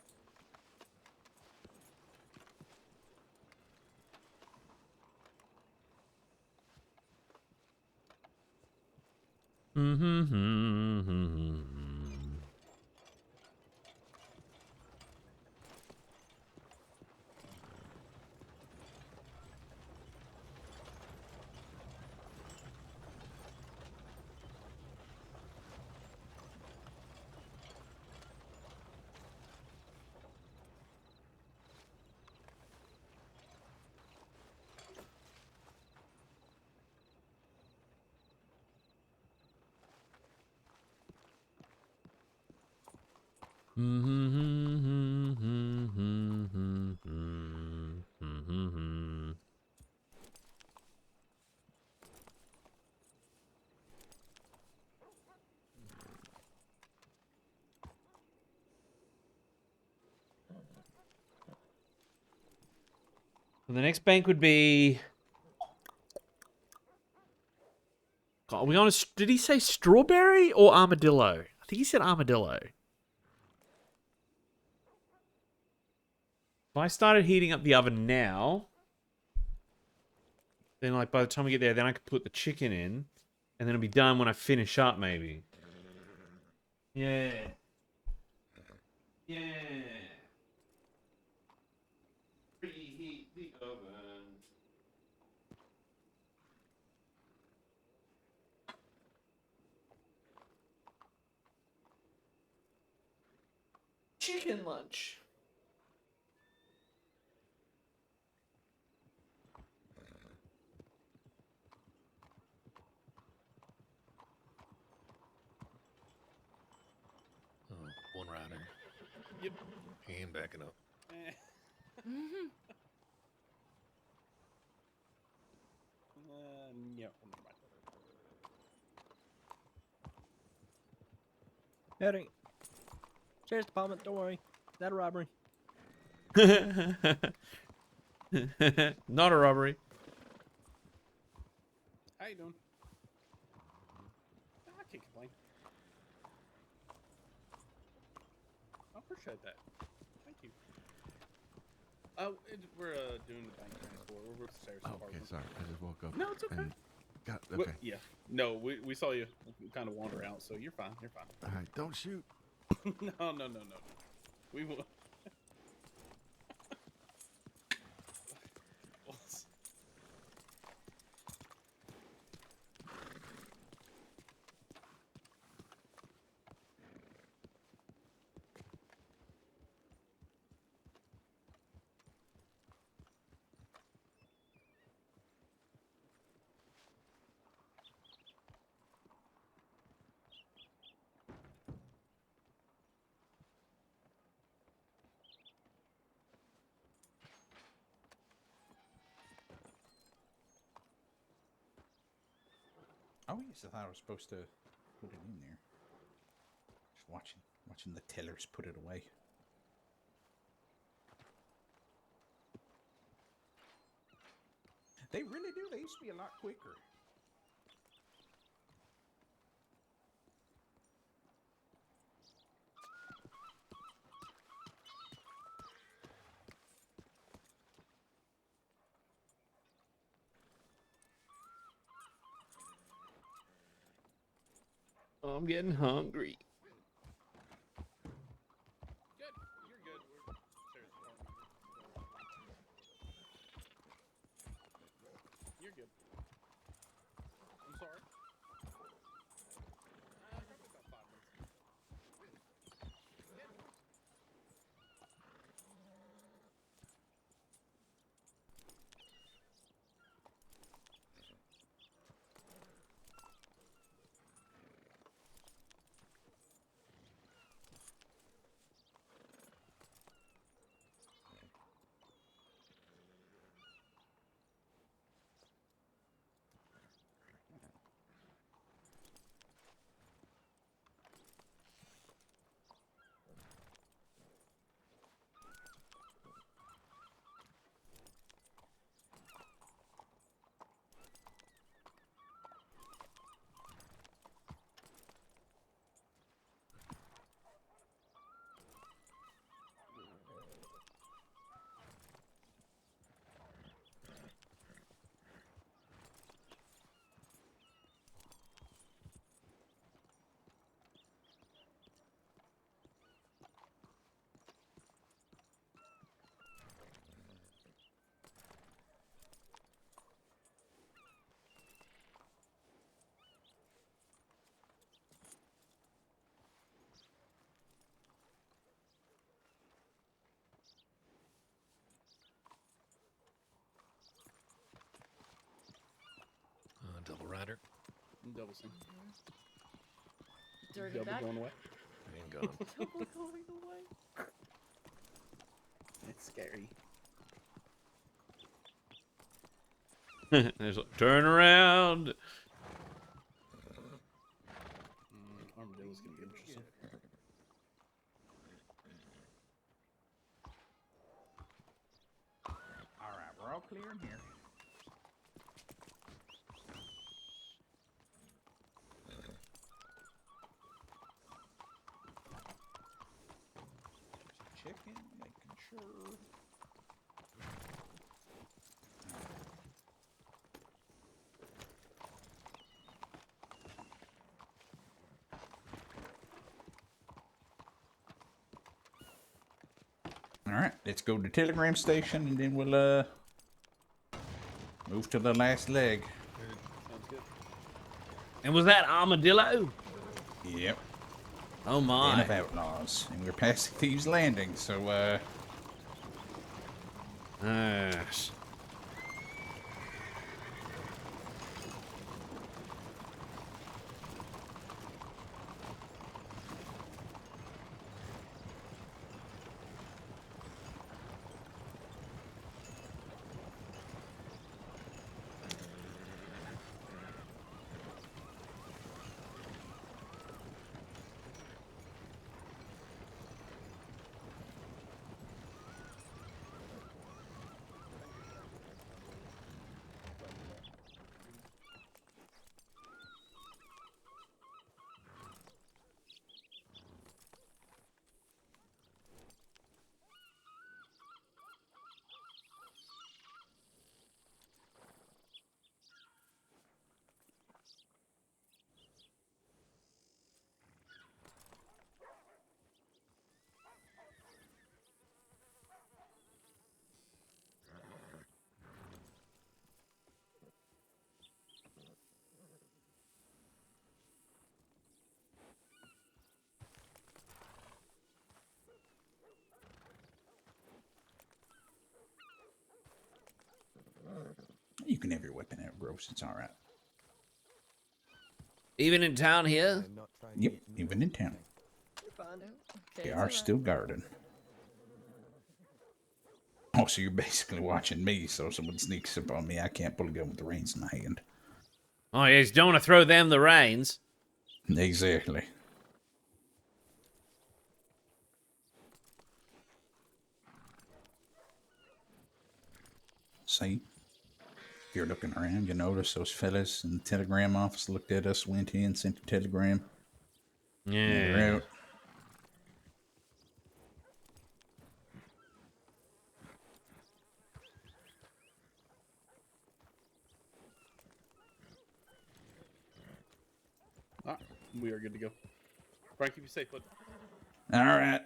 The next bank would be. God, are we on a? Did he say strawberry or armadillo? I think he said armadillo. If I started heating up the oven now, then like by the time we get there, then I could put the chicken in, and then it'll be done when I finish up, maybe. Yeah. Yeah. Preheat the oven. Chicken lunch. Oh, one rider. Yep. And backing up. Mm-hmm. Yeah. Howdy. Sheriff's Department, don't worry. Is that a robbery? Not a robbery. How you doing? I can't complain. I appreciate that. Thank you. We're doing the bank transfer. We're with the sheriff's department. Okay, sorry. I just woke up. No, it's okay. and Got, Well, okay. yeah. No, we saw you kind of wander out, so you're fine. You're fine. All right, don't shoot. No. We will. Oh yes, I thought I was supposed to put it in there. Just watching the tellers put it away. They really do. They used to be a lot quicker. I'm getting hungry. You're good. I'm sorry. Probably about 5 minutes. Double rider. Double sing. Dirty Double back. going away. And gone. Double going away. It's scary. There's like, turn around. Armadillo's gonna get interesting. All right, we're all clear in here. Checking, making sure. All right, let's go to the telegram station, and then we'll move to the last leg. Sounds good. And was that armadillo? Yep. Oh Den my. of Outlaws, and we're past Thieves Landing, so Yes. you can have your weapon out, Gross. It's all right. Even in town here? Yep, even in town. They are still guarded. Oh, so you're basically watching me, so if someone sneaks up on me, I can't pull a gun with the reins in my hand. Oh, yes, don't want to throw them the reins. Exactly. See? If you're looking around, you notice those fellas in the telegram office looked at us, went in, sent a telegram. Yeah. They're out. we are good to go. Brian, keep you safe, bud. All right.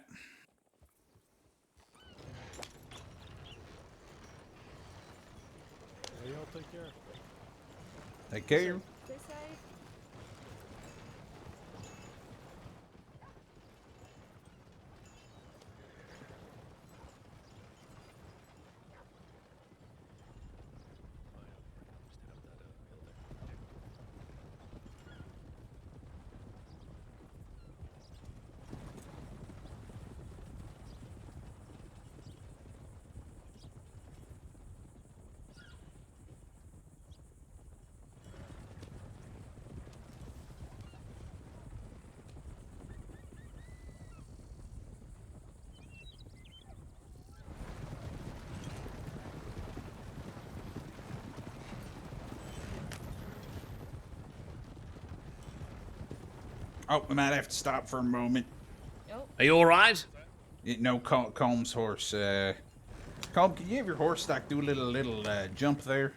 Yeah, y'all take care. Take care. Stay safe. Oh, we might have to stop for a moment. Are you all right? No, Combs' horse. Comb, can you have your horse like do a little jump there?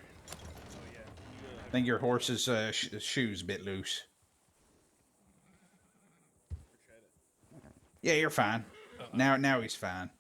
I think your horse's shoe's a bit loose. Yeah, you're fine. Now he's fine.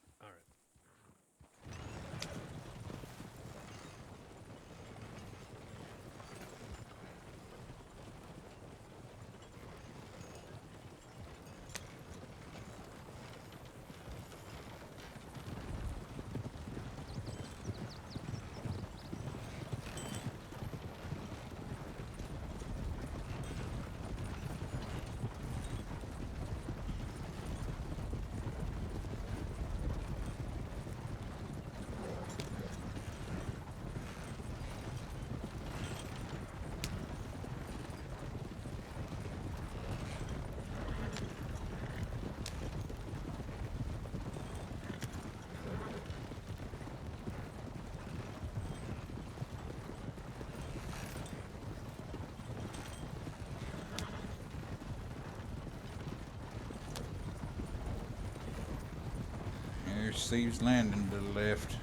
There's Steve's Landing to the left.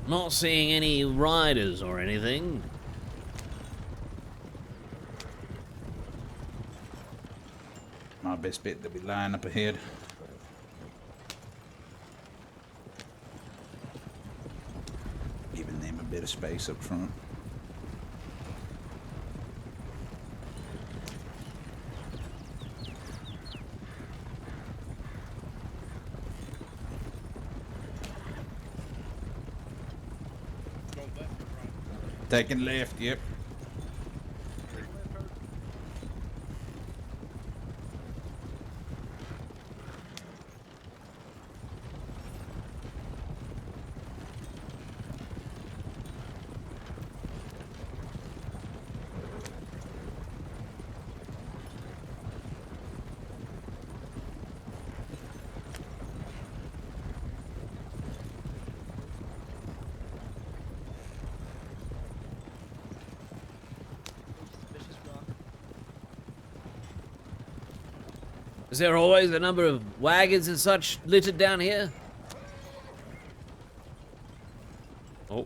Not seeing any riders or anything. My best bet they'll be lying up ahead. Giving them a bit of space up front. Taking left, yep. Is there always a number of wagons and such littered down here? Oh.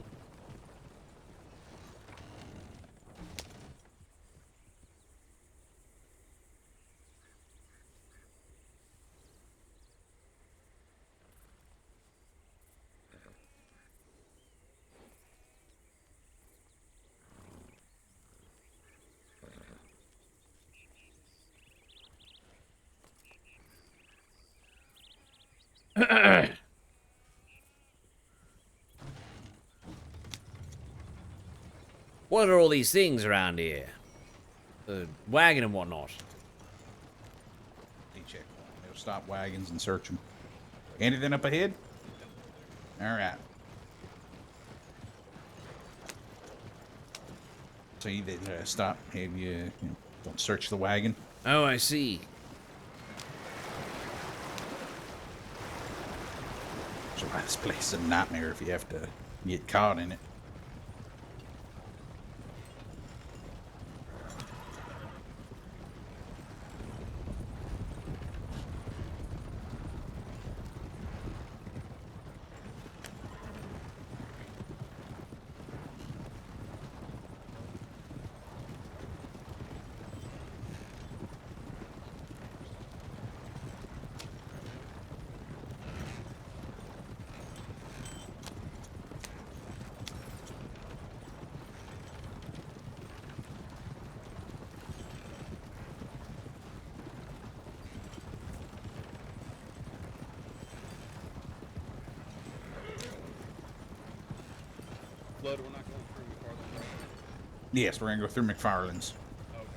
What are all these things around here? The wagon and whatnot. They check one. They'll stop wagons and search them. Anything up ahead? All right. See, they stop. Have you know, don't search the wagon. Oh, I see. So this place is a nightmare if you have to get caught in it. flood. We're not going through McFarland, right? Yes, we're gonna go through McFarland's. Okay.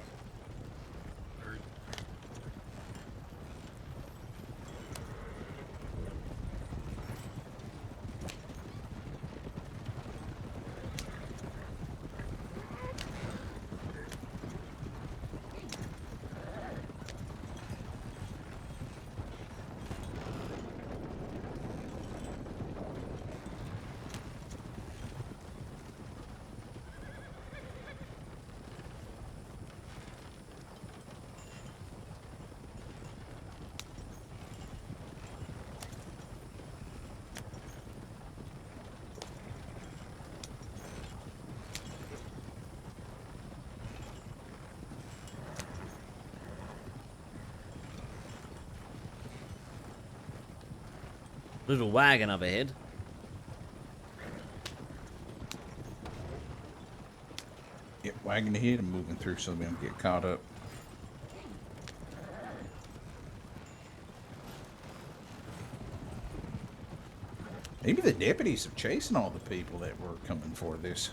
Little wagon up ahead. Yep, wagging ahead and moving through so we don't get caught up. Maybe the deputies are chasing all the people that were coming for this.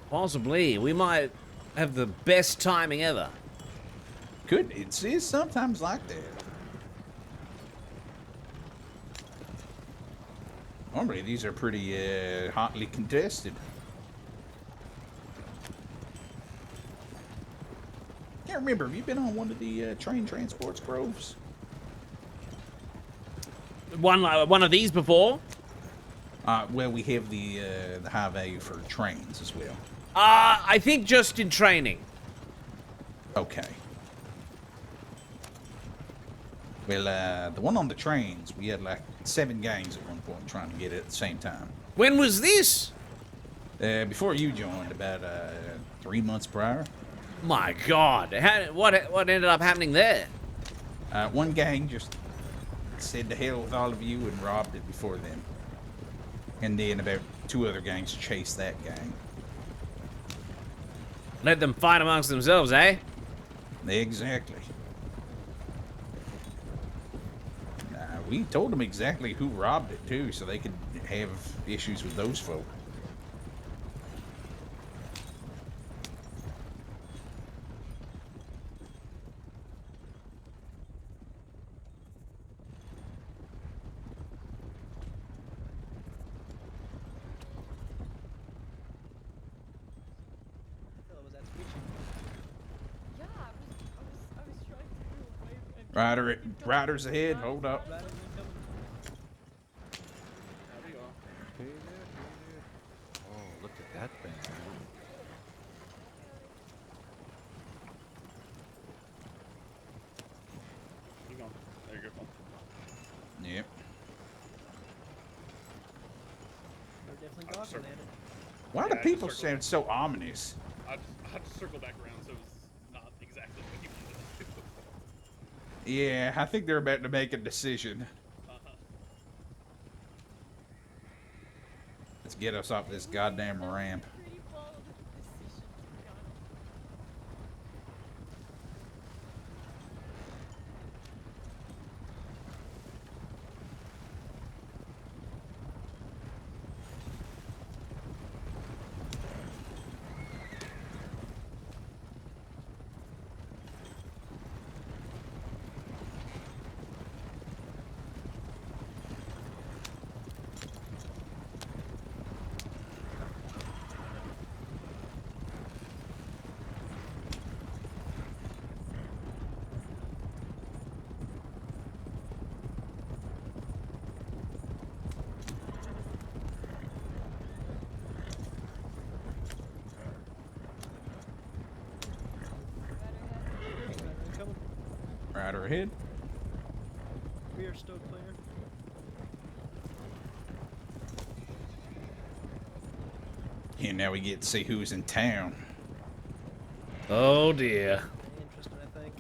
Possibly. We might have the best timing ever. Could it is sometimes like that. Normally these are pretty hotly contested. Can't remember. Have you been on one of the train transports, Groves? One of these before? Well, we have the high value for trains as well. I think just in training. Okay. Well, the one on the trains, we had like 7 gangs at one point trying to get it at the same time. When was this? Before you joined, about 3 months prior. My God, what ended up happening there? One gang just said to hell with all of you and robbed it before them. And then about 2 other gangs chased that gang. Let them fight amongst themselves, eh? Exactly. We told them exactly who robbed it, too, so they could have issues with those folk. Riders ahead, hold up. Oh, look at that thing. Keep going. There you go. Yep. They're definitely gawking at it. Why do people sound so ominous? I just circle back around so it's not exactly what you wanted to do. Yeah, I think they're about to make a decision. Let's get us off this goddamn ramp. Rider ahead. We are still clear. And now we get to see who's in town. Oh dear. Interesting, I think.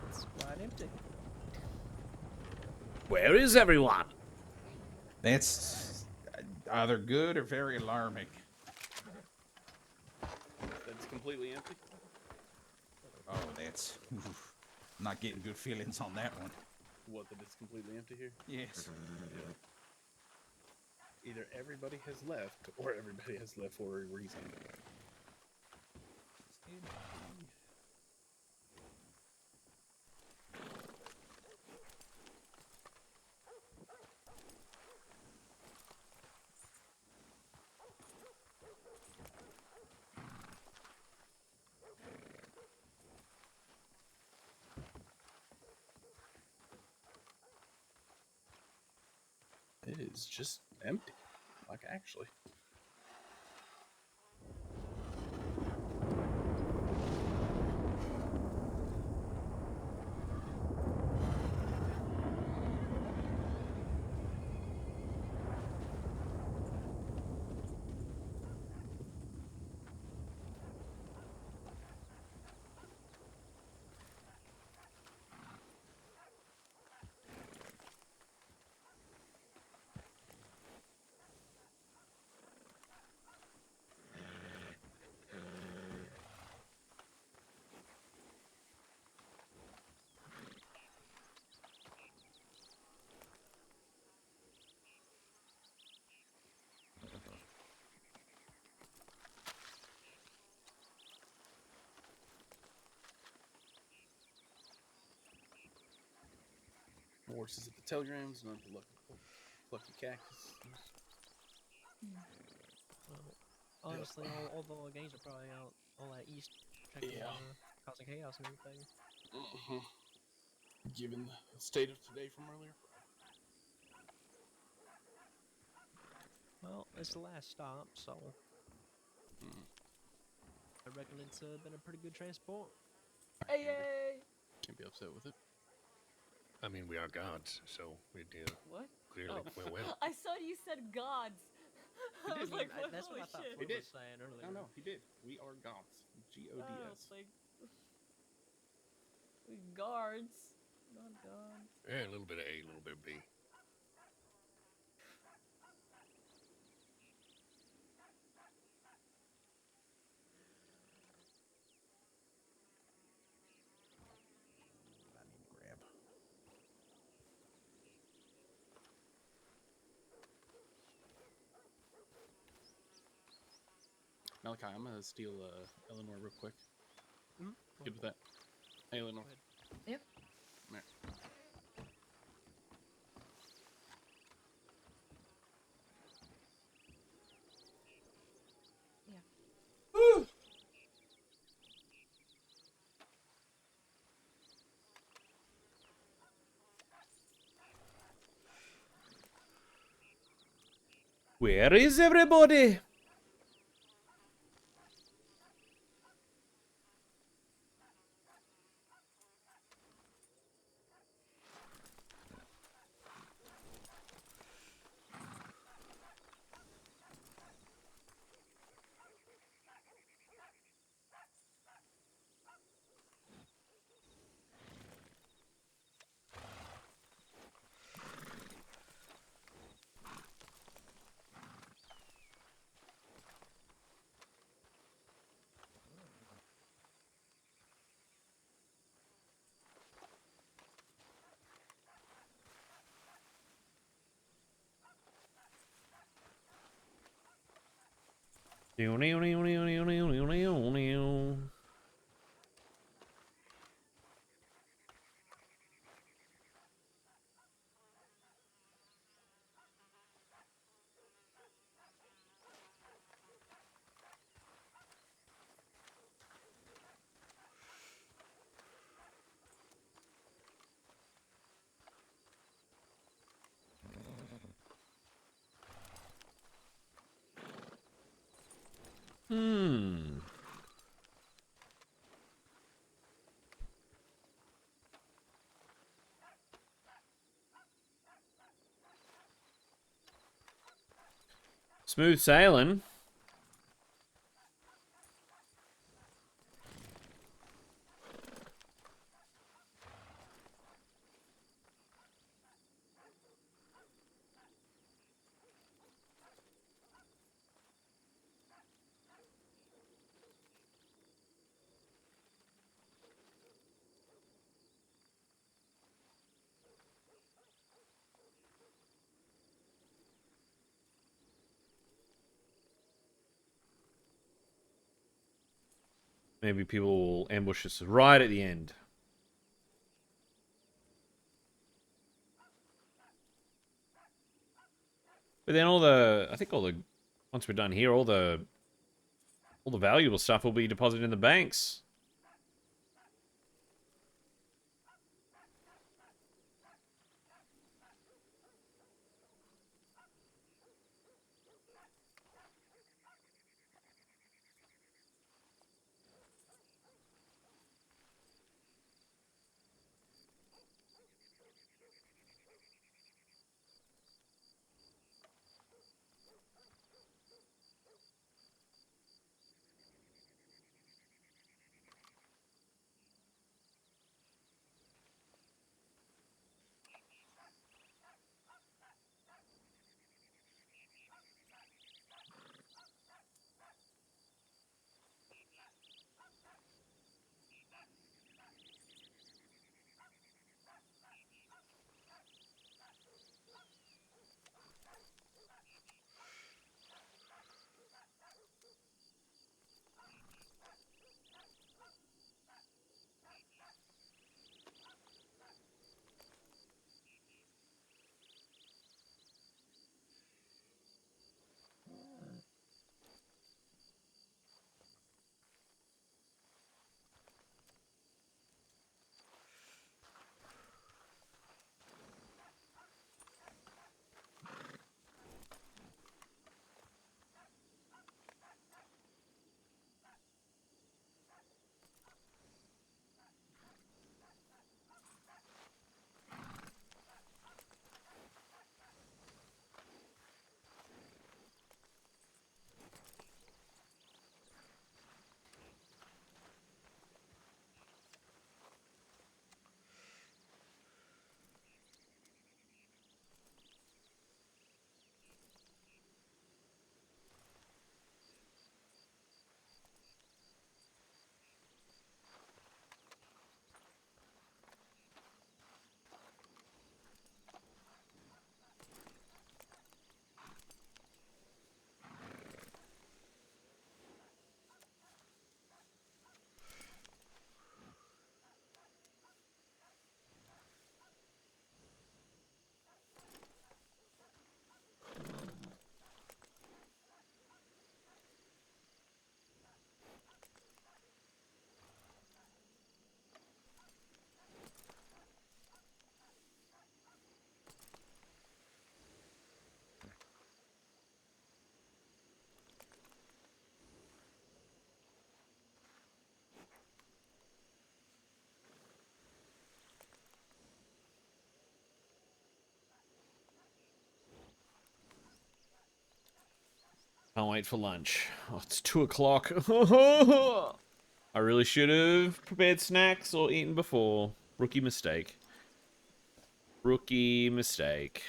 It's quite empty. Where is everyone? That's Either good or very alarming. That's completely empty. Oh, that's... oof. Not getting good feelings on that one. What, that it's completely empty here? Yes. Yeah. Either everybody has left, or everybody has left for a reason. It is just empty. Like, actually. Horses at the telegrams, not the lucky cactus. Well, honestly, all the gangs are probably out all that east, checking, causing chaos and everything. Given the state of today from earlier. Well, it's the last stop, so I reckon it's been a pretty good transport. Hey! Can't be upset with it. I mean, we are gods, so we do What? clearly well. I thought you said gods. I was like, what? That's what I Holy thought shit. Flo was saying earlier. No, he did. We are gods. G-O-D-S. Like, we guards, not gods. Yeah, a little bit of A, a little bit of B. Malachi, I'm gonna steal Eleanor real quick. Good with that? Hey, Eleanor. Yep. Come here. Where is everybody? Smooth sailing. maybe people will ambush us right at the end. But then once we're done here, all the valuable stuff will be deposited in the banks. Can't wait for lunch. Oh, it's 2 o'clock. I really should have prepared snacks or eaten before. Rookie mistake. Rookie mistake.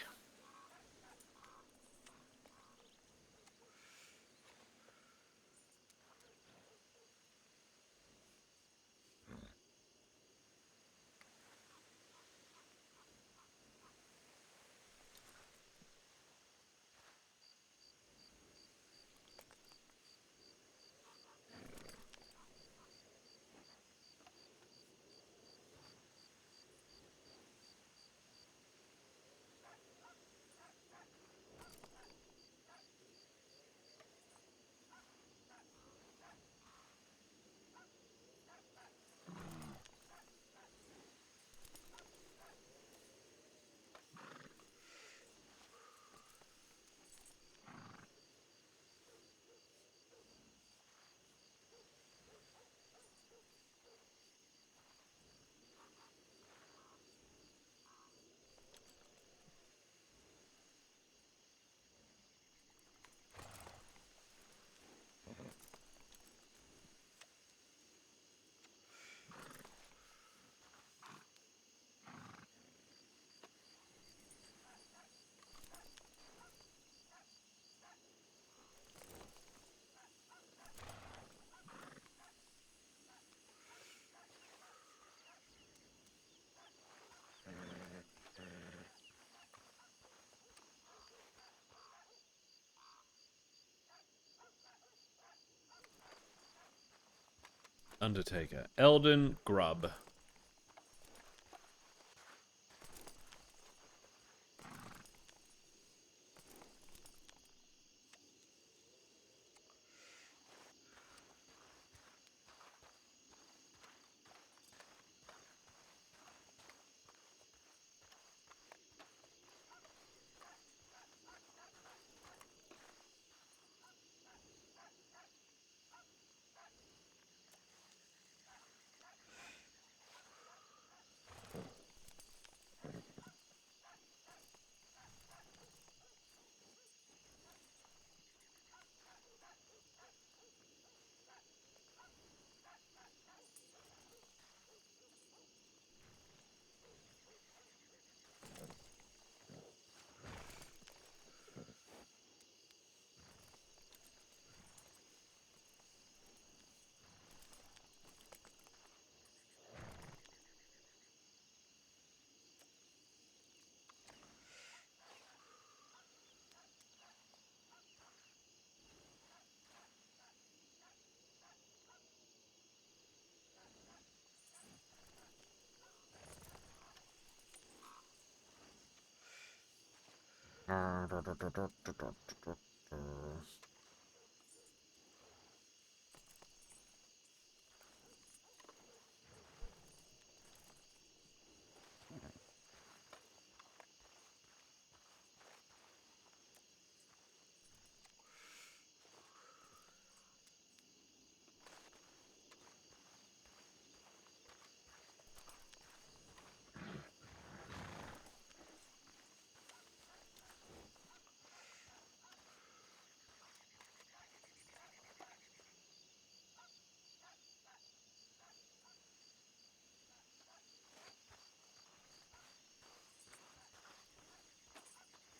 Undertaker. Eldon Grubb.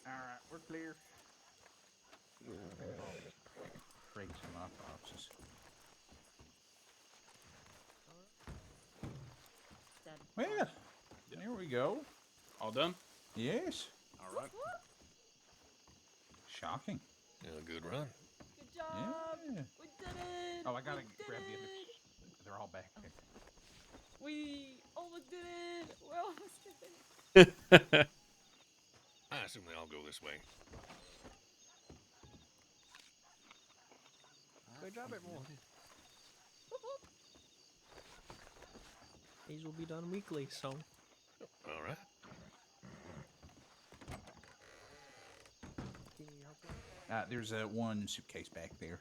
All right, we're clear. Break some off boxes. Well, there we go. All done? Yes. All right. Shocking. Yeah, good run. Good job. Yeah. We did it. Oh, I gotta We did grab the other. it. They're all back there. We almost did it. We almost did it. I assume they all go this way. Great job, everyone. These will be done weekly, so. All right. There's one suitcase back there.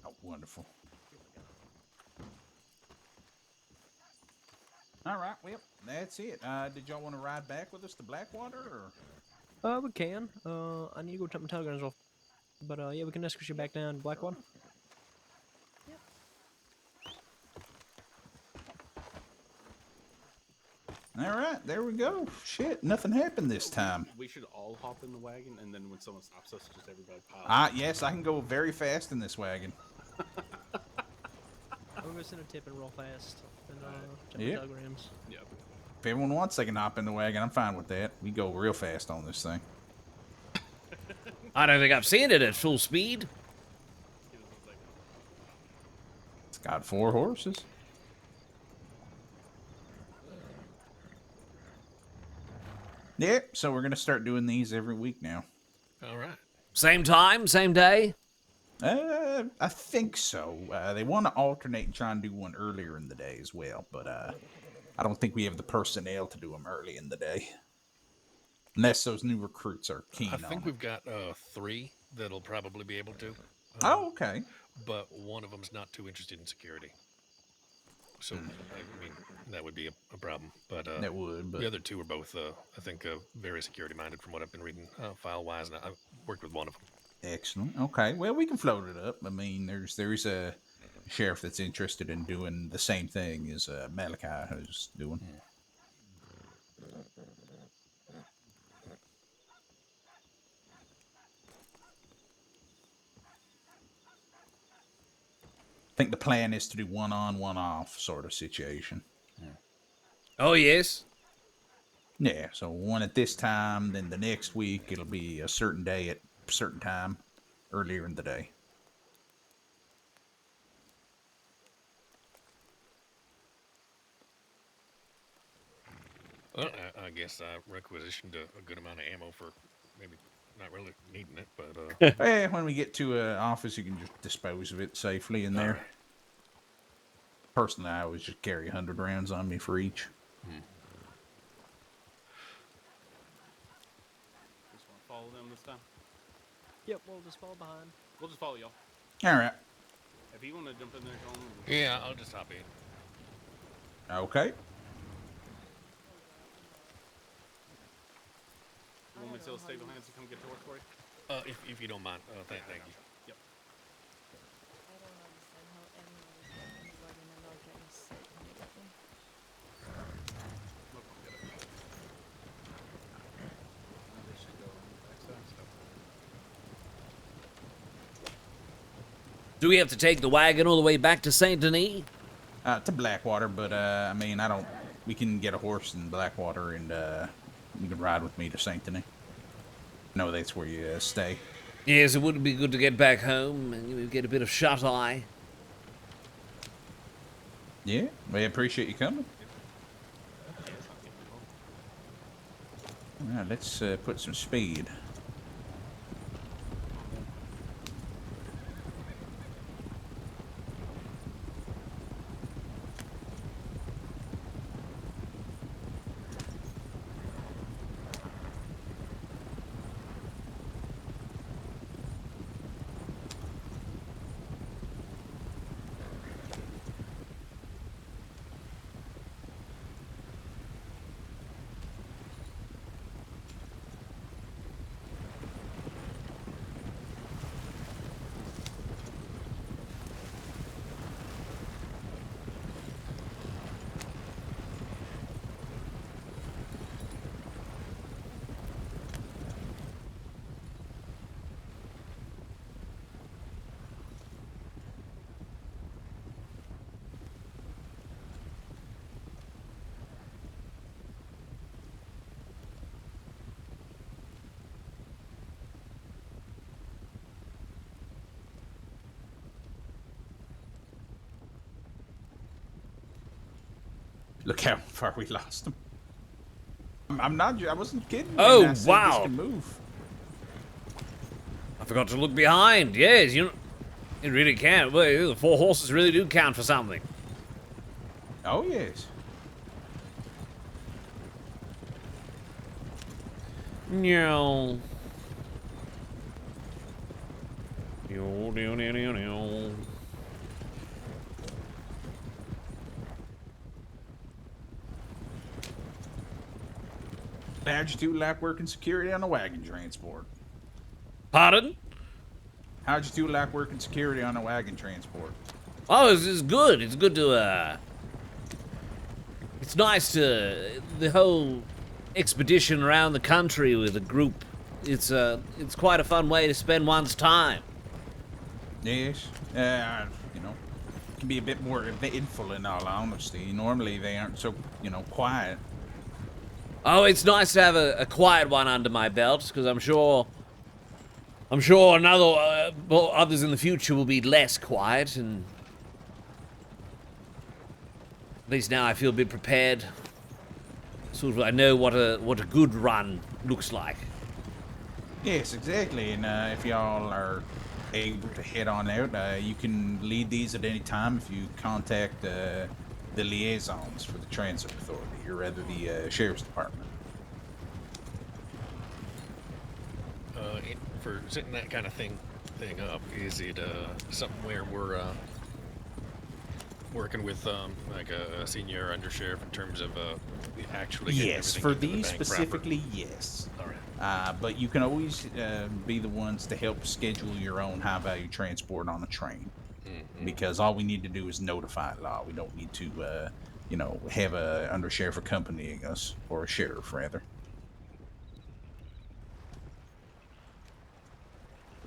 Oh, wonderful. All right, well, that's it. Did y'all want to ride back with us to Blackwater, or? We can. I need to go check my telegrams off. But, yeah, we can escort you back down to Blackwater. All right, there we go. Shit, nothing happened this time. We should all hop in the wagon, and then when someone stops us, just everybody pile. Yes, I can go very fast in this wagon. I'm gonna send a tip and roll fast. And, check my Yep. telegrams. Yep. If everyone wants, they can hop in the wagon. I'm fine with that. We go real fast on this thing. I don't think I've seen it at full speed. It's got 4 horses. Yep, so we're going to start doing these every week now. All right. Same time, same day? I think so. They want to alternate and try and do one earlier in the day as well, but I don't think we have the personnel to do them early in the day. Unless those new recruits are keen on I think it. we've got 3 that'll probably be able to. Oh, okay. But one of them's not too interested in security. So, I mean, that would be a problem. But that would. But the other 2 are both, I think, very security-minded from what I've been reading file-wise, and I've worked with one of them. Excellent. Okay. Well, we can float it up. I mean, there's a sheriff that's interested in doing the same thing as Malachi is doing. think the plan is to do one on, one off sort of situation. Oh, yes. Yeah, so one at this time, then the next week it'll be a certain day at a certain time earlier in the day. Well, I guess I requisitioned a good amount of ammo for maybe not really needing it, but When we get to an office, you can just dispose of it safely in there. Alright. Personally, I always just carry 100 rounds on me for each. Just want to follow them this time. Yep, we'll just fall behind. We'll just follow y'all. All right. If you want to jump in there, Colin. yeah, I'll just hop in. Okay. You want me to still stay behind so come get to work for you? If you don't mind, thank you. Yep. I don't understand how anyone is getting in the wagon and not getting sick immediately. Look, I'll get it. They should go on the backside stuff. Do we have to take the wagon all the way back to Saint Denis? To Blackwater, but I mean, we can get a horse in Blackwater and you can ride with me to Saint Denis. No, that's where you stay. Yes, it would be good to get back home and you would get a bit of shut-eye. Yeah, we appreciate you coming. All right, let's put some speed. Look how far we lost him. I wasn't kidding. Oh, I said wow. This can move. I forgot to look behind. Yes, it really can. Well, the 4 horses really do count for something. Oh, yes. No. How'd you do like working security on a wagon transport? Pardon? How'd you do like working security on a wagon transport? Oh, it's good. It's good to, it's nice to, the whole expedition around the country with a group. It's quite a fun way to spend one's time. Yes. It can be a bit more eventful in all honesty. Normally they aren't so, quiet. Oh, it's nice to have a quiet one under my belt, because I'm sure others in the future will be less quiet, and at least now I feel a bit prepared. Sort of, I know what a good run looks like. Yes, exactly. And if y'all are able to head on out, you can lead these at any time if you contact the liaisons for the Transit Authority, or rather the Sheriff's Department. For setting that kind of thing up, is it something where we're working with like a senior undersheriff in terms of actually getting Yes, everything for into the these bank specifically, yes. All right. But you can always be the ones to help schedule your own high-value transport on the train. Because all we need to do is notify law. We don't need to, have a undersheriff accompanying us, or a sheriff, rather.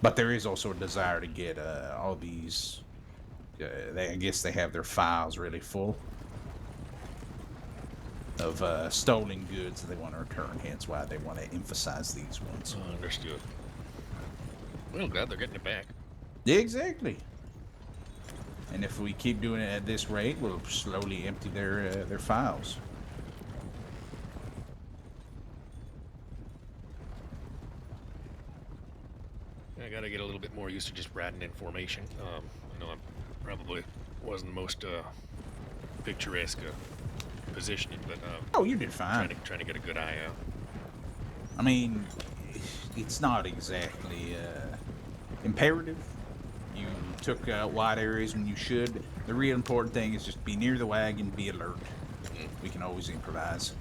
But there is also a desire to get all these I guess they have their files really full of stolen goods that they want to return. Hence why they want to emphasize these ones. Understood. Well, glad they're getting it back. Yeah, exactly. And if we keep doing it at this rate, we'll slowly empty their files. I gotta get a little bit more used to just ratting in formation. I know I probably wasn't the most picturesque positioning, but oh, you did fine. Trying to get a good eye out. I mean, it's not exactly imperative. You took out wide areas when you should. The real important thing is just be near the wagon, be alert. We can always improvise.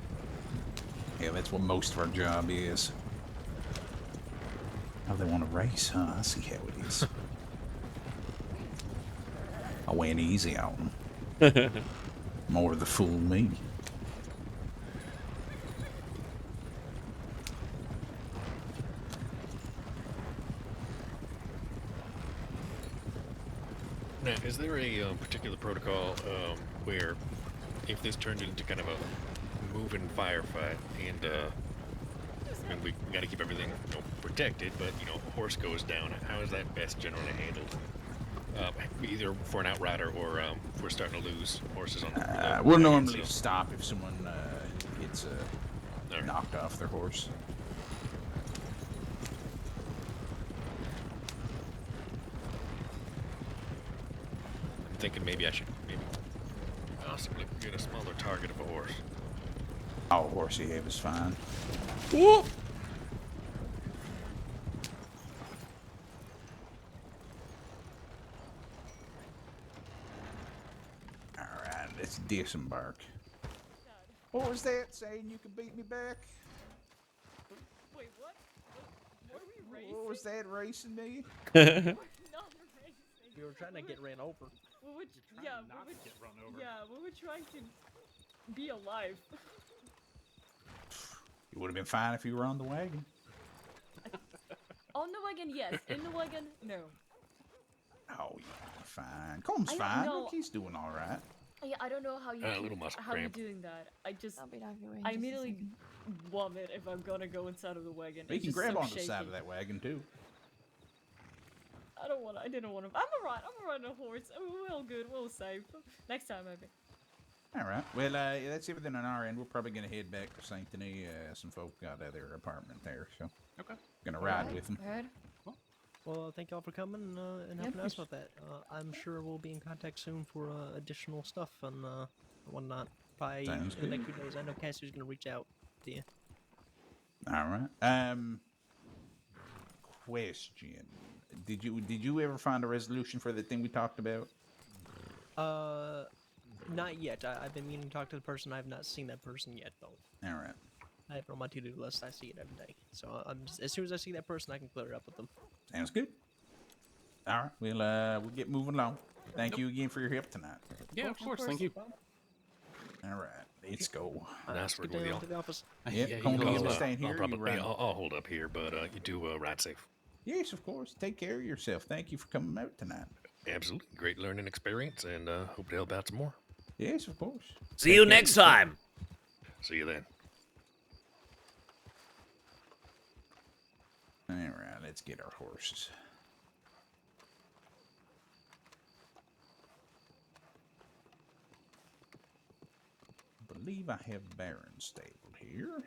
Yeah, that's what most of our job is. Oh, they want to race, huh? I see how it is. I went easy on them. More the fool me. Now, is there a particular protocol where if this turned into kind of a moving firefight and I mean, we got to keep everything protected, but a horse goes down, how is that best generally handled? Either for an outrider or if we're starting to lose horses on the we'll normally stop if someone gets knocked off their horse. I'm thinking maybe I should possibly get a smaller target of a horse. Oh, horse you have is fine. Whoop! Alright, let's disembark. What was that saying you could beat me back? Wait, what? What were we racing? What was that racing me? We're not racing. You were trying to get ran over. We were, we were trying to be alive. You would have been fine if you were on the wagon. On the wagon, yes. In the wagon, no. Oh, yeah, fine. Combs fine. Look, he's doing all right. Yeah, I don't know how you how you're doing that. I immediately vomit if I'm gonna go inside of the wagon. But you can grab onto the side of that wagon too. I didn't want to. I'm alright. I'm alright on a horse. We're all good. We're all safe. Next time, maybe. All right. Well, that's everything on our end. We're probably gonna head back to Saint Denis. Some folk got their apartment there, so gonna ride with them. Well, thank y'all for coming and helping us with that. I'm sure we'll be in contact soon for additional stuff and whatnot. Probably in the next few days. I know Cassie's gonna reach out to you. All right. Question: Did you ever find a resolution for the thing we talked about? Not yet. I've been meaning to talk to the person. I have not seen that person yet, though. All right. I have it on my to-do list. I see it every day. So as soon as I see that person, I can clear it up with them. Sounds good. All right. We'll get moving along. Thank you again for your help tonight. Yeah, of course. Thank you. All right. Let's go. Nice work with y'all. Yeah, staying here. I'll hold up here, but you do ride safe. Yes, of course. Take care of yourself. Thank you for coming out tonight. Absolutely. Great learning experience, and hope to help out some more. Yes, of course. See you next time. See you then. All right, let's get our horses. I believe I have Baron stabled here.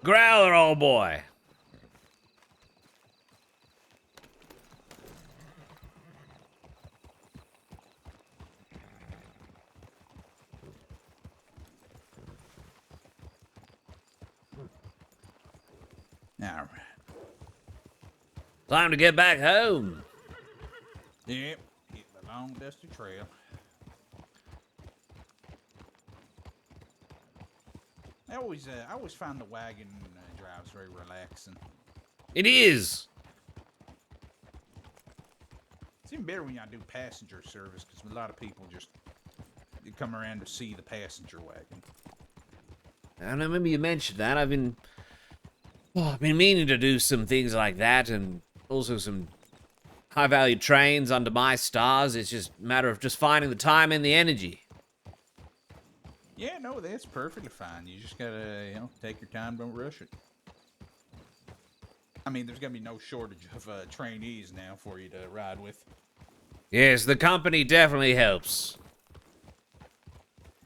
Growler, old boy. Alright. Time to get back home. Yep. Hit the long, dusty trail. I always find the wagon drives very relaxing. It is. It's even better when y'all do passenger service because a lot of people just come around to see the passenger wagon. I remember you mentioned that. I've been meaning to do some things like that, and also some high-value trains under my stars. It's just a matter of just finding the time and the energy. Yeah, no, that's perfectly fine. You just gotta, take your time, don't rush it. I mean, there's gonna be no shortage of trainees now for you to ride with. Yes, the company definitely helps.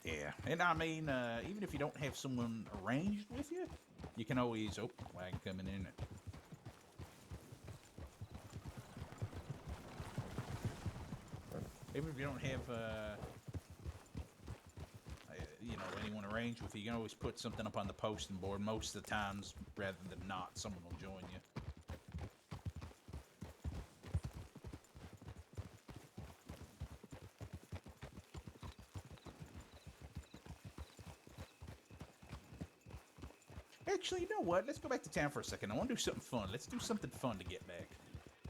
Yeah, and I mean, even if you don't have someone arranged with you, you can always open the wagon coming in. Even if you don't have, anyone arranged with you, you can always put something up on the posting board. Most of the times, rather than not, someone will join you. Actually, you know what? Let's go back to town for a second. I want to do something fun. Let's do something fun to get back.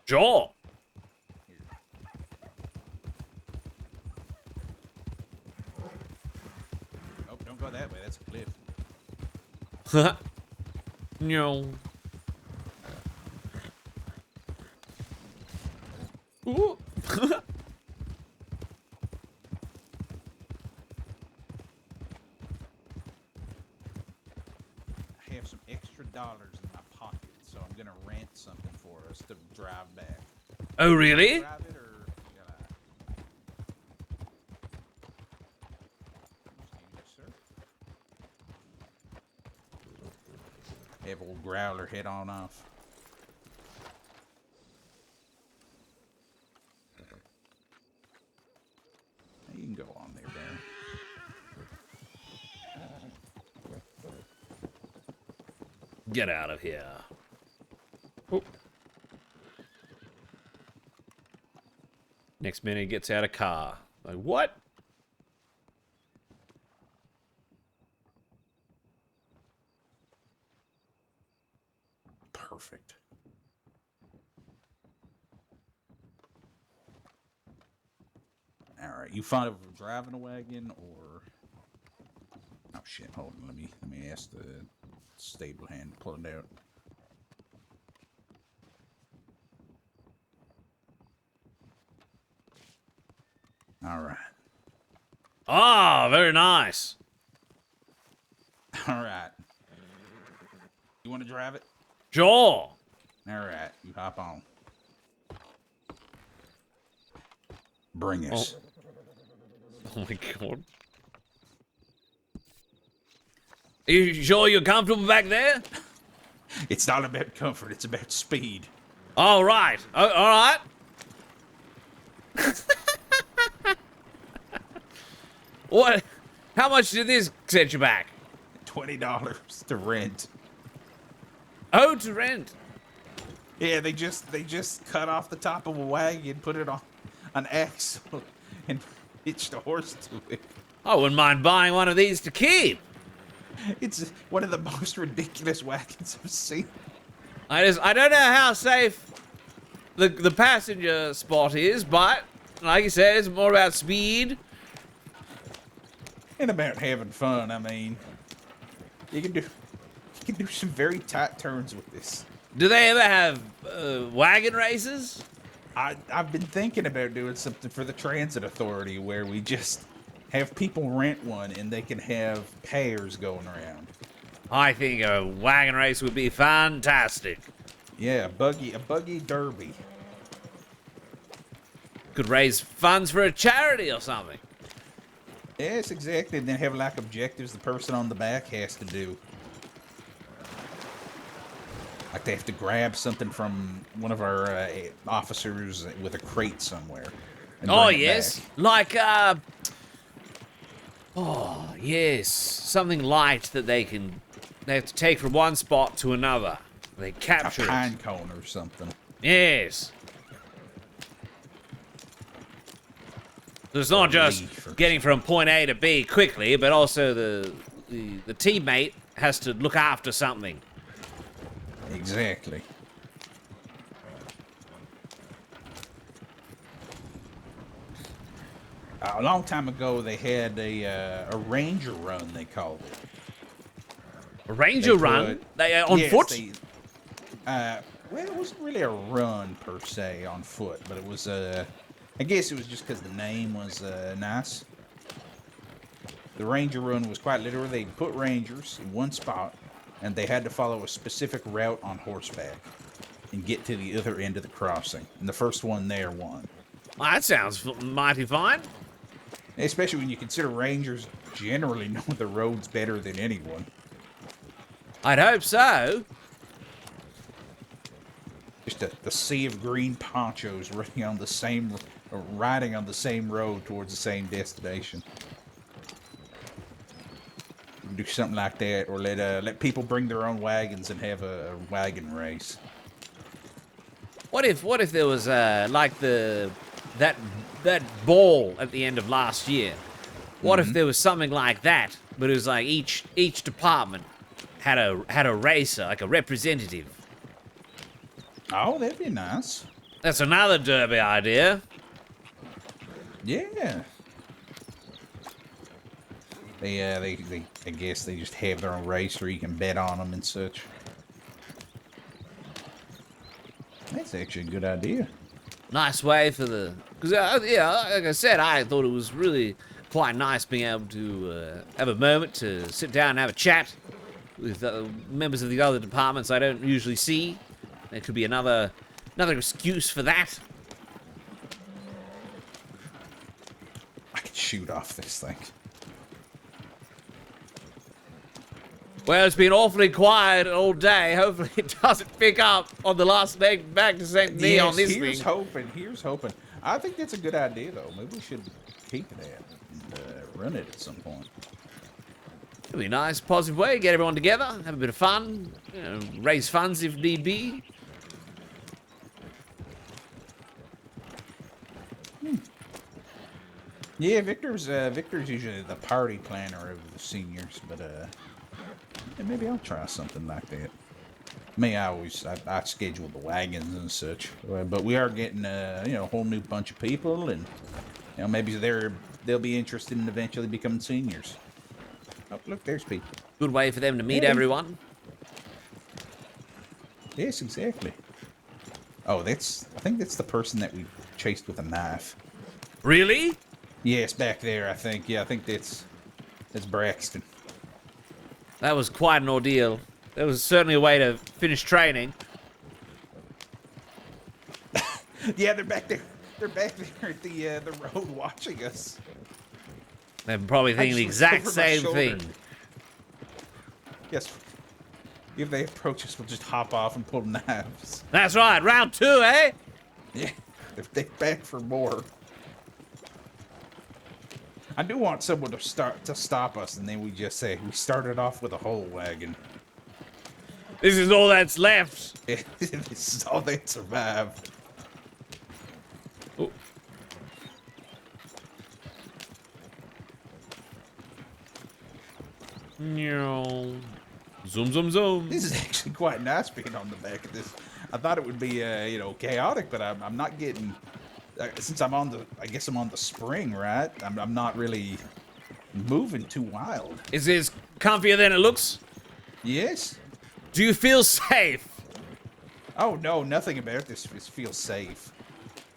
Sure. Oh, don't go that way. That's a cliff. No. Ooh. I have some extra dollars in my pocket, so I'm gonna rent something for us to drive back. Oh, really? Drive it, or shall I? Excuse me, sir. Have old Growler head on off. You can go on there, Barry. Get out of here. Oh. Next minute, he gets out of car. Like, what? Perfect. All right, you fond of driving a wagon or? Oh shit! Hold on. Let me ask the stable hand to pull it out. All right. Ah, very nice. All right. You want to drive it? Sure. All right, you hop on. Bring us. Oh my god. Are you sure you're comfortable back there? It's not about comfort, it's about speed. All right. All right. What? How much did this set you back? $20 to rent. Oh, to rent. Yeah, they just cut off the top of a wagon, put it on an axle, and hitched a horse to it. I wouldn't mind buying one of these to keep. It's one of the most ridiculous wagons I've seen. I don't know how safe the passenger spot is, but like you said, it's more about speed. And about having fun. I mean, you can do some very tight turns with this. Do they ever have wagon races? I've been thinking about doing something for the transit authority where we just have people rent one and they can have pairs going around. I think a wagon race would be fantastic. Yeah, a buggy derby. Could raise funds for a charity or something. Yes, exactly. And then have like objectives the person on the back has to do. Like they have to grab something from one of our officers with a crate somewhere. Oh yes, like oh yes, something light that they have to take from one spot to another. They capture a it. pine cone or something. Yes. So it's not just getting from point A to B quickly, but also the teammate has to look after something. Exactly. A long time ago, they had a ranger run. They called it. A ranger run? They on foot? Well, it wasn't really a run per se on foot, but it was I guess it was just because the name was nice. The ranger run was quite literally they'd put rangers in one spot, and they had to follow a specific route on horseback and get to the other end of the crossing. And the first one there won. Well, that sounds mighty fine. Especially when you consider rangers generally know the roads better than anyone. I'd hope so. Just the sea of green ponchos riding on the same road towards the same destination. You can do something like that, or let people bring their own wagons and have a wagon race. What if there was like that ball at the end of last year? What if there was something like that, but it was like each department had a racer, like a representative. Oh, that'd be nice. That's another derby idea. Yeah. I guess they just have their own race, or you can bet on them and such. That's actually a good idea. Nice way for the... Because, yeah, like I said, I thought it was really quite nice being able to have a moment to sit down and have a chat with members of the other departments I don't usually see. There could be another excuse for that. I could shoot off this thing. Well, it's been awfully quiet all day. Hopefully it doesn't pick up on the last leg back to St. Knee on this here's thing. Here's hoping. I think that's a good idea, though. Maybe we should keep that and run it at some point. It'd be a nice, positive way. Get everyone together, have a bit of fun, you know, raise funds if need be. Yeah, Victor's usually the party planner of the seniors, but yeah, maybe I'll try something like that. I schedule the wagons and such, but we are getting a whole new bunch of people, and maybe they'll be interested in eventually becoming seniors. Oh, look, there's people. Good way for them to meet everyone. Yes, exactly. Oh, I think that's the person that we chased with a knife. Really? Yes, back there, I think. Yeah, I think that's Braxton. That was quite an ordeal. That was certainly a way to finish training. Yeah, they're back there. They're back there at the road watching us. They're probably thinking the exact same thing. Yes. If they approach us, we'll just hop off and pull knives. That's right. Round 2, eh? Yeah. They're back for more. I do want someone to stop us, and then we just say we started off with a whole wagon. This is all that's left. This is all that survived. Oh. Zoom, zoom, zoom. This is actually quite nice being on the back of this. I thought it would be, chaotic, but I'm not getting. Since I'm on I guess I'm on the spring, right? I'm not really moving too wild. Is this comfier than it looks? Yes. Do you feel safe? Oh no, nothing about this feels safe.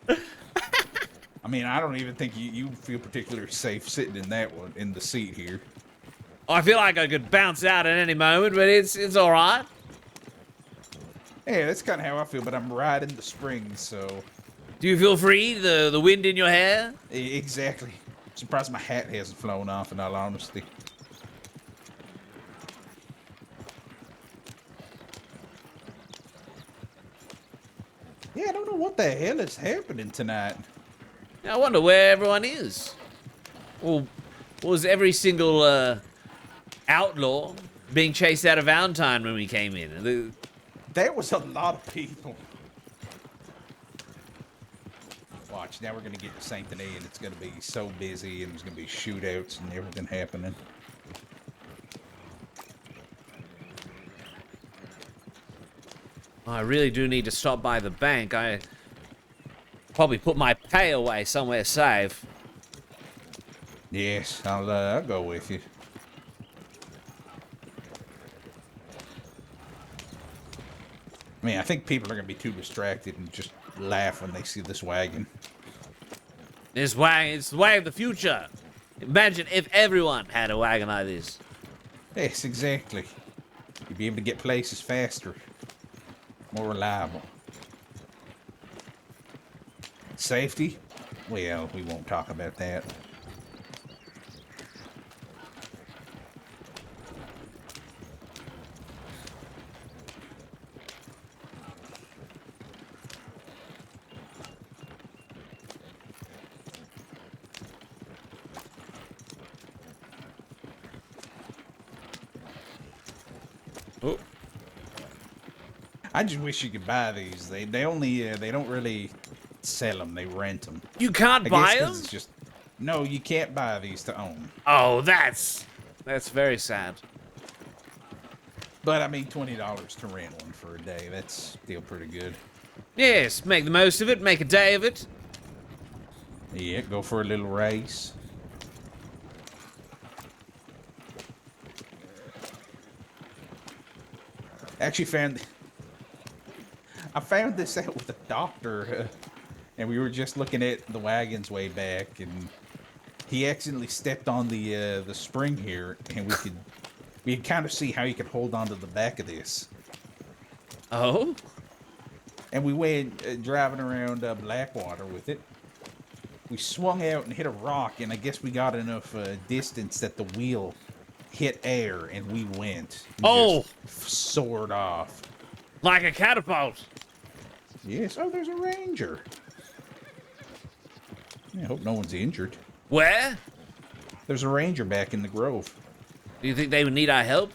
I mean, I don't even think you feel particularly safe sitting in that one in the seat here. I feel like I could bounce out at any moment, but it's all right. Yeah, that's kind of how I feel, but I'm riding the springs, so. Do you feel free? The wind in your hair? Exactly. I'm surprised my hat hasn't flown off, in all honesty. Yeah, I don't know what the hell is happening tonight. I wonder where everyone is. Well, was every single outlaw being chased out of Valentine when we came in? There was a lot of people. Watch, now we're going to get to St. Denis, and it's going to be so busy, and there's going to be shootouts and everything happening. I really do need to stop by the bank. I probably put my pay away somewhere safe. Yes, I'll go with you. I mean, I think people are going to be too distracted and just laugh when they see this wagon. This wagon, it's the wagon of the future. Imagine if everyone had a wagon like this. Yes, exactly. You'd be able to get places faster, more reliable. Safety? Well, we won't talk about that. Oh. I just wish you could buy these. They only they don't really sell them. They rent them. You can't buy them? It's just no, you can't buy these to own. Oh, that's very sad. But I mean, $20 to rent one for a day. That's still pretty good. Yes, make the most of it. Make a day of it. Yeah, go for a little race. Actually I found this out with a doctor, and we were just looking at the wagons way back, and he accidentally stepped on the spring here, and we could kind of see how he could hold on to the back of this. Oh? And we went driving around Blackwater with it. We swung out and hit a rock, and I guess we got enough distance that the wheel hit air, and we went. Oh! Just soared off. Like a catapult. Yes. Oh, there's a ranger. I hope no one's injured. Where? There's a ranger back in the grove. Do you think they would need our help?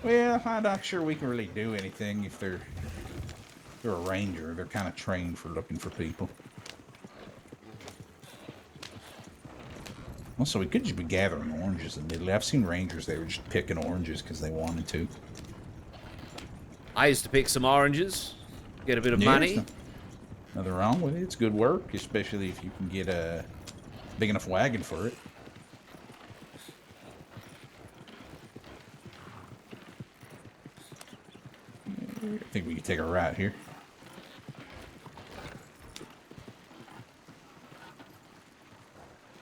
Well, I'm not sure we can really do anything if they're a ranger. They're kind of trained for looking for people. Also, we could just be gathering oranges in the middle. I've seen rangers, they were just picking oranges because they wanted to. I used to pick some oranges, get a bit of money. Nothing wrong with it. It's good work, especially if you can get a big enough wagon for it. I think we can take a right here.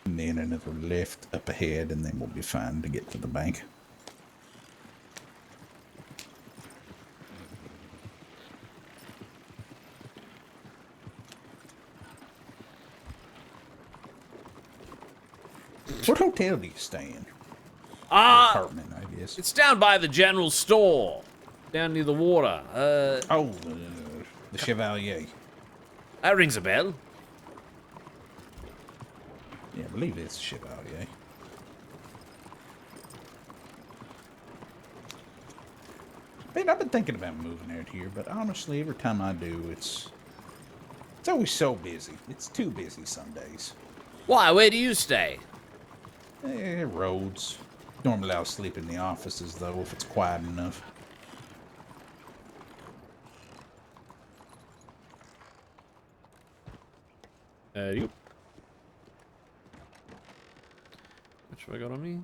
And then another left up ahead, and then we'll be fine to get to the bank. What hotel do you stay in? Apartment, I guess. It's down by the general store, down near the water. The Chevalier. That rings a bell. Yeah, I believe it's Chevalier. Man, I've been thinking about moving out here, but honestly, every time I do, it's always so busy. It's too busy some days. Why? Where do you stay? Roads. Normally I'll sleep in the offices, though, if it's quiet enough. You. Which have I got on me?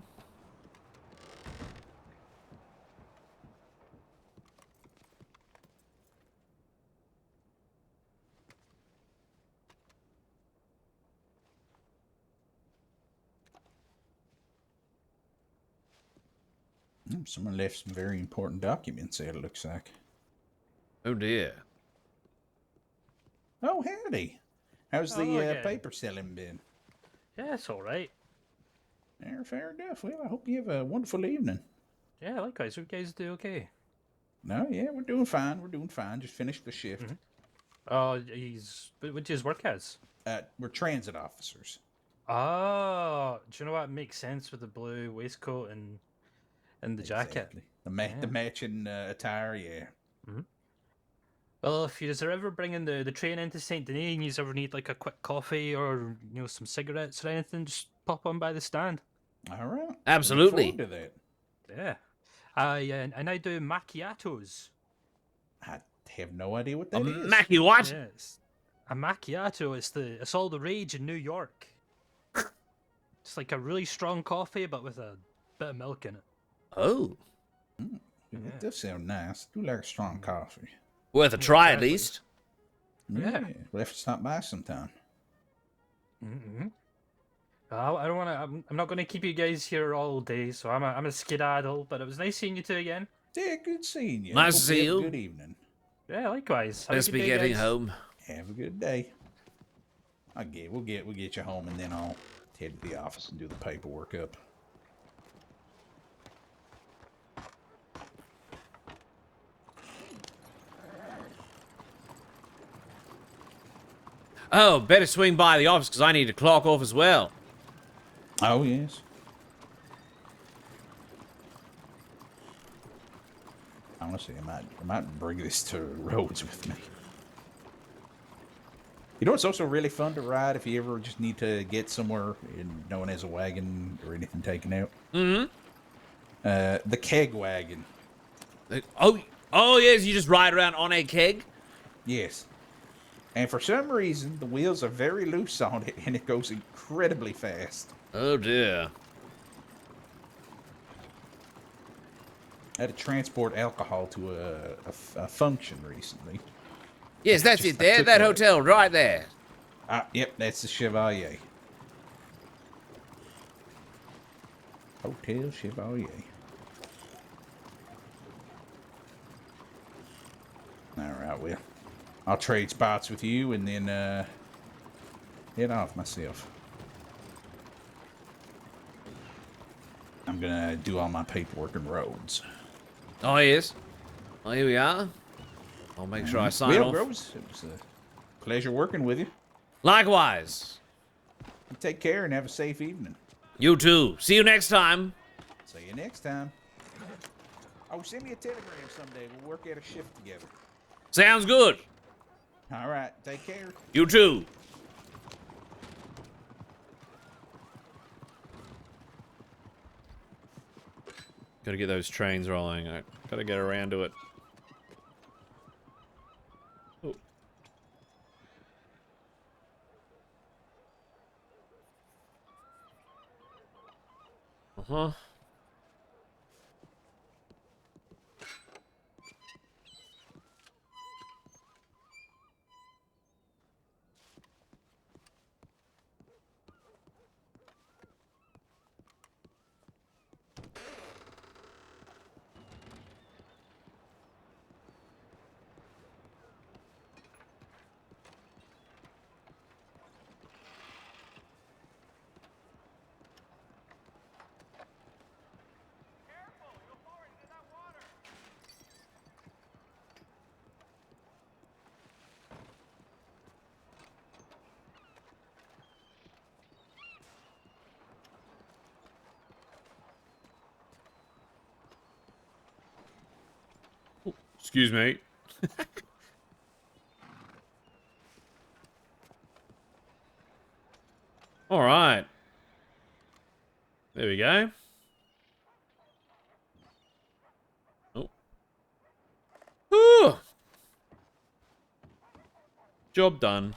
Someone left some very important documents there, it looks like. Oh, dear. Oh, howdy. How's the again. paper selling been? Yeah, it's all right. Yeah, fair enough. Well, I hope you have a wonderful evening. Yeah, likewise. You guys do okay? No, yeah, we're doing fine. We're doing fine. Just finished the shift. Oh, what does work as? We're transit officers. Oh, do you know what makes sense with the blue waistcoat and the jacket? The matching attire, yeah. Well, if you're ever bringing the train into Saint Denis and you ever need like a quick coffee or some cigarettes or anything, just pop on by the stand. All right. Absolutely. Look forward to that. Yeah. And I do macchiatos. I have no idea what that is. Mackie what? Yes. A macchiato it's all the rage in New York. It's like a really strong coffee, but with a bit of milk in it. Oh. It does sound nice. I do like a strong coffee. Worth a try at least. Yeah. We'll have to stop by sometime. Mm-hmm. I don't want to. I'm not going to keep you guys here all day, so I'm a skedaddle. But it was nice seeing you two again. Yeah, good seeing you. Nice to Hope see have a you. Good evening. Yeah, likewise. Have a Best good be day, getting guys. home. Have a good day. We'll get you home, and then I'll head to the office and do the paperwork up. Oh, better swing by the office because I need to clock off as well. Oh, yes. Honestly, I might bring this to Rhodes with me. You know what's also really fun to ride if you ever just need to get somewhere and no one has a wagon or anything taken out? Mm-hmm. The keg wagon. Oh yes, you just ride around on a keg? Yes. And for some reason, the wheels are very loose on it, and it goes incredibly fast. Oh dear. I had to transport alcohol to a function recently. Yes, that's it there, that hotel right there. Yep, that's the Chevalier. Hotel Chevalier. Alright, well, I'll trade spots with you and then head off myself. I'm gonna do all my paperwork and roads. Oh yes. Well, here we are. I'll make sure I sign well, off. Groves, it was a pleasure working with you. Likewise. You take care and have a safe evening. You too. See you next time. See you next time. Oh, send me a telegram someday. We'll work out a shift together. Sounds good. All right. Take care. You too. Gotta get those trains rolling. I gotta get around to it. Oh. Uh-huh. Excuse me. All right. There we go. Oh. Whew. Job done.